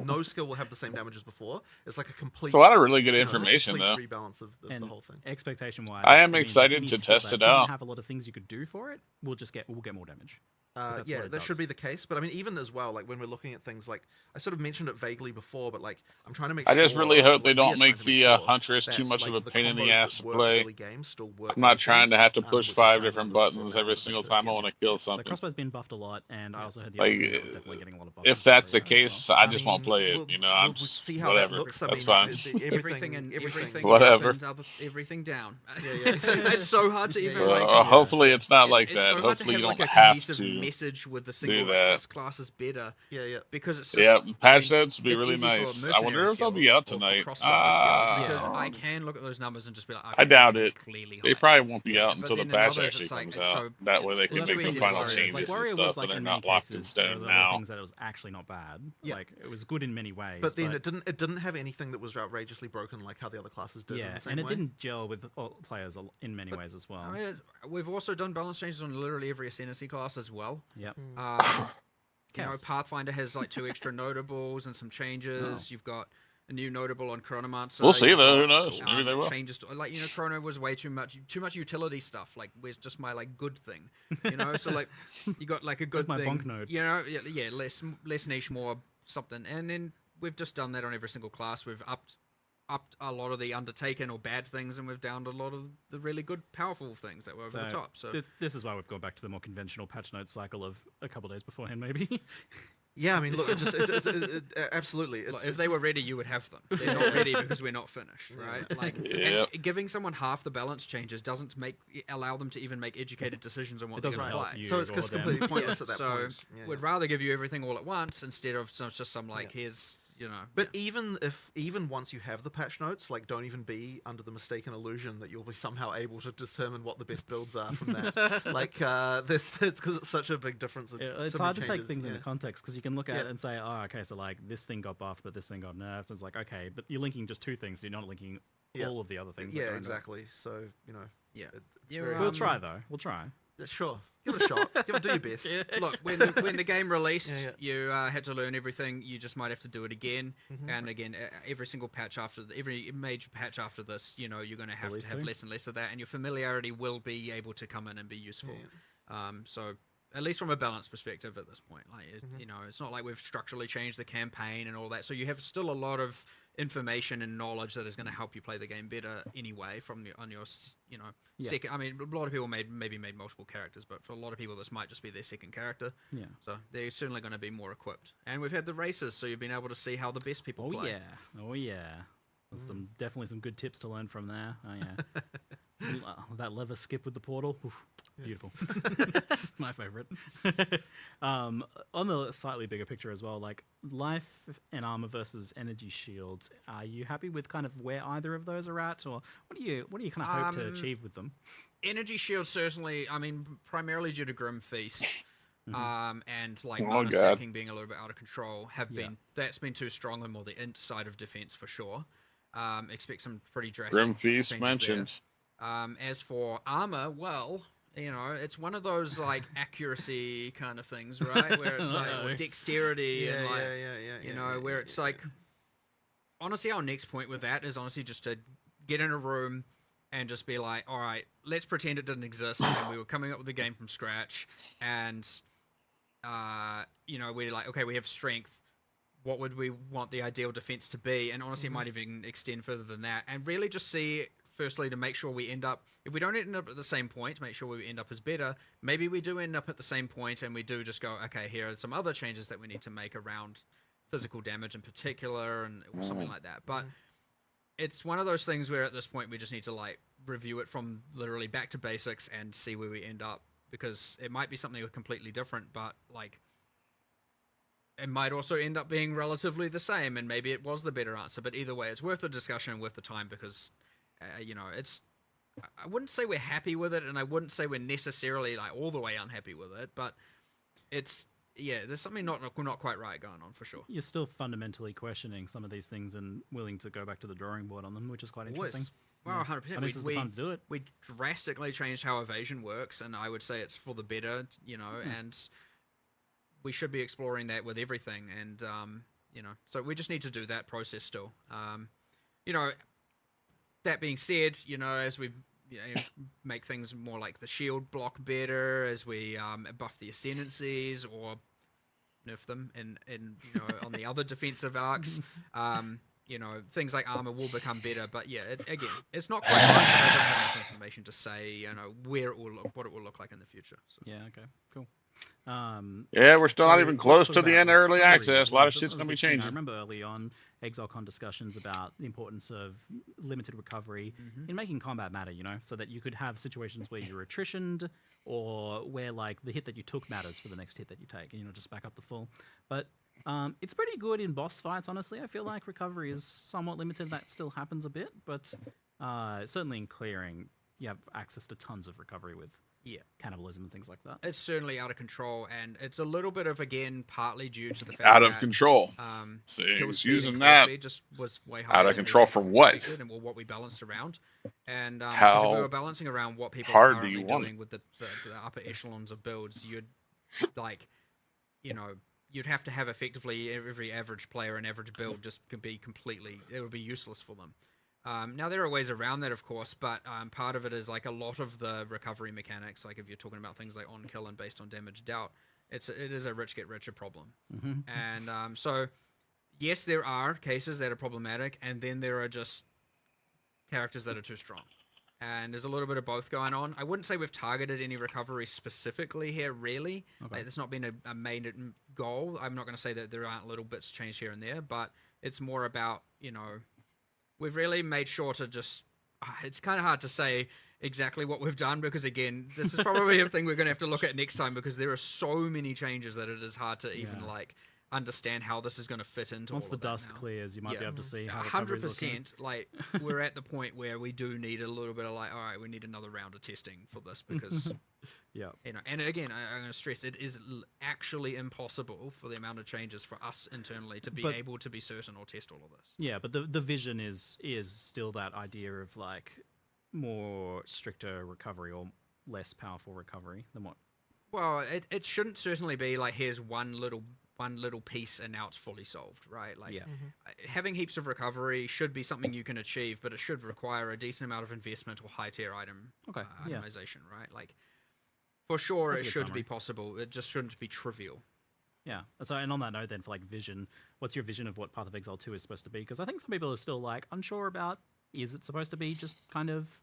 no skill will have the same damage as before. It's like a complete. It's a lot of really good you know, information, complete though. rebalance of the whole thing. Expectation wise, I am excited to test it out. Have a lot of things you could do for it. We'll get more damage. That's Yeah, what it that does. should be the case. But I mean, even as well, like when we're looking at things like I sort of mentioned it vaguely before, but like I'm trying to make I sure, just really hope they like we are don't trying make to make the sure Huntress too that much of a like the pain in the combos ass that to work play. early game still work I'm not late trying game, to have to push which is 5 kind of different the buttons every roundabout single to it, time I yeah. want to kill So something. crossbow's been buffed a lot, and I Yeah. also heard the other Like, thing that was definitely getting a lot of buffs if is that's the battery life as case, well. I I just mean, won't play it. You know, I'm we'll just see how that whatever. looks. I That's mean, fine. Everything Whatever. up and everything down. Yeah, yeah. It's so hard to even So, like. hopefully it's not like It's that. so hard to Hopefully have you like don't a have cohesive to message with the do single like that. this class is better Yeah. because it's Yeah, just. patch notes would be it's really easy for nice. I wonder mercenary if they'll be skills out or for tonight. crossbow skills because Yeah. I can look at those numbers and just be like, okay, I doubt everything's it. clearly They high. probably won't be Yeah, out but until the then in patch others, actually it's like comes it's out. so That way they it's can Well, make that's the the thing final with Warriors. changes Like and Warrior stuff, was like but they're in not many locked in cases there was stone a lot of now. things that it was actually not bad. Yeah. Like it was good in many ways. But then it didn't have anything that was outrageously broken like how the other classes did. In yeah, the same and it way. didn't gel with all players in many ways as well. I mean, we've also done balance changes on literally every ascendancy class as well. Yep. You know, Chaos. Pathfinder has like 2 extra notables and some changes. You've got a new notable on Chronomancer. We'll see You've though. got, Who knows? Maybe they will. changes to, like, you know, Chrono was way too much utility stuff. Like, where's just my like good thing, you know? So like, you got like a good Where's my thing. bonk node? You know, yeah, less niche, more something. And then we've just done that on every single class. We've upped a lot of the undertaken or bad things, and we've downed a lot of the really good, powerful things that were over the top. So this is why we've gone back to the more conventional patch note cycle of a couple of days beforehand, maybe. Yeah, I mean, look, absolutely. Look, if they were ready, you would have them. They're not ready because we're not finished, right? Like, Yep. and giving someone half the balance changes doesn't allow them to even make educated decisions on what It they're doesn't going to help play. you. So it's or just them. completely pointless at that So point. Yeah, we'd rather give you everything all at once instead of just some like here's But even once you have the patch notes, like don't even be under the mistaken illusion that you'll be somehow able to determine what the best builds are from that. Like this, because it's such a big difference. It's so many hard to take changes, things yeah. into context because you can look at it Yeah. and say, oh, okay, so like this thing got buffed, but this thing got nerfed. It's like, okay, but you're linking just 2 things. You're not linking Yeah. all of the other things. that Yeah, go into it. exactly. So Yeah. it's Yeah, very We'll try though. We'll try. Yeah, sure. Give it a shot. Do your best. look when the game released, Yeah. you had to learn everything. You just might have to do it again Mm-hmm. and again. Every single patch every major patch after this, you know, you're going to have Release to have too. less and less of that, and your familiarity will be able to come in and be useful. So at least from a balance perspective at this point, like you know, it's not like we've structurally changed the campaign and all that. So you have still a lot of information and knowledge that is going to help you play the game better anyway. On your you know second. I mean, a lot of people maybe made multiple characters, but for a lot of people, this might just be their second character. Yeah. So they're certainly going to be more equipped. And we've had the races, so you've been able to see how the best people Oh play. yeah. Oh yeah. There's definitely some good tips to learn from there. Oh yeah. That lever skip with the portal. Oof, beautiful. It's my favorite. On the slightly bigger picture as well, like life and armor versus energy shields. Are you happy with kind of where either of those are at, or what do you kind of hope to achieve with them? Energy shield certainly. I mean, primarily due to Grim Feast. And like Oh, mana God. stacking being a little bit out of control Yeah. that's been too strong on more the int side of defense for sure. Expect some pretty drastic Grim Feast changes mentioned. there. As for armor, well, you know, it's one of those like accuracy kind of things, right? Where it's like or dexterity and like you know, where it's like honestly our next point with that is honestly just to get in a room and just be like, all right, let's pretend it didn't exist and we were coming up with the game from scratch and you know, we're like, okay, we have strength. What would we want the ideal defense to be? And honestly, it might even extend further than that. And really just see, firstly, to make sure we end up, if we don't end up at the same point, to make sure we end up as better, maybe we do end up at the same point and we do just go, okay, here are some other changes that we need to make around physical damage in particular and something like that. But it's one of those things where at this point we just need to like review it from literally back to basics and see where we end up, because it might be something completely different, but like it might also end up being relatively the same, and maybe it was the better answer. But either way, it's worth the discussion and worth the time, because you know, it's, I wouldn't say we're happy with it, and I wouldn't say we're necessarily like all the way unhappy with it, but it's, yeah, there's something not quite right going on for sure. You're still fundamentally questioning some of these things and willing to go back to the drawing board on them, which is quite Always. interesting. Well, 100%. And this is the time to do it. We drastically changed how evasion works, and I would say it's for the better, you know, and we should be exploring that with everything, and you know, so we just need to do that process still. You know, that being said, you know, as we make things more like the shield block better, as we buff the ascendancies or nerf them in on the other defensive arcs. Things like armor will become better, but yeah, again, it's not quite right. But I don't have enough information to say, where it will what it will look like in the future. So. Yeah. Okay. Cool. Yeah, we're still not even let's close talk to the about end of early recovery access. as A well, lot of 'cause shit's that's gonna be another big thing. I changing. remember early on ExileCon discussions about the importance of limited recovery in making combat matter, so that you could have situations where you're attritioned or where like the hit that you took matters for the next hit that you take, and just back up the full. But it's pretty good in boss fights, honestly. I feel like recovery is somewhat limited. That still happens a bit, but certainly in clearing, you have access to tons of recovery with cannibalism and things like that. It's certainly out of control, and it's a little bit of, again, partly due to the fact Out of that, control. kill He's speed using and that. speed just was way higher Out of than control we from what? expected and what we balanced around. And because How if we were balancing around what people hard are do you currently want doing with the upper echelons of builds, you'd you'd have to have effectively every average player and average build just could be completely, it would be useless for them. Now, there are ways around that, of course, but part of it is like a lot of the recovery mechanics, like if you're talking about things like on kill and based on damage dealt, it is a rich get richer problem. And so, yes, there are cases that are problematic, and then there are just characters that are too strong. And there's a little bit of both going on. I wouldn't say we've targeted any recovery specifically here, really. Okay. Like, it's not been a main goal. I'm not going to say that there aren't little bits changed here and there, but it's more about, we've really made sure to just... It's kind of hard to say exactly what we've done because, again, this is probably a thing we're going to have to look at next time because there are so many changes that it is hard to even, understand how this is going to fit into Once all the of that dust now. clears, you might be able to see how recovery is looking. 100%. Like, we're at the point where we do need a little bit of all right, we need another round of testing for this because, and again, I'm going to stress it is actually impossible for the amount of changes for us internally to be able to be certain or test all of this. Yeah, but the vision is still that idea of like more stricter recovery or less powerful recovery than what? Well, it shouldn't certainly be like here's one little piece and now it's fully solved, right? Like having heaps of recovery should be something you can achieve, but it should require a decent amount of investment or high tier item itemization, right? Like for sure it should be possible. It just shouldn't be trivial. Yeah. So, and on that note, then for like vision, what's your vision of what Path of Exile 2 is supposed to be? Because I think some people are still like unsure about, is it supposed to be just kind of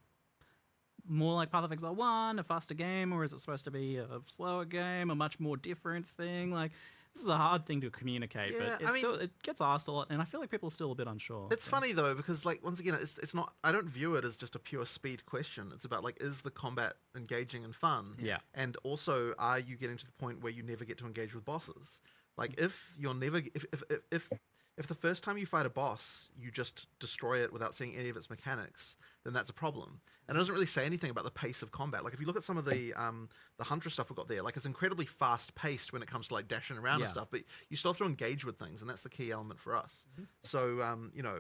more like Path of Exile 1, a faster game, or is it supposed to be a slower game, a much more different thing? Like, this is a hard thing to communicate, but it gets asked a lot, and I feel like people are still a bit unsure. It's funny though because like once again, it's not. I don't view it as just a pure speed question. It's about like, is the combat engaging and fun? Yeah. And also, are you getting to the point where you never get to engage with bosses? Like if you're never if the first time you fight a boss, you just destroy it without seeing any of its mechanics, then that's a problem. And it doesn't really say anything about the pace of combat. Like if you look at some of the Huntress stuff we've got there, like it's incredibly fast paced when it comes to like dashing around and stuff, but you still have to engage with things, and that's the key element for us. So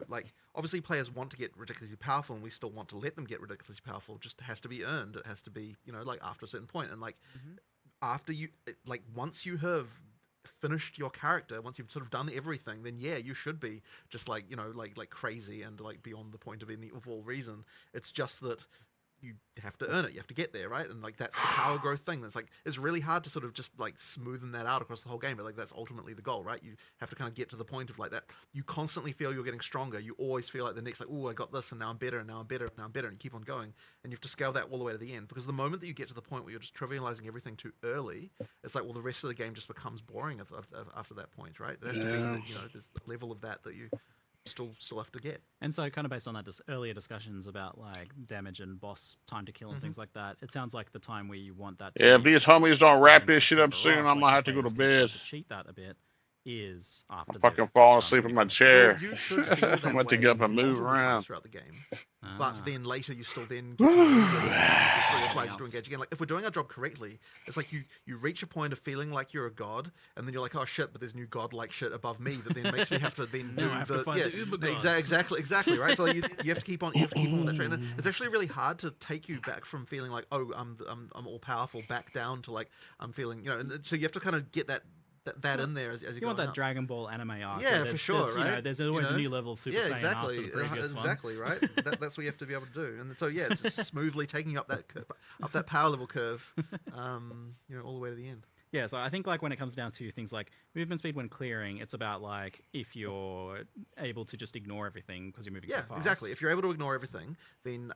like obviously players want to get ridiculously powerful, and we still want to let them get ridiculously powerful. It just has to be earned. It has to be like after a certain point, and like after you like once you have finished your character, once you've sort of done everything, then yeah, you should be just like like crazy and like beyond the point of all reason. It's just that you have to earn it. You have to get there, right? And like that's the power growth thing. That's like it's really hard to sort of just like smoothen that out across the whole game. But like that's ultimately the goal, right? You have to kind of get to the point of like that. You constantly feel you're getting stronger. You always feel like the next like, oh, I got this, and now I'm better, and now I'm better, and now I'm better, and you keep on going. And you have to scale that all the way to the end. Because the moment that you get to the point where you're just trivializing everything too early, it's like, well, the rest of the game just becomes boring after that point, right? It has to be there's the level of that you still have to get. And so kind of based on that earlier discussions about like damage and boss time to kill and things like that, it sounds like the time where you want that to Yeah, if these homies don't wrap this shit up taper soon, off, I'm gonna like have the to go to players can bed. start to cheat that a bit is after I'm they've fucking falling done asleep in my everything. chair. You should feel that I'm gonna way get up and move multiple times around. throughout the game. But then later you still then get to it still requires you to engage again. Like if we're doing our job correctly, it's like you reach a point of feeling like you're a god, and then you're like, oh shit, but there's new god-like shit above me that then makes me have to then do I have to find the uber gods. exactly right. So you have to keep on that train. And it's actually really hard to take you back from feeling like, oh, I'm all powerful back down to like I'm feeling, and so you have to kind of get that that in there as you You go want that out. Dragon Ball anime arc. Yeah, where for sure, there's, right? You know, there's always a new level of Super yeah, Saiyan exactly, after the previous one. exactly, right? That's what you have to be able to do, and so yeah, it's just smoothly taking up that power level curve, all the way to the end. Yeah, so I think like when it comes down to things like movement speed when clearing, it's about like if you're able to just ignore everything because you're moving so Yeah, fast. exactly. If you're able to ignore everything, then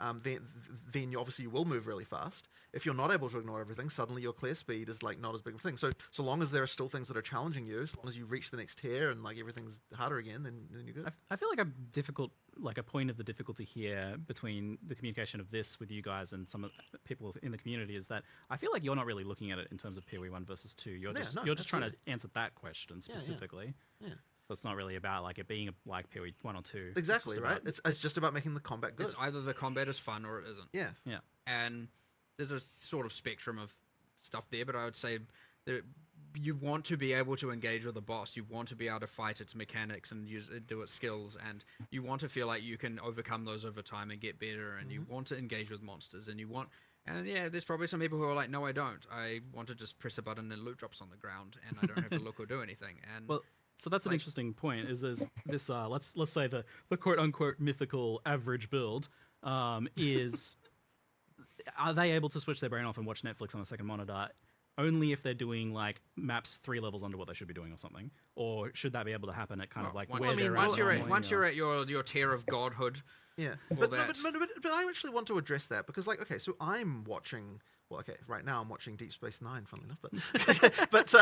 you obviously you will move really fast. If you're not able to ignore everything, suddenly your clear speed is like not as big of a thing. So long as there are still things that are challenging you, so long as you reach the next tier and like everything's harder again, then you're good. I feel like a point of the difficulty here between the communication of this with you guys and some of the people in the community is that I feel like you're not really looking at it in terms of PoE 1 versus 2. You're just trying to answer that question specifically. Yeah. So it's not really about like it being like PoE 1 or 2. Exactly, right? It's just about making the combat good. It's either the combat is fun or it isn't. Yeah. Yeah. And there's a sort of spectrum of stuff there, but I would say that you want to be able to engage with the boss. You want to be able to fight its mechanics and do its skills, and you want to feel like you can overcome those over time and get better. And you want to engage with monsters, and And yeah, there's probably some people who are like, no, I don't. I want to just press a button and loot drops on the ground, and I don't have to look or do anything. And well, so that's an interesting point. Is there's this let's say the quote unquote mythical average build is are they able to switch their brain off and watch Netflix on a second monitor only if they're doing like maps 3 levels under what they should be doing or something, or should that be able to happen at kind of like where they're once at you're at your tier of godhood? Yeah, but I actually want to address that because, like, okay, so I'm watching. Well, okay, right now I'm watching Deep Space Nine, funnily enough, but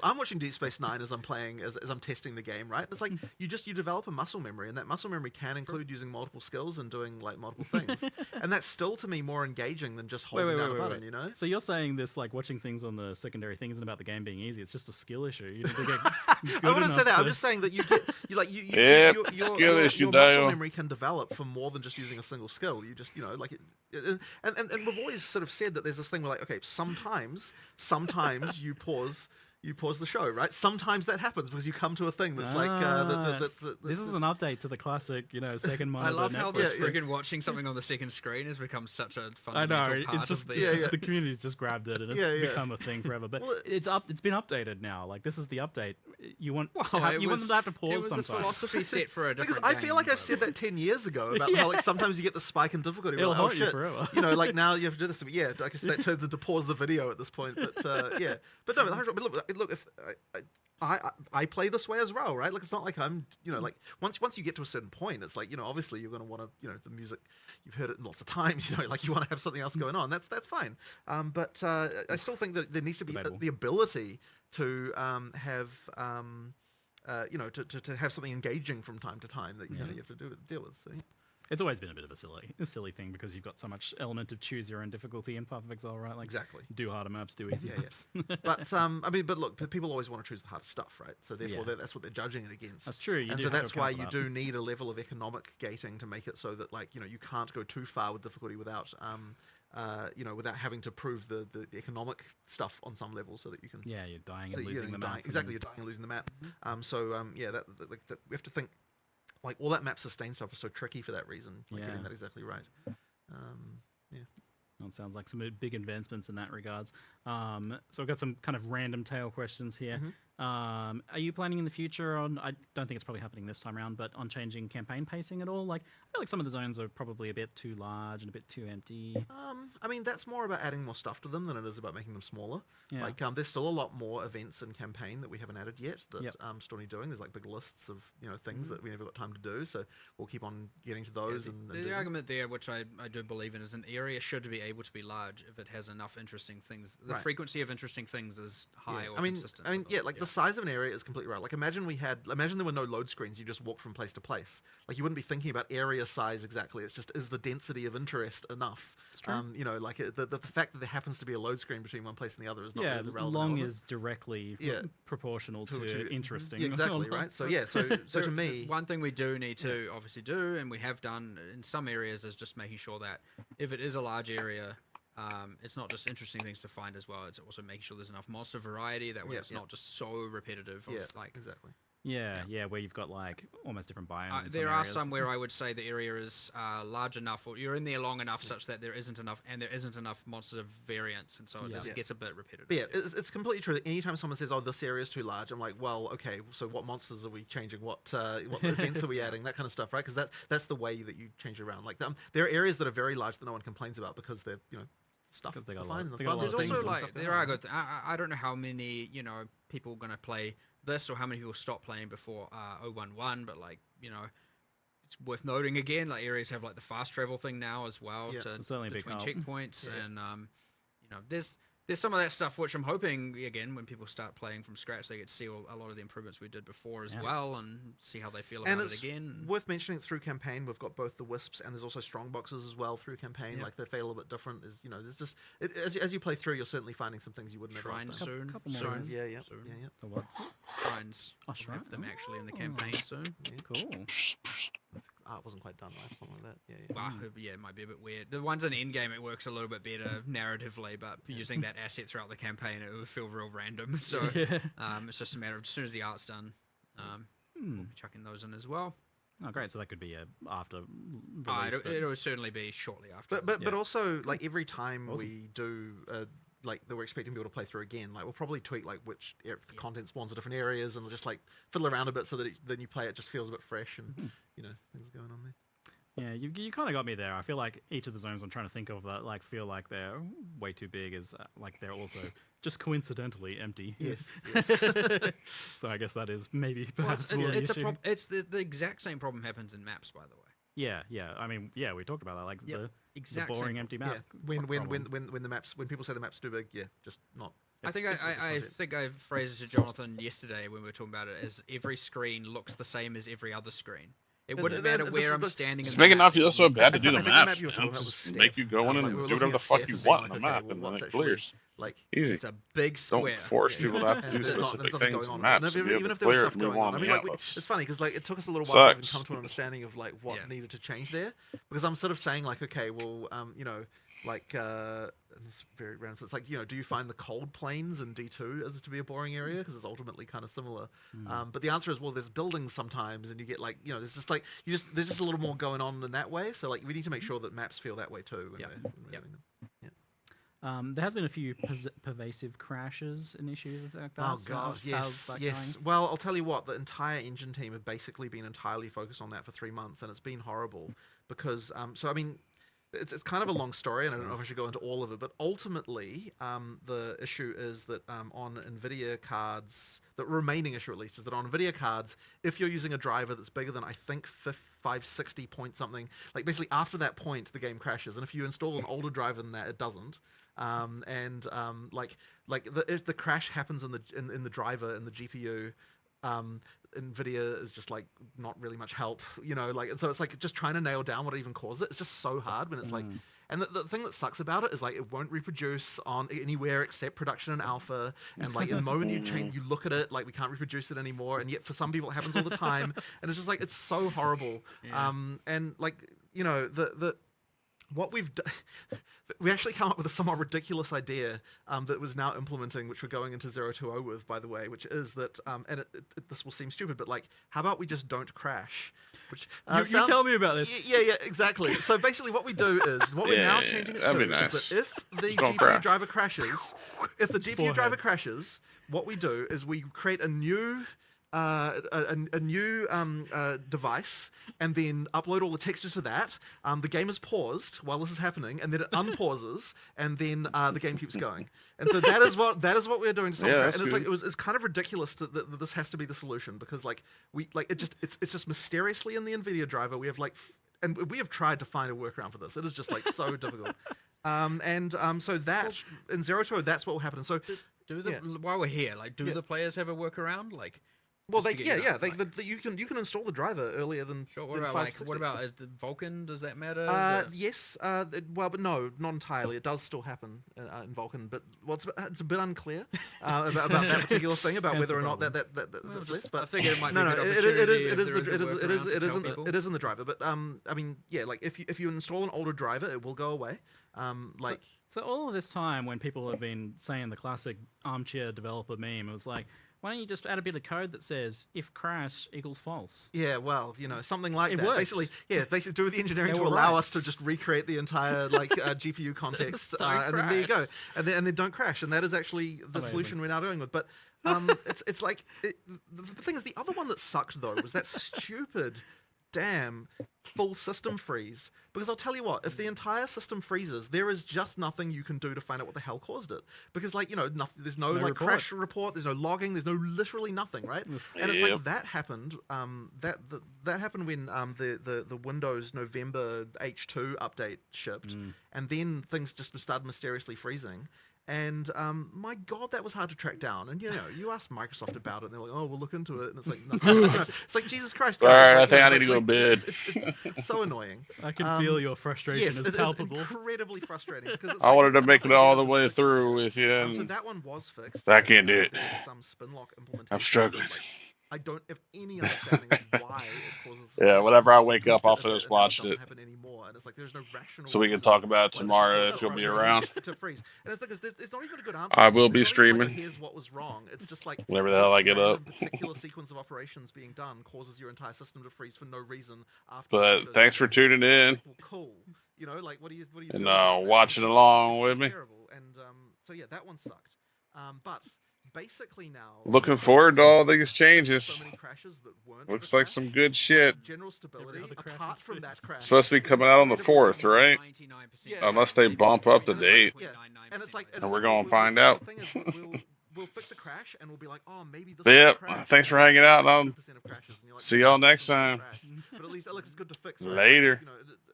I'm watching Deep Space Nine as I'm playing, as I'm testing the game, right? It's like you develop a muscle memory, and that muscle memory can include using multiple skills and doing like multiple things, and that's still to me more engaging than just holding down a button, you know? So you're saying this like watching things on the secondary thing isn't about the game being easy; it's just a skill issue. You need to get I wouldn't say that. I'm just saying that your muscle memory can develop from more than just using a single skill. You just and we've always sort of said that there's this thing where like, okay, sometimes you pause the show, right? Sometimes that happens because you come to a thing that's this is an update to the classic, second monitor. I love how this Netflix. friggin' watching something on the second screen has become such a I fundamental know part it's just of the. the community's just grabbed it and it's become a thing forever. But it's been updated now. Like this is the update. You want them to have to pause It was sometimes. a philosophy set for a different. Because I feel like I've said that 10 years ago about how like sometimes you get the spike in difficulty. It'll like, haunt you forever. Like now you have to do this. But yeah, I guess that turns into pause the video at this point. But yeah, but no, look, if I play this way as well, right? Like it's not like I'm, like once you get to a certain point, it's like obviously you're going to want to, the music, you've heard it lots of times, like you want to have something else going on. That's fine. But I still think that there needs to be the ability to have. To have something engaging from time to time that you have to deal with. So, yeah. It's always been a bit of a silly thing because you've got so much element of choose your own difficulty in Path of Exile, right? Like exactly. Do harder maps, do easy maps. But look, people always want to choose the hardest stuff, right? So therefore, that's what they're judging it against. That's true. So that's why you do need a level of economic gating to make it so that you can't go too far with difficulty without without having to prove the economic stuff on some level, so that you can. Yeah, you're dying and losing the map. Exactly, you're dying and losing the map. That we have to think. Like all that map sustain stuff is so tricky for that reason. Getting that exactly right. Well, it sounds like some big advancements in that regards. So I've got some kind of random tail questions here. Are you planning in the future on? I don't think it's probably happening this time around, but on changing campaign pacing at all? Like I feel like some of the zones are probably a bit too large and a bit too empty. That's more about adding more stuff to them than it is about making them smaller. Yeah. Like there's still a lot more events in campaign that we haven't added yet that still need doing. There's like big lists of things that we never got time to do. So we'll keep on getting to those. The argument there, which I do believe in, is an area should be able to be large if it has enough interesting things. The frequency of interesting things is high or consistent. The size of an area is completely right. Like imagine there were no load screens. You just walked from place to place. Like you wouldn't be thinking about area size exactly. It's just, is the density of interest enough? It's true. The fact that there happens to be a load screen between one place and the other is not really the relevant long element. is directly proportional to interesting. Yeah, exactly, right? So so to me, one thing we do need to obviously do, and we have done in some areas, is just making sure that if it is a large area, it's not just interesting things to find as well. It's also making sure there's enough monster variety that way it's not just so repetitive. Exactly. Yeah, where you've got like almost different biomes. In There some are areas. some where I would say the area is large enough, or you're in there long enough such that there isn't enough monster variance, and so it just gets a bit repetitive. But yeah, it's completely true. Anytime someone says, "Oh, this area is too large," I'm like, "Well, okay. So what monsters are we changing? What events are we adding? That kind of stuff, right? Because that's the way that you change it around. Like there are areas that are very large that no one complains about because they're stuff. They got a Fine, lot- and they got a lot There's of things also and like stuff there going are on. good. I don't know how many people are gonna play this or how many people stop playing before 011, but like it's worth noting again. Like areas have like the fast travel thing now as well Yeah. to It's certainly a big between help. checkpoints, and there's some of that stuff which I'm hoping again when people start playing from scratch they get to see a lot of the improvements we did before as Yes. well and see how they feel And about it it's again. worth mentioning through campaign, we've got both the wisps and there's also strong boxes as well through campaign. Yep. Like they feel a bit different. There's just as you play through, you're certainly finding some things you wouldn't have last Shrines time. soon. couple more soon. ones. Yeah, yeah, Soon. yeah, yeah. The what? Shrines. Oh, We'll have them shrine- actually in the oh. campaign soon. Cool. Art wasn't quite done right, something like that. Yeah, yeah. Well, yeah, it might be a bit weird. The ones in endgame, it works a little bit better narratively, but using that asset throughout the campaign, it would feel real random. So Yeah. it's just a matter of as soon as the art's done, we'll be chucking those in as well. Oh, great. So that could be after release. It'll certainly be shortly after. But Yeah. also like every time Awesome. we do like that we're expecting people to play through again, like we'll probably tweak like which the content spawns in different areas and just like fiddle around a bit so that then you play it just feels a bit fresh and things are going on there. Yeah, you kind of got me there. I feel like each of the zones I'm trying to think of that like feel like they're way too big is like they're also just coincidentally empty. Yes. So I guess that is maybe Well, perhaps it's more the it's issue. it's the exact same problem happens in maps, by the way. Yeah. I mean, yeah, we talked about that. Like Yep, the exact boring same empty Yeah. map. When problem. the maps when people say the map's too big, just not. I think I think I phrased it to Jonathan yesterday when we were talking about it as every screen looks the same as every other screen. It wouldn't matter where I'm standing. It's in the making map. enough you also had to I do the think the map. map you were talking about was Just Steph. make you go in Like, and we were do looking whatever the at fuck Steph you and being want on like, the okay, map, well, and then what's it actually, clears. like Easy. It's a big square. Don't force people to have to do and there's specific nothing things going in on. maps. And to be able even to if there was clear stuff it and move going on, I to mean, the like atlas. it's funny because like it took us a little while to even Sucks. come to an understanding of like what Yeah. needed to change there. Because I'm sort of saying like, okay, well, like and this is very random. So it's like do you find the cold plains in D2 as to be a boring area because it's ultimately kind of similar? But the answer is well, there's buildings sometimes, and you get like there's just like there's just a little more going on in that way. So like we need to make sure that maps feel that way too. When we're doing them. There has been a few pervasive crashes and issues like that. Oh So god, how's yes, that yes. going? Well, I'll tell you what, the entire engine team have basically been entirely focused on that for 3 months, and it's been horrible because. So I mean, it's kind of a long story, and I don't know if I should go into all of it, but ultimately, the issue is that on NVIDIA cards, the remaining issue at least is that on NVIDIA cards, if you're using a driver that's bigger than I think 560 point something, like basically after that point, the game crashes, and if you install an older driver than that, it doesn't. If the crash happens in the driver in the GPU, NVIDIA is just like not really much help, and so it's like just trying to nail down what even caused it. It's just so hard when it's like, and the thing that sucks about it is like it won't reproduce on anywhere except production and alpha, and like in the moment you look at it, like we can't reproduce it anymore, and yet for some people it happens all the time, and it's just like it's so horrible. Yeah. And like what we've done, we actually come up with a somewhat ridiculous idea that was now implementing, which we're going into 020 with, by the way, which is that, and this will seem stupid, but like, how about we just don't crash? Which You tell me about this. Yeah, exactly. So basically, what we do is what we're now Yeah, changing it that'd to be is nice. that if the don't GPU crash. driver crashes, if the GPU Forehead. driver crashes, what we do is we create a new device and then upload all the textures to that. The game is paused while this is happening, and then it unpauses, and then the game keeps going. And so that is what we're doing to solve Yeah, that. that's And it's like good. it's kind of ridiculous that this has to be the solution because like it's just mysteriously in the NVIDIA driver we have like and we have tried to find a workaround for this. It is just like so difficult. So that in 020 that's what will happen. So While we're here, like, do the players have a workaround? Like, well, just they to get you like, like- you can install the driver earlier than. Sure. What than about like 560. what about the Vulkan? Does that matter? Is that- Yes. Well, but no, not entirely. It does still happen in Vulkan, but it's a bit unclear about that particular thing about Hence whether the or not problem. that's just- less. I But figured it might no, be a no, good it opportunity is if there is a workaround to tell people. it is in the driver. But I mean, yeah, like if you install an older driver, it will go away. Like. So all of this time when people have been saying the classic armchair developer meme, it was like, Why don't you just add a bit of code that says if crash equals false? Yeah, well, something like It that. works. Basically do the engineering They to were allow right. us to just recreate the entire GPU context, Don't and then there you go, crash. and then don't crash, and that is actually the Amazing. solution we're now doing with. But it's like the thing is, the other one that sucked though was that stupid damn full system freeze. Because I'll tell you what, if the entire system freezes, there is just nothing you can do to find out what the hell caused it. Because nothing, there's no No like report. crash report, there's no logging, there's no literally nothing, right? And it's Yep. like that happened. That happened when the Windows November H2 update shipped, and then things just started mysteriously freezing. And my God, that was hard to track down. And you ask Microsoft about it, and they're like, "Oh, we'll look into it." And it's like, no. It's like Jesus Christ. All guys. right, Like, I think I like- need to go to like, bed. It's so annoying. I can feel your frustration Yes, is it is palpable. incredibly frustrating because it's I like, wanted to make it nothing all you the can way fix through it. with you, So and that one was fixed. I can't do it. There's some spin lock implementation. I'm struggling. Like, I don't have any understanding of why it causes. Yeah, whenever I wake up, I'll it finish and now watching doesn't it. happen anymore, and it's like there's no rational. So we can reason talk about it why this tomorrow should if you'll be cause around. to freeze. And it's like there's not even a good answer. I will It's be not even streaming. Like, here's what was wrong. It's just like Whenever the hell I this get up. random particular sequence of operations being done causes your entire system to freeze for no reason. After But thanks for tuning in. Well, cool. Like what do you And, do about that? watching It's along it's with me. Terrible. And so yeah, that one sucked. But basically now, Looking forward to all these so changes. many crashes that weren't Looks the like crash. some good shit. General stability, other crash apart is from that fixed. crash, Supposed to be is coming out on the incredibly 4th, right? Yeah. Unless they bump up the date. Yeah, and it's like, And we're gonna find out. The thing is, we'll fix a crash, and we'll be like, oh, maybe this Yep, is a crash. thanks for And hanging it's out, like and 2% of crashes, and you're like, see y'all "No, next this isn't a time." crash." But at least it's good to fix. Right? Later.